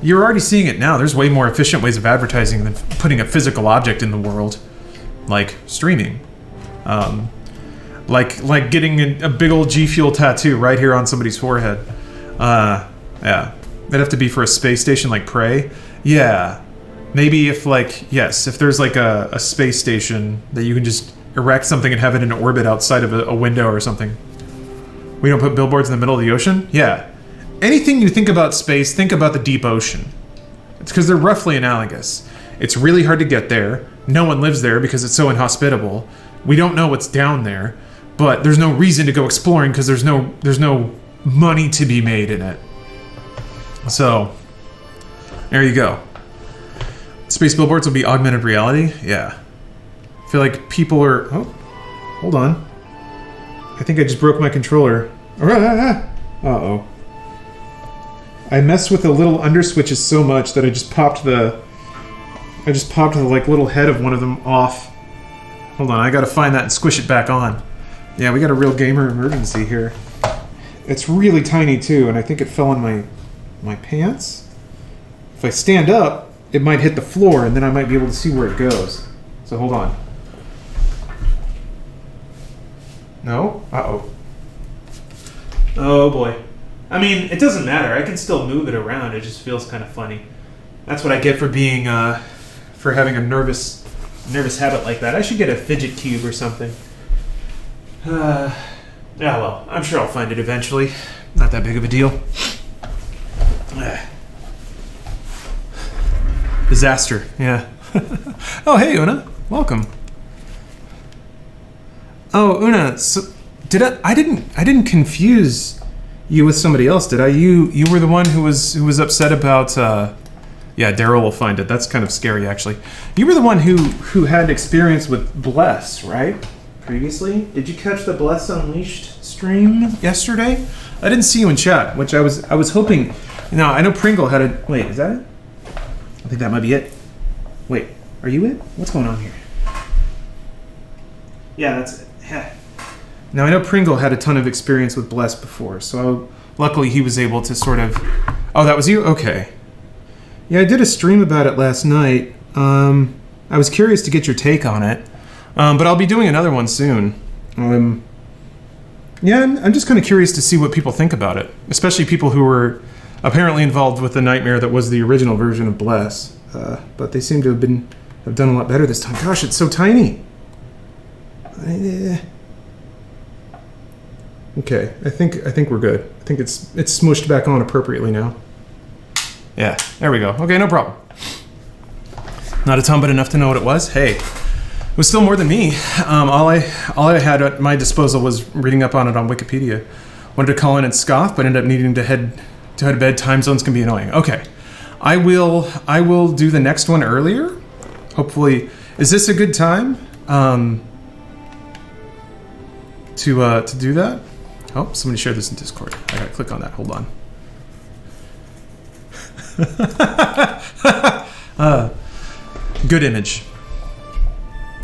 You're already seeing it now. There's way more efficient ways of advertising than putting a physical object in the world. Like, streaming. Like getting a big old G Fuel tattoo right here on somebody's forehead. Yeah. That'd have to be for a space station like Prey. Yeah. Maybe if, like, yes, if there's, like, a space station that you can just erect something and have it in orbit outside of a window or something. We don't put billboards in the middle of the ocean? Yeah. Anything you think about space, think about the deep ocean. It's because they're roughly analogous. It's really hard to get there. No one lives there because it's so inhospitable. We don't know what's down there, but there's no reason to go exploring because there's no money to be made in it. So, there you go. Space billboards will be augmented reality? Yeah. I feel like people are... Oh, hold on. I think I just broke my controller. Uh-oh. I messed with the little under switches so much that I just popped the like little head of one of them off. Hold on, I gotta find that and squish it back on. Yeah, we got a real gamer emergency here. It's really tiny too, and I think it fell on my pants. If I stand up, it might hit the floor, and then I might be able to see where it goes. So hold on. No? Uh-oh. Oh boy. I mean, it doesn't matter. I can still move it around. It just feels kind of funny. That's what I get for being, for having a nervous habit like that. I should get a fidget cube or something. Yeah, well, I'm sure I'll find it eventually. Not that big of a deal. Disaster, yeah. Oh, hey, Una. Welcome. Oh, Una, so I didn't confuse you with somebody else, did I? You were the one who was upset about yeah, Daryl will find it. That's kind of scary, actually. You were the one who had experience with Bless, right? Previously? Did you catch the Bless Unleashed stream yesterday? I didn't see you in chat, which I was hoping. Now, I know Pringle had a... Wait, is that it? I think that might be it. Wait, are you it? What's going on here? Yeah, that's it. Yeah. Now, I know Pringle had a ton of experience with Bless before, so luckily he was able to sort of... Oh, that was you? Okay. Yeah, I did a stream about it last night. I was curious to get your take on it, but I'll be doing another one soon. Yeah, I'm just kind of curious to see what people think about it, especially people who were apparently involved with the nightmare that was the original version of Bless. But they seem to have done a lot better this time. Gosh, it's so tiny. Okay, I think we're good. I think it's smushed back on appropriately now. Yeah, there we go. Okay, no problem. Not a ton, but enough to know what it was. Hey, it was still more than me. All I had at my disposal was reading up on it on Wikipedia. Wanted to call in and scoff, but ended up needing to head to bed. Time zones can be annoying. Okay, I will do the next one earlier. Hopefully, is this a good time to do that? Oh, somebody shared this in Discord. I gotta click on that. Hold on. Good image.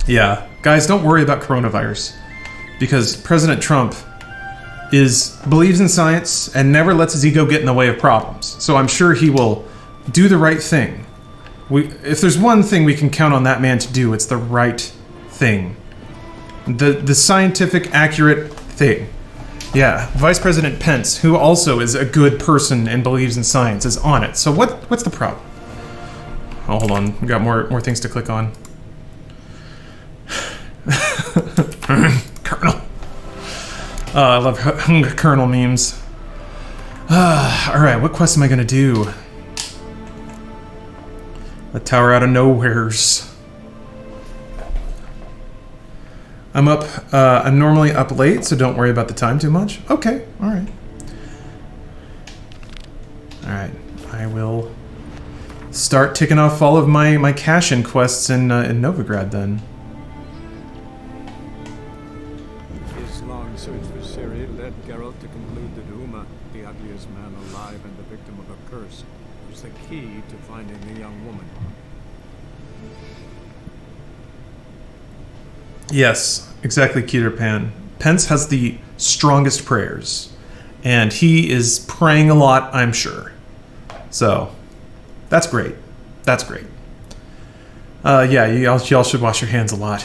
Yeah, guys, don't worry about coronavirus because President Trump believes in science and never lets his ego get in the way of problems. So I'm sure he will do the right thing. If there's one thing we can count on that man to do, it's the right thing. The scientific, accurate thing. Yeah, Vice President Pence, who also is a good person and believes in science, is on it. So what's the problem? Oh, hold on. We got more things to click on. Colonel. I love Colonel memes. Alright, what quest am I gonna do? The Tower Out of Nowheres. I'm normally up late, so don't worry about the time too much. Okay, alright. Alright, I will start ticking off all of my cash-in quests in Novigrad then. His long search for Ciri led Geralt to conclude that Uma, the ugliest man alive and the victim of a curse, was the key to finding the young woman. Yes, exactly, Keter Pan. Pence has the strongest prayers, and he is praying a lot, I'm sure. So, that's great. That's great. Yeah, y'all should wash your hands a lot.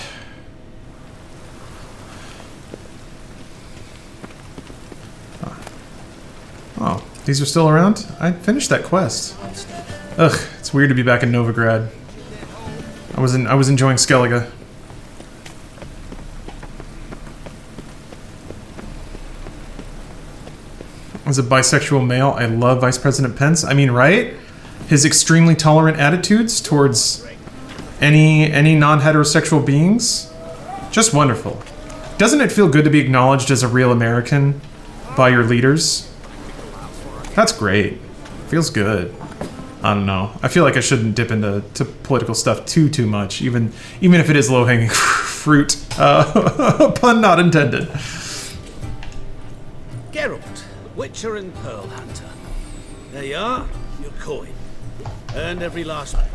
Oh, these are still around? I finished that quest. Ugh, it's weird to be back in Novigrad. I was enjoying Skellige. As a bisexual male, I love Vice President Pence. I mean, right? His extremely tolerant attitudes towards any non-heterosexual beings, just wonderful. Doesn't it feel good to be acknowledged as a real American by your leaders? That's great. Feels good. I don't know. I feel like I shouldn't dip into political stuff too much, even if it is low-hanging fruit. Pun not intended. Geralt, Witcher and Pearl Hunter. There you are, your coin. Earned every last bit.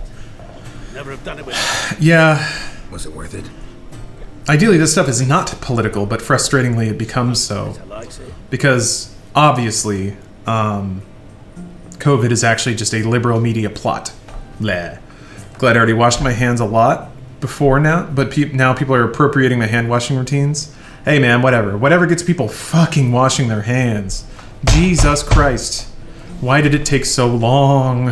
Never have done it with. Yeah. Was it worth it? Ideally, this stuff is not political, but frustratingly, it becomes so. Because, obviously, COVID is actually just a liberal media plot. Bleh. Glad I already washed my hands a lot before now, but now people are appropriating my hand washing routines. Hey man, whatever. Whatever gets people fucking washing their hands. Jesus Christ. Why did it take so long?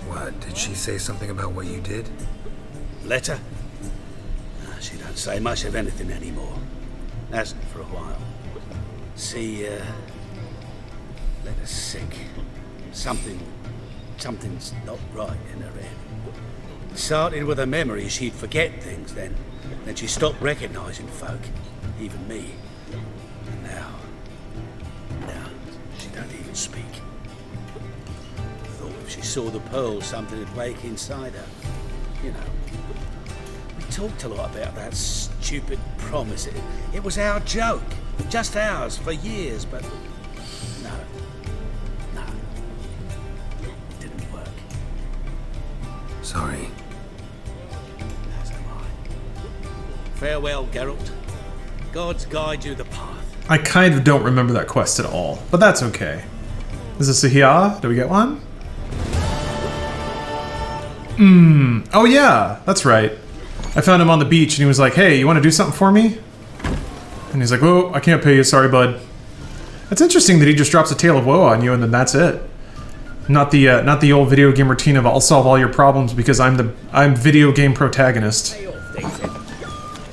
What, did she say something about what you did? Let her? She don't say much of anything anymore. Hasn't for a while. See, let her sick. Something's not right in her head. Started with her memory, she'd forget things then she stopped recognising folk, even me. And now she don't even speak. Thought if she saw the pearl, something would wake inside her. You know. We talked a lot about that stupid promise. It was our joke. Just ours for years, but no. It didn't work. Sorry. As am I. Farewell, Geralt. Gods guide you the path. I kind of don't remember that quest at all, but that's okay. Is this a hiya? Do we get one? Oh yeah, that's right. I found him on the beach and he was like, hey, you want to do something for me? And he's like, oh, I can't pay you, sorry bud. That's interesting that he just drops a tale of woe on you and then that's it. Not the old video game routine of I'll solve all your problems because I'm video game protagonist.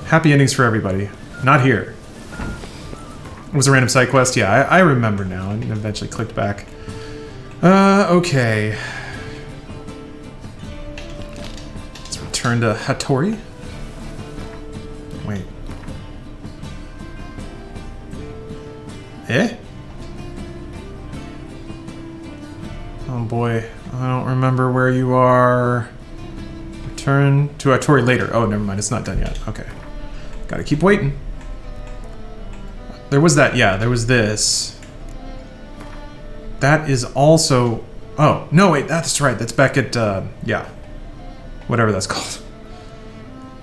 Happy endings for everybody. Not here. It was a random side quest? Yeah, I remember now and eventually clicked back. Okay. Let's return to Hattori. Wait. Eh? Oh boy, I don't remember where you are. Return to Hattori later. Oh, never mind, it's not done yet. Okay. Gotta keep waiting. There was that, yeah, there was this. That is also... Oh, no, wait, that's right. That's back at, yeah. Whatever that's called.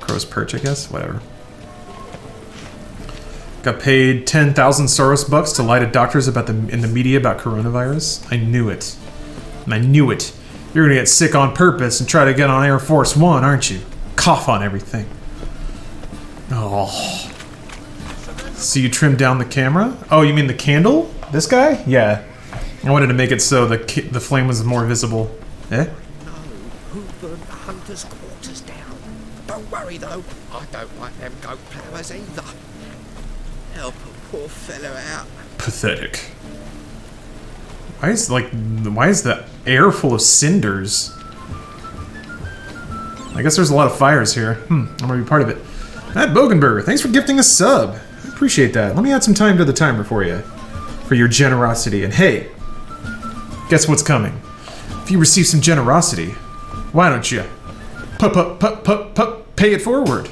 Crow's Perch, I guess? Whatever. Got paid 10,000 Soros bucks to lie to doctors about in the media about coronavirus. I knew it. I knew it. You're gonna get sick on purpose and try to get on Air Force One, aren't you? Cough on everything. Oh. So you trimmed down the camera? Oh, you mean the candle? This guy? Yeah. I wanted to make it so the flame was more visible. Eh? No, who burned the hunter's quarters down? Don't worry though, I don't like them goat plovers either. Help a poor fellow out. Pathetic. Why is the air full of cinders? I guess there's a lot of fires here. I'm gonna be part of it. Matt Bogenberger, thanks for gifting a sub. I appreciate that. Let me add some time to the timer for you. For your generosity. And hey, guess what's coming? If you receive some generosity, why don't you pay it forward?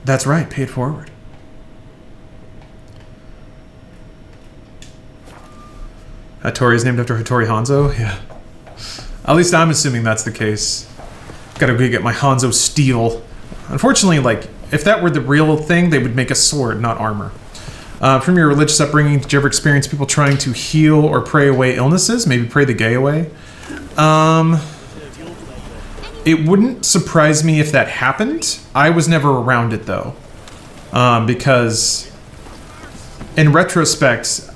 That's right, pay it forward. Hattori is named after Hattori Hanzo? Yeah. At least I'm assuming that's the case. Gotta go get my Hanzo steel. Unfortunately, like, if that were the real thing, they would make a sword, not armor. From your religious upbringing, did you ever experience people trying to heal or pray away illnesses? Maybe pray the gay away? It wouldn't surprise me if that happened. I was never around it, though. Because, in retrospect...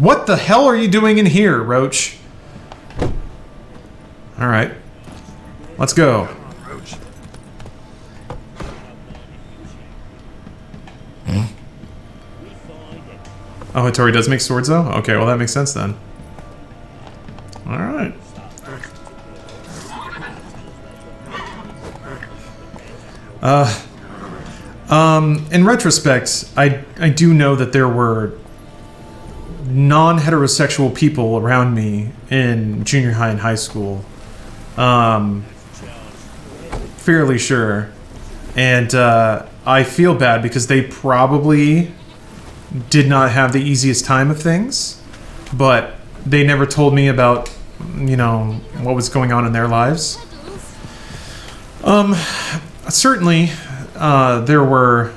What the hell are you doing in here, Roach? Alright. Let's go. Oh, Hattori does make swords, though? Okay, well, that makes sense, then. Alright. In retrospect, I do know that there were non-heterosexual people around me in junior high and high school. Fairly sure. And I feel bad because they probably did not have the easiest time of things, but they never told me about, you know, what was going on in their lives. Certainly, there were,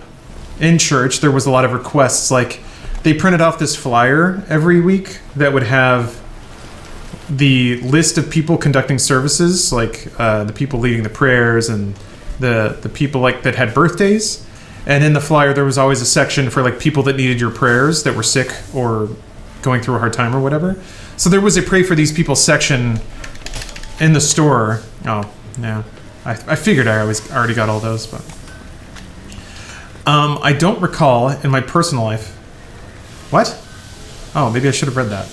in church, there was a lot of requests, like, they printed off this flyer every week that would have the list of people conducting services, like the people leading the prayers and the people like that had birthdays. And in the flyer, there was always a section for like people that needed your prayers, that were sick or going through a hard time or whatever. So there was a pray for these people section in the store. Oh, yeah. I figured I already got all those, but I don't recall in my personal life. What? Oh, maybe I should have read that.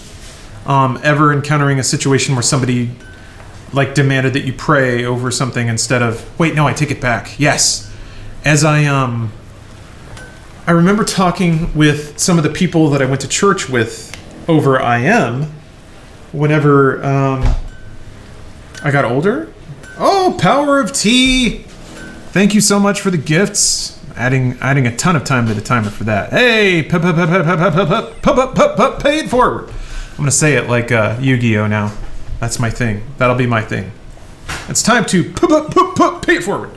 Ever encountering a situation where somebody like demanded that you pray over something instead of... Wait, no, I take it back. Yes. As I remember talking with some of the people that I went to church with over IM whenever I got older. Oh, power of tea! Thank you so much for the gifts. Adding a ton of time to the timer for that. Hey, pay it forward. I'm gonna say it like Yu-Gi-Oh now. That's my thing. That'll be my thing. It's time to pay it forward.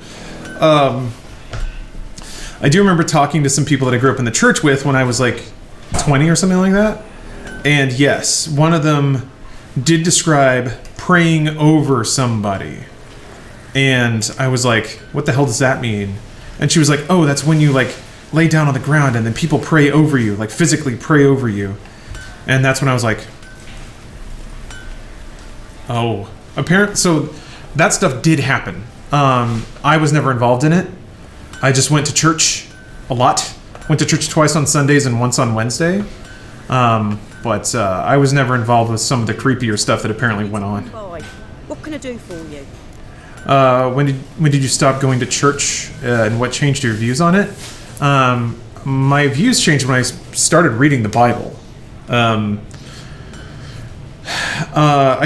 I do remember talking to some people that I grew up in the church with when I was like 20 or something like that. And yes, one of them did describe praying over somebody. And I was like, what the hell does that mean? And she was like, oh, that's when you like lay down on the ground and then people pray over you, like physically pray over you. And that's when I was like, oh, so that stuff did happen. I was never involved in it. I just went to church a lot. Went to church twice on Sundays and once on Wednesday. But I was never involved with some of the creepier stuff that apparently went on. What can I do for you? When did you stop going to church, and what changed your views on it? My views changed when I started reading the Bible. I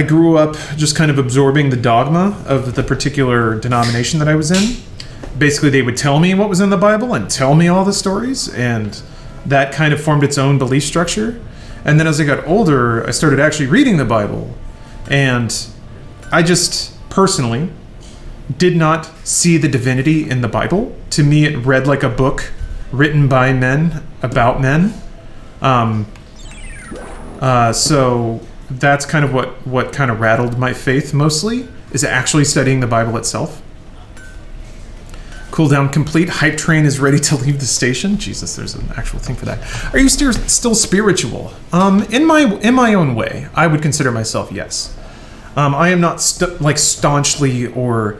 grew up just kind of absorbing the dogma of the particular denomination that I was in. Basically, they would tell me what was in the Bible and tell me all the stories, and that kind of formed its own belief structure. And then as I got older, I started actually reading the Bible, and I just personally did not see the divinity in the Bible. To me, it read like a book written by men about men. So that's kind of what kind of rattled my faith mostly, is actually studying the Bible itself. Cooldown complete. Hype train is ready to leave the station. Jesus, there's an actual thing for that. Are you still spiritual? In my own way, I would consider myself yes. I am not staunchly or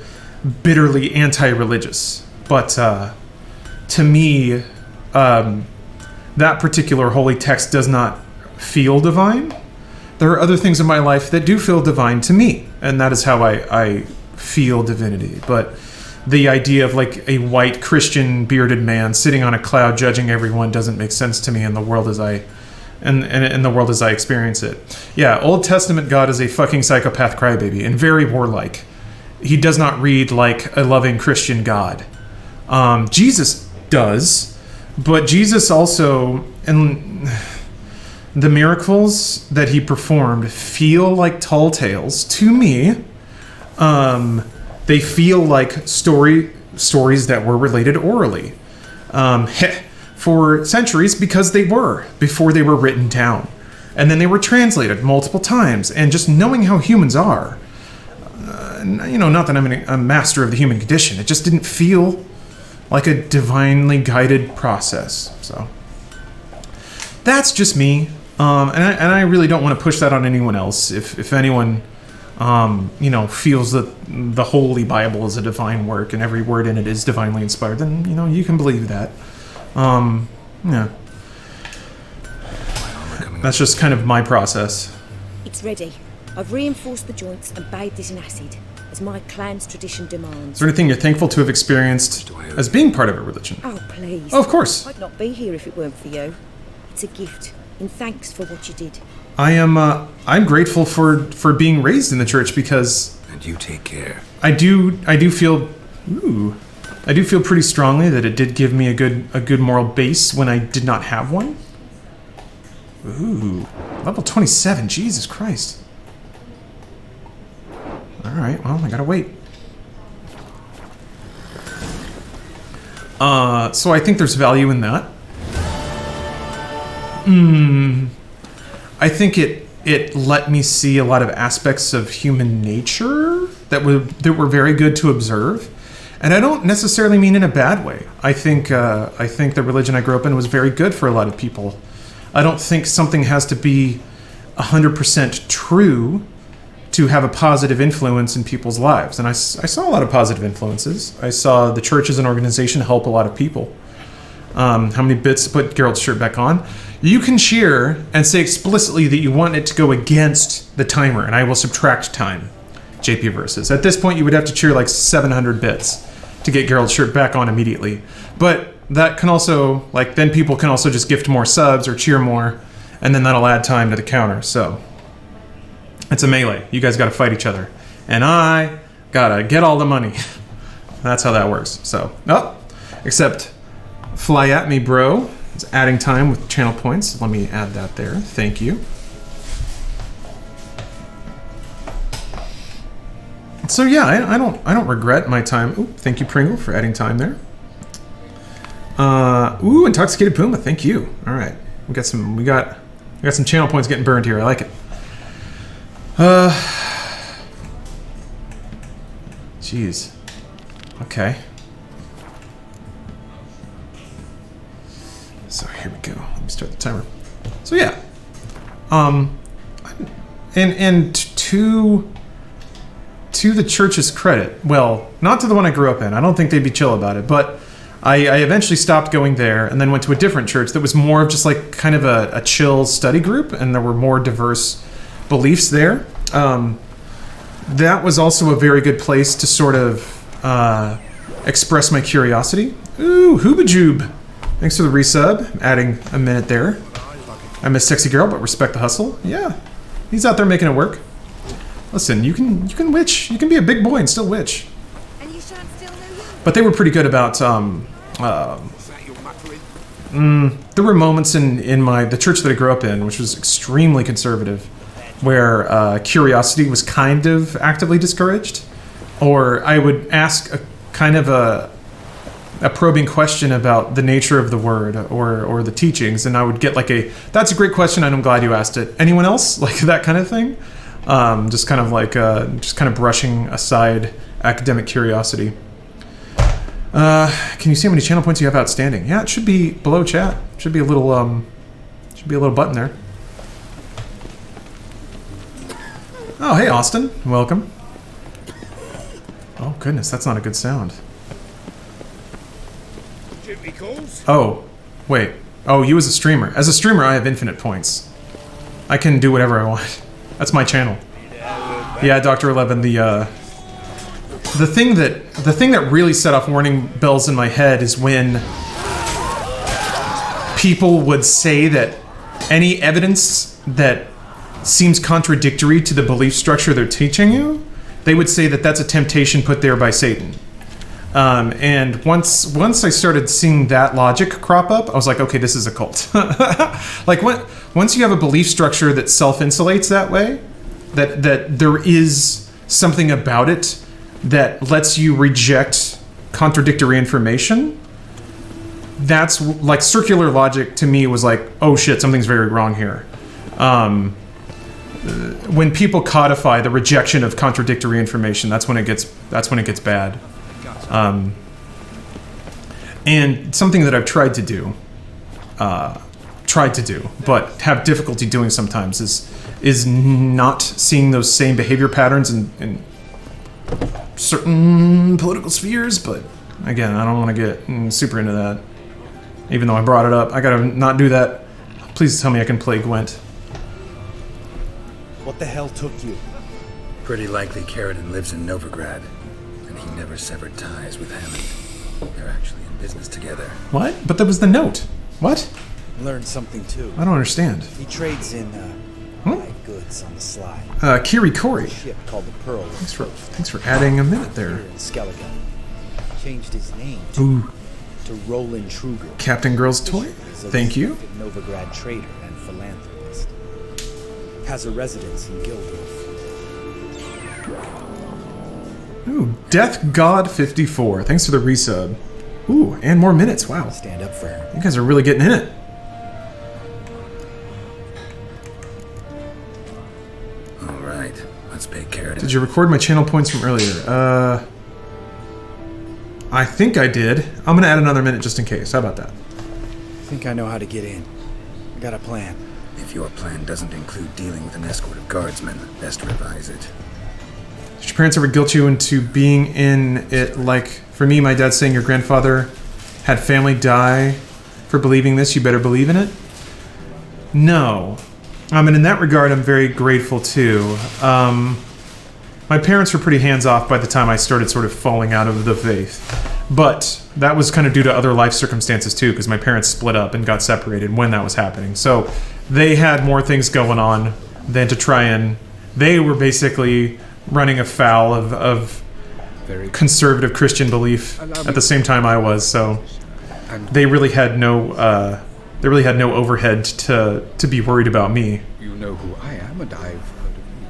bitterly anti-religious, but to me, that particular holy text does not feel divine. There are other things in my life that do feel divine to me, and that is how I feel divinity. But the idea of like a white Christian bearded man sitting on a cloud judging everyone doesn't make sense to me in the world as I experience it. Yeah, Old Testament God is a fucking psychopath crybaby and very warlike. He does not read like a loving Christian God. Jesus does, but Jesus also, and the miracles that he performed feel like tall tales to me. They feel like stories that were related orally for centuries, because they were, before they were written down. And then they were translated multiple times. And just knowing how humans are, not that I'm a master of the human condition, it just didn't feel like a divinely guided process. So that's just me. And I really don't want to push that on anyone else. If anyone feels that the Holy Bible is a divine work and every word in it is divinely inspired, then, you can believe that. Yeah. That's just kind of my process. It's ready. I've reinforced the joints and bathed it in acid, as my clan's tradition demands. Is there anything you're thankful to have experienced as being part of a religion? Oh, please. Oh, of course. I'd not be here if it weren't for you. It's a gift, in thanks for what you did. I'm grateful for being raised in the church because... And you take care. I do feel pretty strongly that it did give me a good moral base when I did not have one. Ooh, level 27, Jesus Christ. Alright, well, I gotta wait. So I think there's value in that. I think it let me see a lot of aspects of human nature that were very good to observe. And I don't necessarily mean in a bad way. I think the religion I grew up in was very good for a lot of people. I don't think something has to be 100% true to have a positive influence in people's lives. And I saw a lot of positive influences. I saw the church as an organization help a lot of people. How many bits to put Geralt's shirt back on? You can cheer and say explicitly that you want it to go against the timer, and I will subtract time. JP versus. At this point, you would have to cheer like 700 bits to get Geralt's shirt back on immediately. But that can also, like, then people can also just gift more subs or cheer more, and then that'll add time to the counter. So it's a melee. You guys got to fight each other, and I gotta get all the money. That's how that works. So, except fly at me, bro. It's adding time with channel points. Let me add that there. Thank you. So yeah, I don't regret my time. Ooh, thank you, Pringle, for adding time there. Ooh, Intoxicated Puma, thank you. All right, we got some channel points getting burned here. I like it. Jeez. Okay. So here we go. Let me start the timer. So yeah, and to the church's credit, well, not to the one I grew up in. I don't think they'd be chill about it, but I eventually stopped going there and then went to a different church that was more of just like kind of a chill study group, and there were more diverse beliefs there. That was also a very good place to sort of express my curiosity. Ooh, Hoobajoob. Thanks for the resub. Adding a minute there. I miss Sexy Girl, but respect the hustle. Yeah, he's out there making it work. Listen, you can witch. You can be a big boy and still witch. But they were pretty good about. There were moments in the church that I grew up in, which was extremely conservative, where curiosity was kind of actively discouraged, or I would ask a kind of a probing question about the nature of the word or the teachings, and I would get like that's a great question and I'm glad you asked it. Anyone else? Like that kind of thing. Just kind of brushing aside academic curiosity. Can you see how many channel points you have outstanding? Yeah, it should be below chat. Should be a little button there. Oh, hey Austin, welcome. Oh goodness, that's not a good sound. Oh, wait. Oh, you as a streamer. As a streamer, I have infinite points. I can do whatever I want. That's my channel. Yeah, Dr. 11, the thing that really set off warning bells in my head is when people would say that any evidence that seems contradictory to the belief structure they're teaching you, they would say that that's a temptation put there by Satan. And once I started seeing that logic crop up, I was like, okay, this is a cult. Like once you have a belief structure that self-insulates that way, that there is something about it that lets you reject contradictory information, that's like circular logic to me was like, oh shit, something's very wrong here. When people codify the rejection of contradictory information, that's when it gets bad. And something that I've tried to do, but have difficulty doing sometimes is not seeing those same behavior patterns in certain political spheres. But again, I don't want to get super into that. Even though I brought it up, I gotta not do that. Please tell me I can play Gwent. What the hell took you? Pretty likely Carradine lives in Novigrad, and he never severed ties with Hammond. They're actually in business together. What? But there was the note. What? Learned something too. I don't understand. He trades in live goods on the sly. Kiri Corey. Ship called the Pearl. Thanks for adding a minute there. In Skellige. Changed his name Ooh. to Roland Truger. Captain Girl's Toy. Thank you. Novigrad trader and philanthropist. Has a residence in Gildorf. Ooh, Death God 54. Thanks for the resub. Ooh, and more minutes. Wow. Stand up for her. You guys are really getting in it. All right, let's pay Carradine. Did you record my channel points from earlier? I think I did. I'm gonna add another minute just in case. How about that? I think I know how to get in. I got a plan. If your plan doesn't include dealing with an escort of guardsmen, best revise it. Did your parents ever guilt you into being in it? Like, for me, my dad saying your grandfather had family die for believing this, you better believe in it? No. And in that regard, I'm very grateful too. My parents were pretty hands-off by the time I started sort of falling out of the faith. But that was kind of due to other life circumstances too, because my parents split up and got separated when that was happening. So they had more things going on than to try and... They were basically running afoul of conservative Christian belief at the same time I was. So they really had no overhead to be worried about me. You know who I am, and I've heard of you.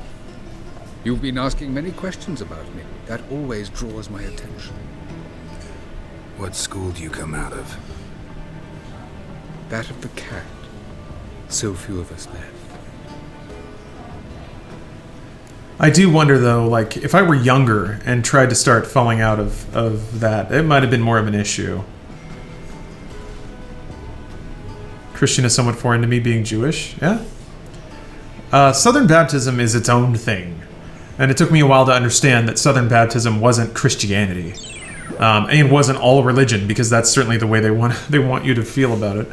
You've been asking many questions about me. That always draws my attention. What school do you come out of? That of the cat. So few of us left. I do wonder though, like, if I were younger and tried to start falling out of that, it might have been more of an issue. Christian is somewhat foreign to me, being Jewish. Yeah. Southern baptism is its own thing. And it took me a while to understand that Southern baptism wasn't Christianity. And wasn't all religion, because that's certainly the way they want you to feel about it.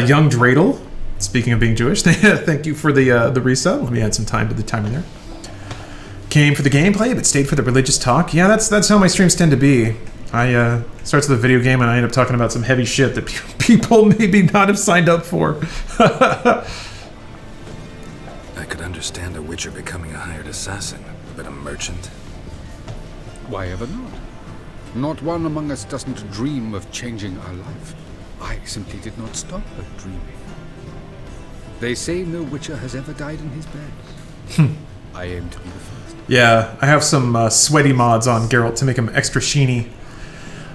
Young Dreidel, speaking of being Jewish, thank you for the resub. Let me add some time to the timer there. Came for the gameplay, but stayed for the religious talk. Yeah, that's how my streams tend to be. I starts with a video game, and I end up talking about some heavy shit that people maybe not have signed up for. I could understand a witcher becoming a hired assassin, but a merchant? Why ever not? Not one among us doesn't dream of changing our life. I simply did not stop her dreaming. They say no witcher has ever died in his bed. I aim to be the first. Yeah, I have some sweaty mods on Geralt to make him extra sheeny.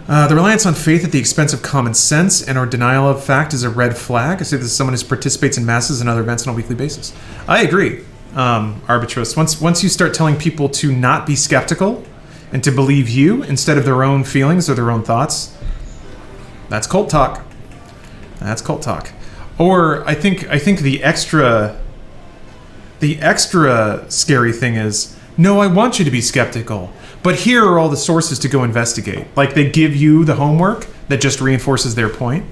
The reliance on faith at the expense of common sense and our denial of fact is a red flag. I say this is someone who participates in masses and other events on a weekly basis. I agree, Arbitrous. Once you start telling people to not be skeptical and to believe you instead of their own feelings or their own thoughts, that's cult talk. That's cult talk. Or I think the extra scary thing is, no, I want you to be skeptical, but here are all the sources to go investigate. Like, they give you the homework that just reinforces their point,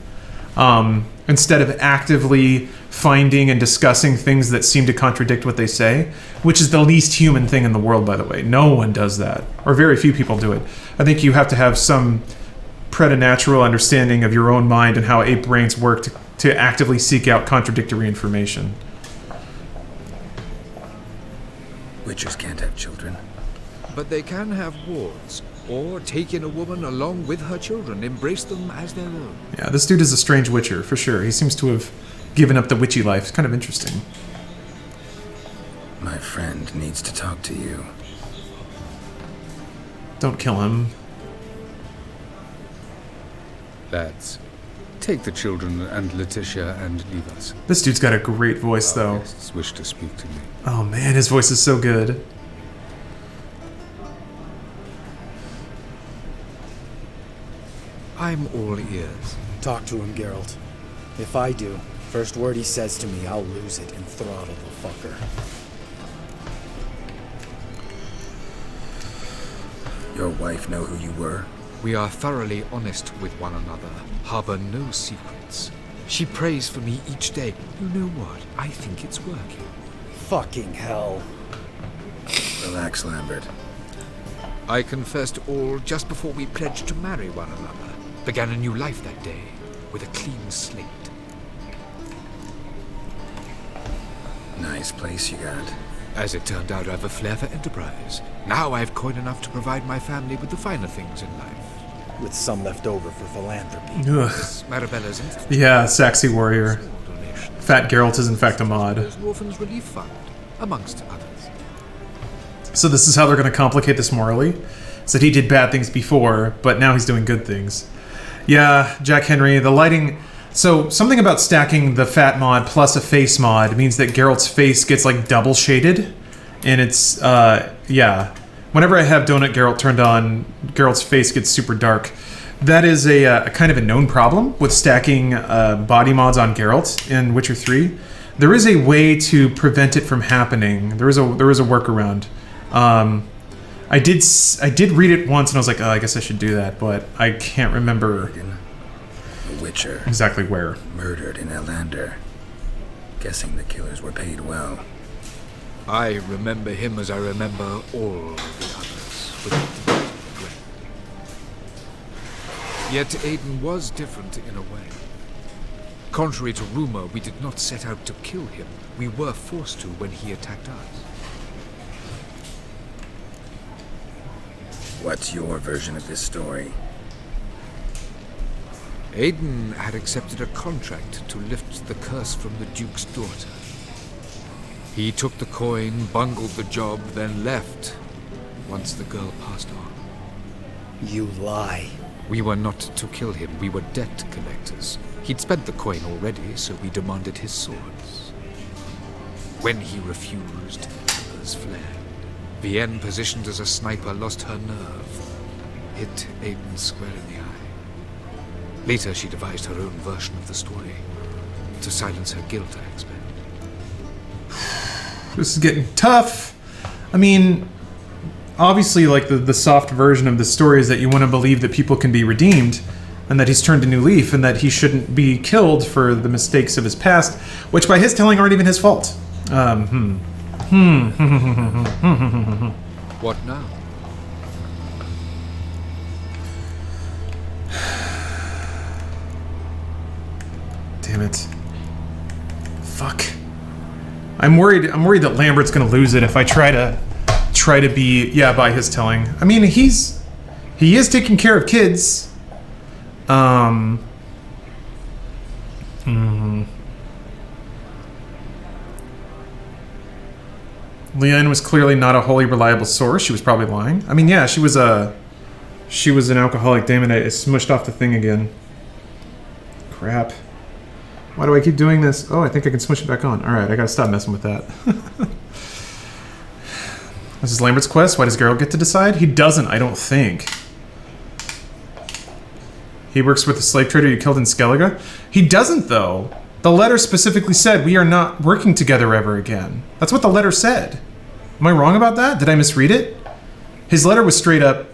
instead of actively finding and discussing things that seem to contradict what they say, which is the least human thing in the world, by the way. No one does that, or very few people do it. I think you have to have some preternatural understanding of your own mind and how ape brains work to actively seek out contradictory information. Witchers can't have children. But they can have wards, or take in a woman along with her children, embrace them as their own. Yeah, this dude is a strange witcher, for sure. He seems to have given up the witchy life. It's kind of interesting. My friend needs to talk to you. Don't kill him. Lads, take the children and Letitia and leave us. This dude's got a great voice, though. Guests wish to speak to me. Oh man, his voice is so good. I'm all ears. Talk to him, Geralt. If I do, first word he says to me, I'll lose it and throttle the fucker. Your wife know who you were? We are thoroughly honest with one another, harbor no secrets. She prays for me each day. You know what? I think it's working. Fucking hell. Relax, Lambert. I confessed all just before we pledged to marry one another. Began a new life that day, with a clean slate. Nice place you got. As it turned out, I've a flair for enterprise. Now I've coin enough to provide my family with the finer things in life. With some left over for philanthropy. Ugh. Marabella's Yeah, Saxy Warrior. Fat Geralt is in fact a mod. Orphans Relief Fund, amongst others. So this is how they're going to complicate this morally? So he did bad things before, but now he's doing good things. Yeah, Jack Henry, the lighting... So, something about stacking the fat mod plus a face mod means that Geralt's face gets, like, double shaded. And it's, yeah. Whenever I have Donut Geralt turned on, Geralt's face gets super dark. That is a kind of a known problem with stacking body mods on Geralt in Witcher 3. There is a way to prevent it from happening. There is a workaround. I did read it once and I was like, oh, I guess I should do that, but I can't remember Witcher. Exactly where. Murdered in Elander. Guessing the killers were paid well. I remember him as I remember all the others, with regret. Yet Aiden was different in a way. Contrary to rumor, we did not set out to kill him. We were forced to when he attacked us. What's your version of this story? Aiden had accepted a contract to lift the curse from the Duke's daughter. He took the coin, bungled the job, then left once the girl passed on. You lie. We were not to kill him, we were debt collectors. He'd spent the coin already, so we demanded his swords. When he refused, others fled. Vienne, positioned as a sniper, lost her nerve. Hit Aiden square in the eye. Later, she devised her own version of the story. To silence her guilt, I expect. This is getting tough. I mean, obviously, like, the soft version of the story is that you want to believe that people can be redeemed, and that he's turned a new leaf, and that he shouldn't be killed for the mistakes of his past, which by his telling aren't even his fault. What now? Damn it. Fuck. I'm worried that Lambert's gonna lose it if I try to be, yeah, by his telling. I mean, he is taking care of kids. Leanne was clearly not a wholly reliable source. She was probably lying. I mean, yeah, she was an alcoholic. Damn it, I smushed off the thing again. Crap. Why do I keep doing this? Oh, I think I can smush it back on. Alright, I gotta stop messing with that. This is Lambert's quest. Why does Geralt get to decide? He doesn't, I don't think. He works with the slave trader you killed in Skellige? He doesn't, though. The letter specifically said, we are not working together ever again. That's what the letter said. Am I wrong about that? Did I misread it? His letter was straight up,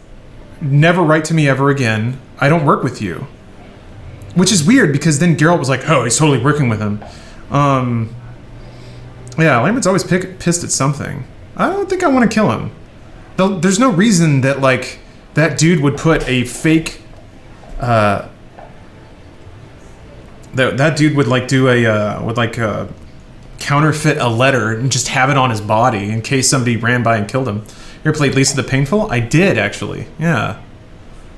never write to me ever again. I don't work with you. Which is weird, because then Geralt was like, oh, he's totally working with him. Yeah, Lambert's always pissed at something. I don't think I want to kill him. There's no reason that, like, that dude would put a fake... That dude would, like, do a... counterfeit a letter and just have it on his body in case somebody ran by and killed him. You ever played Lisa the Painful? I did, actually. Yeah.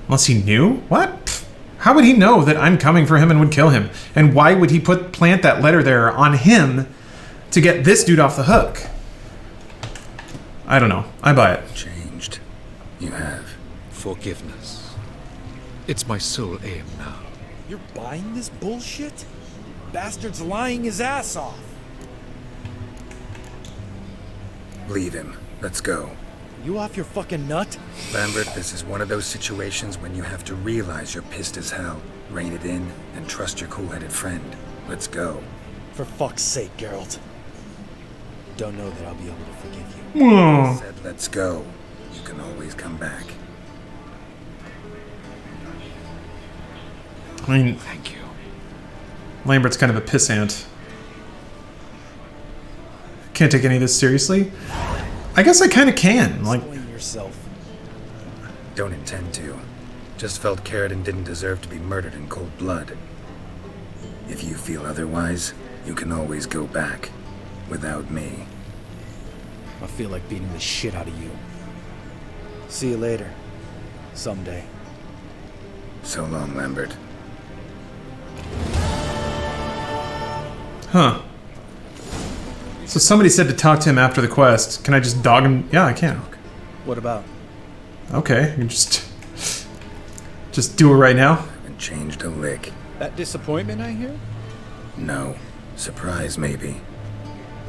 Unless he knew? What? Pfft. How would he know that I'm coming for him and would kill him? And why would he plant that letter there on him to get this dude off the hook? I don't know. I buy it. Changed. You have. Forgiveness. It's my sole aim now. You're buying this bullshit? Bastard's lying his ass off. Leave him. Let's go. You off your fucking nut? Lambert, this is one of those situations when you have to realize you're pissed as hell, rein it in, and trust your cool-headed friend. Let's go. For fuck's sake, Geralt. Don't know that I'll be able to forgive you. I said let's go. You can always come back. I mean, thank you. Lambert's kind of a pissant. can't take any of this seriously. I guess I kind of can. Like, Explain yourself. Don't intend to. Just felt Carradine didn't deserve to be murdered in cold blood. If you feel otherwise, you can always go back. Without me. I feel like beating the shit out of you. See you later. Someday. So long, Lambert. huh. So somebody said to talk to him after the quest. Can I just dog him? Yeah, I can. What about? Okay, you can just do it right now. Haven't changed a lick. That disappointment I hear? No. Surprise, maybe.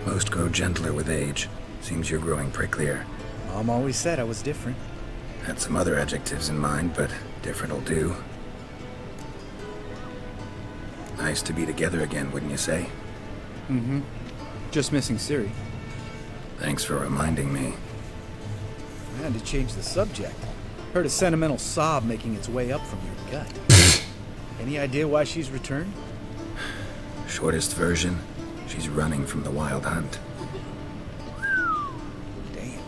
Most grow gentler with age. Seems you're growing pricklier. Mom always said I was different. Had some other adjectives in mind, but different'll do. Nice to be together again, wouldn't you say? Mm-hmm. Just missing Siri. Thanks for reminding me. I had to change the subject. Heard a sentimental sob making its way up from your gut. Any idea why she's returned? Shortest version, she's running from the wild hunt. Damn.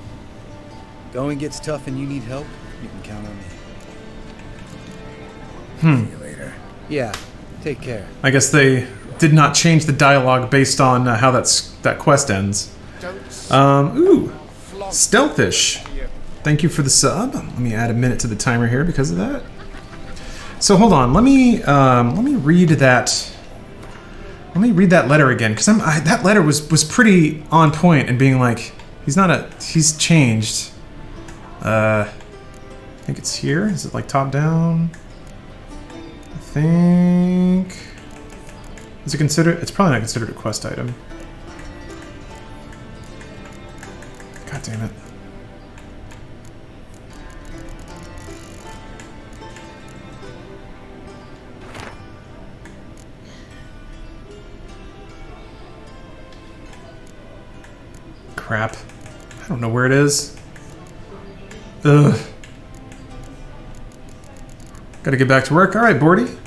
Going gets tough and you need help, you can count on me. See you later. Yeah, take care. I guess they did not change the dialogue based on how that quest ends. Ooh, Stealthish. Thank you for the sub. Let me add a minute to the timer here because of that. So hold on, let me read that. Let me read that letter again, because that letter was pretty on point and being like, he's changed. I think it's here. Is it like top down? I think. Is it considered? It's probably not considered a quest item. God damn it. Crap. I don't know where it is. Ugh. Gotta get back to work. Alright, Bordy.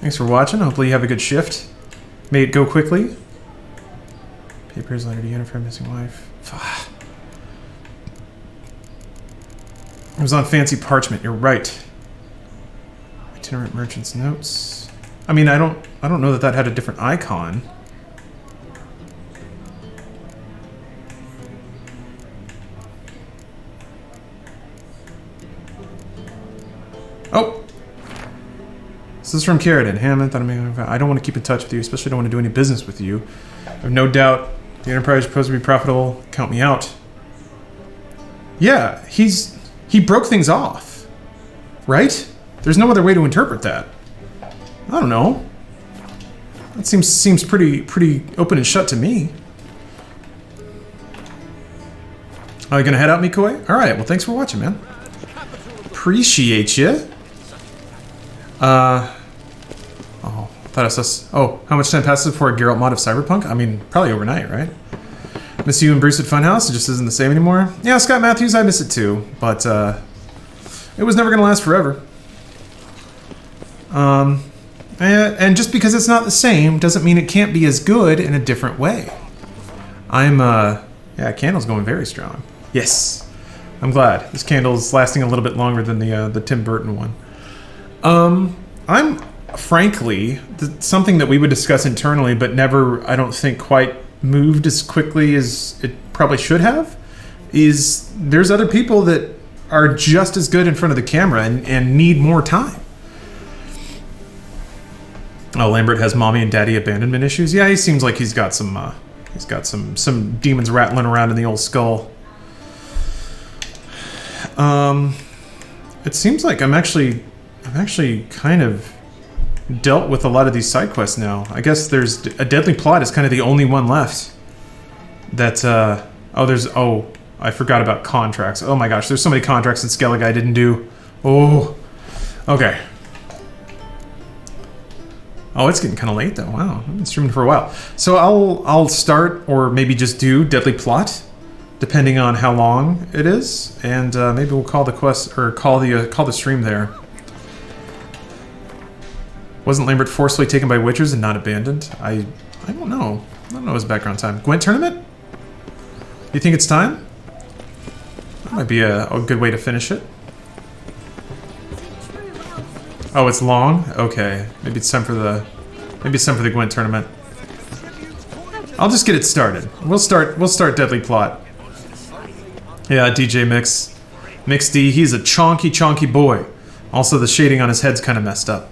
Thanks for watching. Hopefully you have a good shift. May it go quickly. Papers, letter to uniform, missing wife. It was on fancy parchment. You're right. Itinerant merchant's notes. I mean, I don't know that had a different icon. Oh! This is from Carradine. Hammond, I don't want to keep in touch with you, especially don't want to do any business with you. I have no doubt the Enterprise is supposed to be profitable. Count me out. Yeah, he broke things off. Right? There's no other way to interpret that. I don't know. That seems pretty open and shut to me. Are you gonna head out, Mikoi? Alright, well thanks for watching, man. Appreciate you. Oh, thought I saw. Oh, how much time passes before a Geralt mod of Cyberpunk? I mean, probably overnight, right? Miss you and Bruce at Funhouse. It just isn't the same anymore. Yeah, Scott Matthews, I miss it too, but it was never gonna last forever. And just because it's not the same doesn't mean it can't be as good in a different way. Yeah, candle's going very strong. Yes, I'm glad this candle's lasting a little bit longer than the Tim Burton one. I'm frankly something that we would discuss internally, but never, I don't think, quite moved as quickly as it probably should have. Is there's other people that are just as good in front of the camera and need more time. Oh, Lambert has mommy and daddy abandonment issues. Yeah, he seems like he's got some demons rattling around in the old skull. It seems like I've actually kind of dealt with a lot of these side quests now. I guess there's a deadly plot is kind of the only one left. That I forgot about contracts. Oh my gosh, there's so many contracts in Skellige I didn't do. Oh, okay. Oh, it's getting kind of late though. Wow, I've been streaming for a while. So I'll start or maybe just do deadly plot, depending on how long it is, and maybe we'll call the quest or call the stream there. Wasn't Lambert forcefully taken by witchers and not abandoned? I don't know. I don't know his background time. Gwent tournament? You think it's time? That might be a good way to finish it. Oh, it's long? Okay. Maybe it's time for the Gwent tournament. I'll just get it started. We'll start Deadly Plot. Yeah, DJ Mix D, he's a chonky boy. Also, the shading on his head's kind of messed up.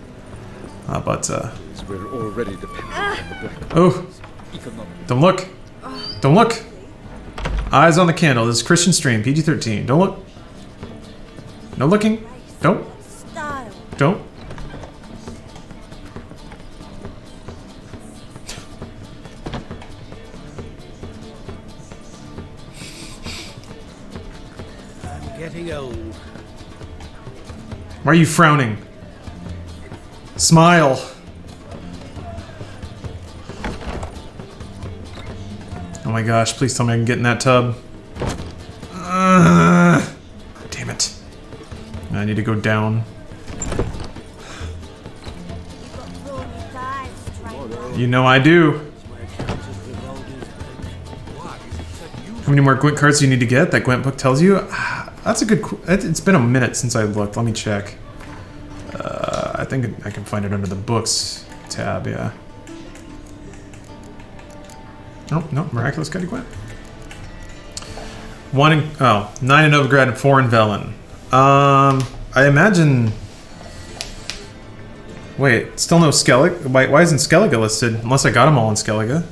We're already dependent on the black. Oh, don't look. Don't look. Eyes on the candle. This is Christian stream, PG-13. Don't look. No looking. Don't. Don't. I'm getting old. Why are you frowning? Smile. Oh my gosh, please tell me I can get in that tub. Damn it. I need to go down. You know I do. How many more Gwent cards do you need to get? That Gwent book tells you? That's a good... It's been a minute since I looked. Let me check. I think I can find it under the books tab, yeah. Oh, no, Miraculous Cuddy Gwent. 9 in Novigrad and 4 in Velen. I imagine... Wait, still no Skellige? Why isn't Skellige listed? Unless I got them all in Skellige.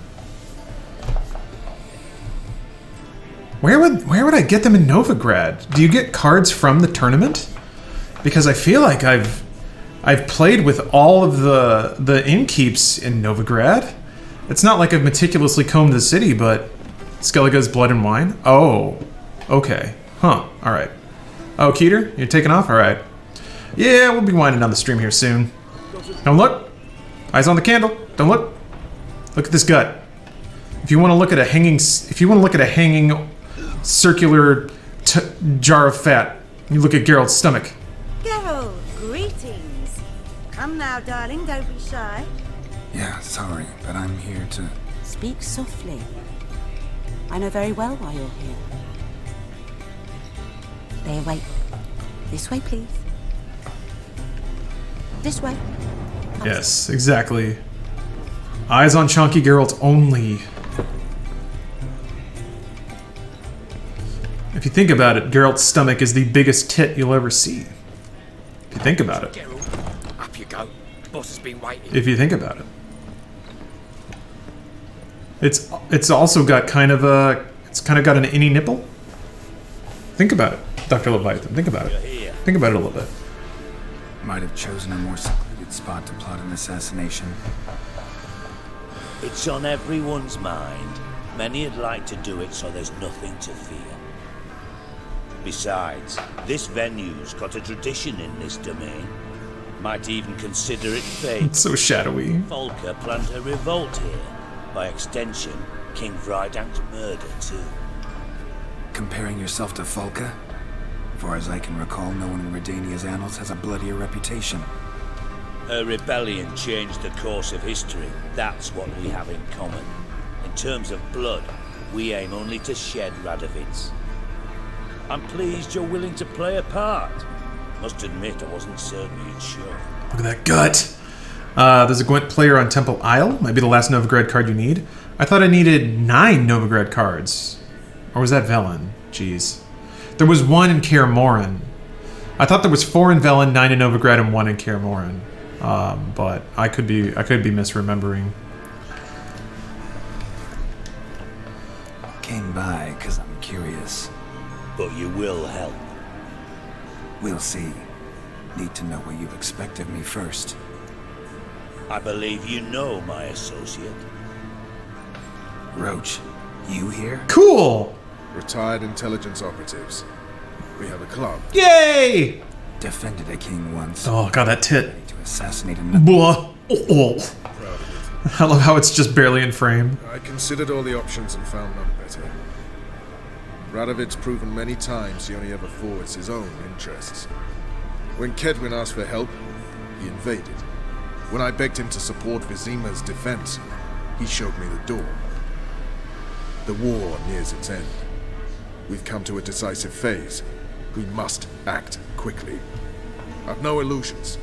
Where would I get them in Novigrad? Do you get cards from the tournament? Because I feel like I've played with all of the innkeeps in Novigrad. It's not like I've meticulously combed the city, but Skellige's Blood and Wine? Oh, okay. Huh, alright. Oh, Keeter, you're taking off? Alright. Yeah, we'll be winding down the stream here soon. Don't look. Eyes on the candle. Don't look. Look at this gut. If you want to look at a hanging circular jar of fat, you look at Geralt's stomach. Geralt, greetings. Come now, darling, don't be shy. Yeah, sorry, but I'm here to... Speak softly. I know very well why you're here. There, wait. This way, please. This way. Yes, exactly. Eyes on Chunky Geralt only. If you think about it, Geralt's stomach is the biggest tit you'll ever see. If you think about it. Up you go. Boss has been waiting. If you think about it. It's also got kind of got an innie nipple. Think about it, Dr. Leviathan. Think about it. Think about it a little bit. Might have chosen a more secluded spot to plot an assassination. It's on everyone's mind. Many would like to do it so there's nothing to fear. Besides, this venue's got a tradition in this domain. Might even consider it fate. It's so shadowy. Volker planned a revolt here. By extension, King Vrydank's murder too. Comparing yourself to Volker? Far as I can recall, no one in Redania's annals has a bloodier reputation. Her rebellion changed the course of history. That's what we have in common. In terms of blood, we aim only to shed Radovid's. I'm pleased you're willing to play a part. Must admit, I wasn't certain you'd show. Look at that gut. There's a Gwent player on Temple Isle. Might be the last Novigrad card you need. I thought I needed 9 Novigrad cards. Or was that Velen? Jeez. There was 1 in Kaer Morhen. I thought there was 4 in Velen, 9 in Novigrad, and 1 in Kaer Morhen. But I could be misremembering. Came by because I'm curious. But you will help. We'll see. Need to know what you expect of me first. I believe you know my associate. Roach, you here? Cool! Retired intelligence operatives. We have a club. Yay! Defended a king once. Oh god, that tit. Ready to assassinate another. Blah. Oh. Proud of it. I love how it's just barely in frame. I considered all the options and found none better. Radovid's proven many times he only ever forwards his own interests. When Kedwin asked for help, he invaded. When I begged him to support Vizima's defense, he showed me the door. The war nears its end. We've come to a decisive phase. We must act quickly. I've no illusions.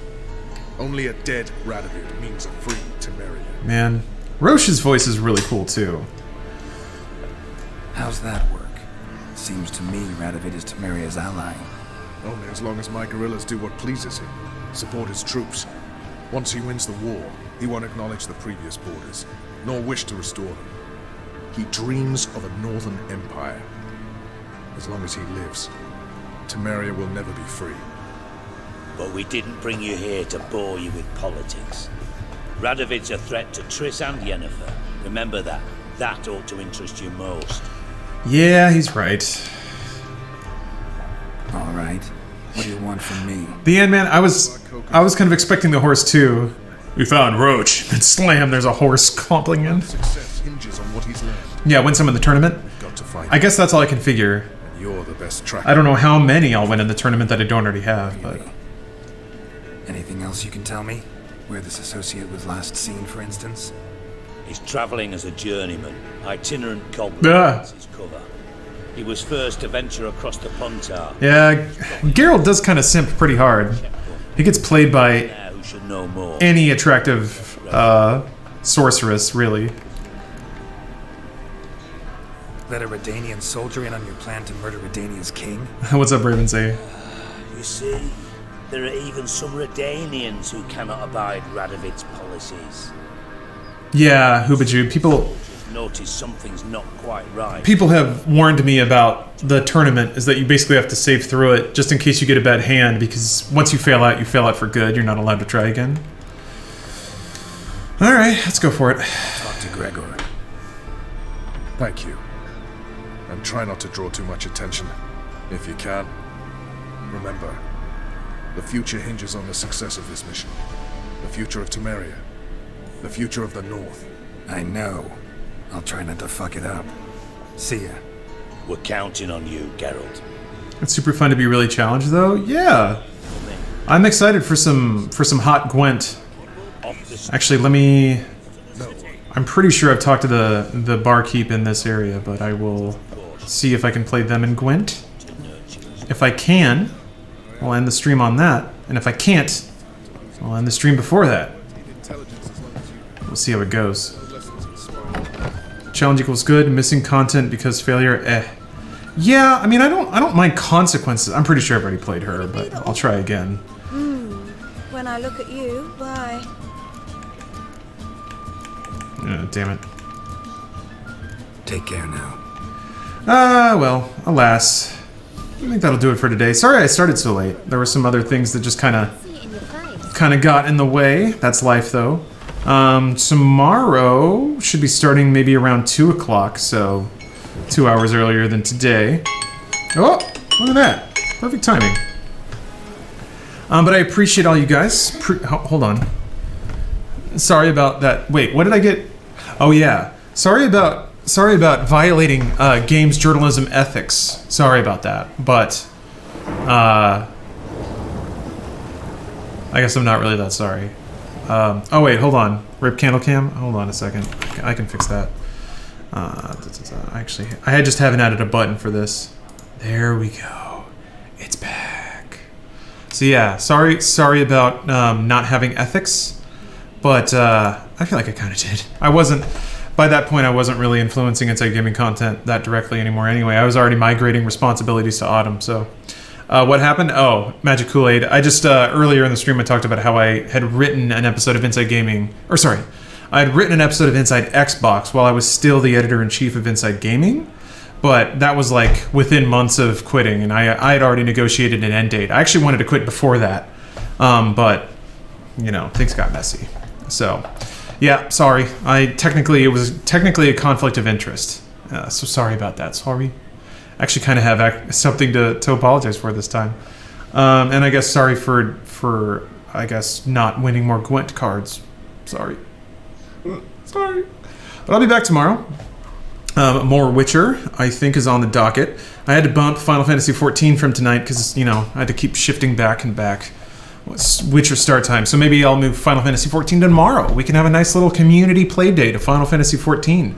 Only a dead Radovid means a free Temeria. Man, Roche's voice is really cool too. How's that work? Seems to me Radovid is Temeria's ally. Only as long as my guerrillas do what pleases him. Support his troops. Once he wins the war, he won't acknowledge the previous borders, nor wish to restore them. He dreams of a northern empire. As long as he lives, Temeria will never be free. But we didn't bring you here to bore you with politics. Radovid's a threat to Triss and Yennefer. Remember that. That ought to interest you most. Yeah, he's right. All right. What do you want from me? The end, man. I was kind of expecting the horse too. We found Roach. And slam, there's a horse clumping in. Success hinges on what he's learned. Yeah, win some in the tournament. Got to find I guess that's all I can figure. And you're the best tracker. I don't know how many I'll win in the tournament that I don't already have, but... Anything else you can tell me? Where this associate was last seen, for instance? He's travelling as a journeyman, itinerant goblin. That's his cover. He was first to venture across the Pontar. Yeah, Geralt does kind of simp pretty hard. He gets played by Who should know more? any attractive sorceress, really. Let a Redanian soldier in on your plan to murder Redania's king? What's up, Ravensay? You see, there are even some Redanians who cannot abide Radovid's policies. Yeah, Hubaju. People Notice something's not quite right. have warned me about the tournament, is that you basically have to save through it just in case you get a bad hand, because once you fail out for good. You're not allowed to try again. Alright, let's go for it. Talk to Gregor. Thank you. And try not to draw too much attention. If you can. Remember, the future hinges on the success of this mission. The future of Temeria. The future of the North. I know. I'll try not to fuck it up. See ya. We're counting on you, Geralt. It's super fun to be really challenged, though. Yeah, I'm excited for some hot Gwent. Actually, let me. I'm pretty sure I've talked to the barkeep in this area, but I will see if I can play them in Gwent. If I can, we'll end the stream on that, and if I can't, we'll end the stream before that. We'll see how it goes. Challenge equals good. Missing content because failure. Yeah, I mean, I don't mind consequences. I'm pretty sure I've already played her, but I'll try again. When I look at you, why? Damn it. Take care now. Well, alas. I think that'll do it for today. Sorry I started so late. There were some other things that just kind of got in the way. That's life, though. Tomorrow should be starting maybe around 2 o'clock, so 2 hours earlier than today. Oh, look at that. Perfect timing. But I appreciate all you guys. Hold on. Sorry about that. Wait, what did I get? Oh yeah. Sorry about violating games journalism ethics. Sorry about that. But I guess I'm not really that sorry. Oh wait, hold on. Rip candle cam? Hold on a second. I can fix that. Actually, I just haven't added a button for this. There we go. It's back. So yeah, sorry about not having ethics, but I feel like I kind of did. By that point, I wasn't really influencing Inside Gaming content that directly anymore anyway. I was already migrating responsibilities to Autumn, so... what happened? Oh, Magic Kool-Aid. I just, earlier in the stream, I talked about how I had written an episode of Inside Gaming... I had written an episode of Inside Xbox while I was still the editor-in-chief of Inside Gaming, but that was, like, within months of quitting, and I had already negotiated an end date. I actually wanted to quit before that, but, you know, things got messy. So, yeah, sorry. It was technically a conflict of interest, so sorry about that. Sorry. Actually kind of have something to apologize for this time. And I guess sorry for I guess not winning more Gwent cards. Sorry. Sorry. But I'll be back tomorrow. More Witcher, I think, is on the docket. I had to bump Final Fantasy XIV from tonight because, you know, I had to keep shifting back and back Witcher start time. So maybe I'll move Final Fantasy XIV tomorrow. We can have a nice little community play date of Final Fantasy XIV.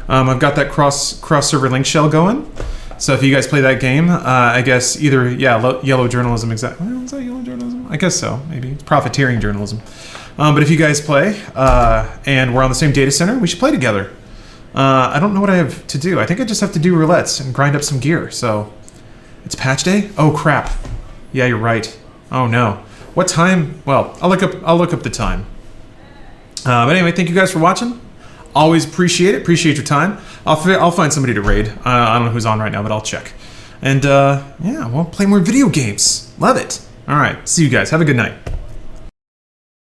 I've got that cross-server link shell going. So if you guys play that game, I guess either, yellow journalism, exactly. Well, is that yellow journalism? I guess so, maybe. It's profiteering journalism. But if you guys play, and we're on the same data center, we should play together. I don't know what I have to do. I think I just have to do roulettes and grind up some gear, so... It's patch day? Oh, crap. Yeah, you're right. Oh, no. What time? Well, I'll look up the time. But anyway, thank you guys for watching. Always appreciate it. Appreciate your time. I'll find somebody to raid. I don't know who's on right now, but I'll check. And, yeah, we'll play more video games. Love it. All right. See you guys. Have a good night.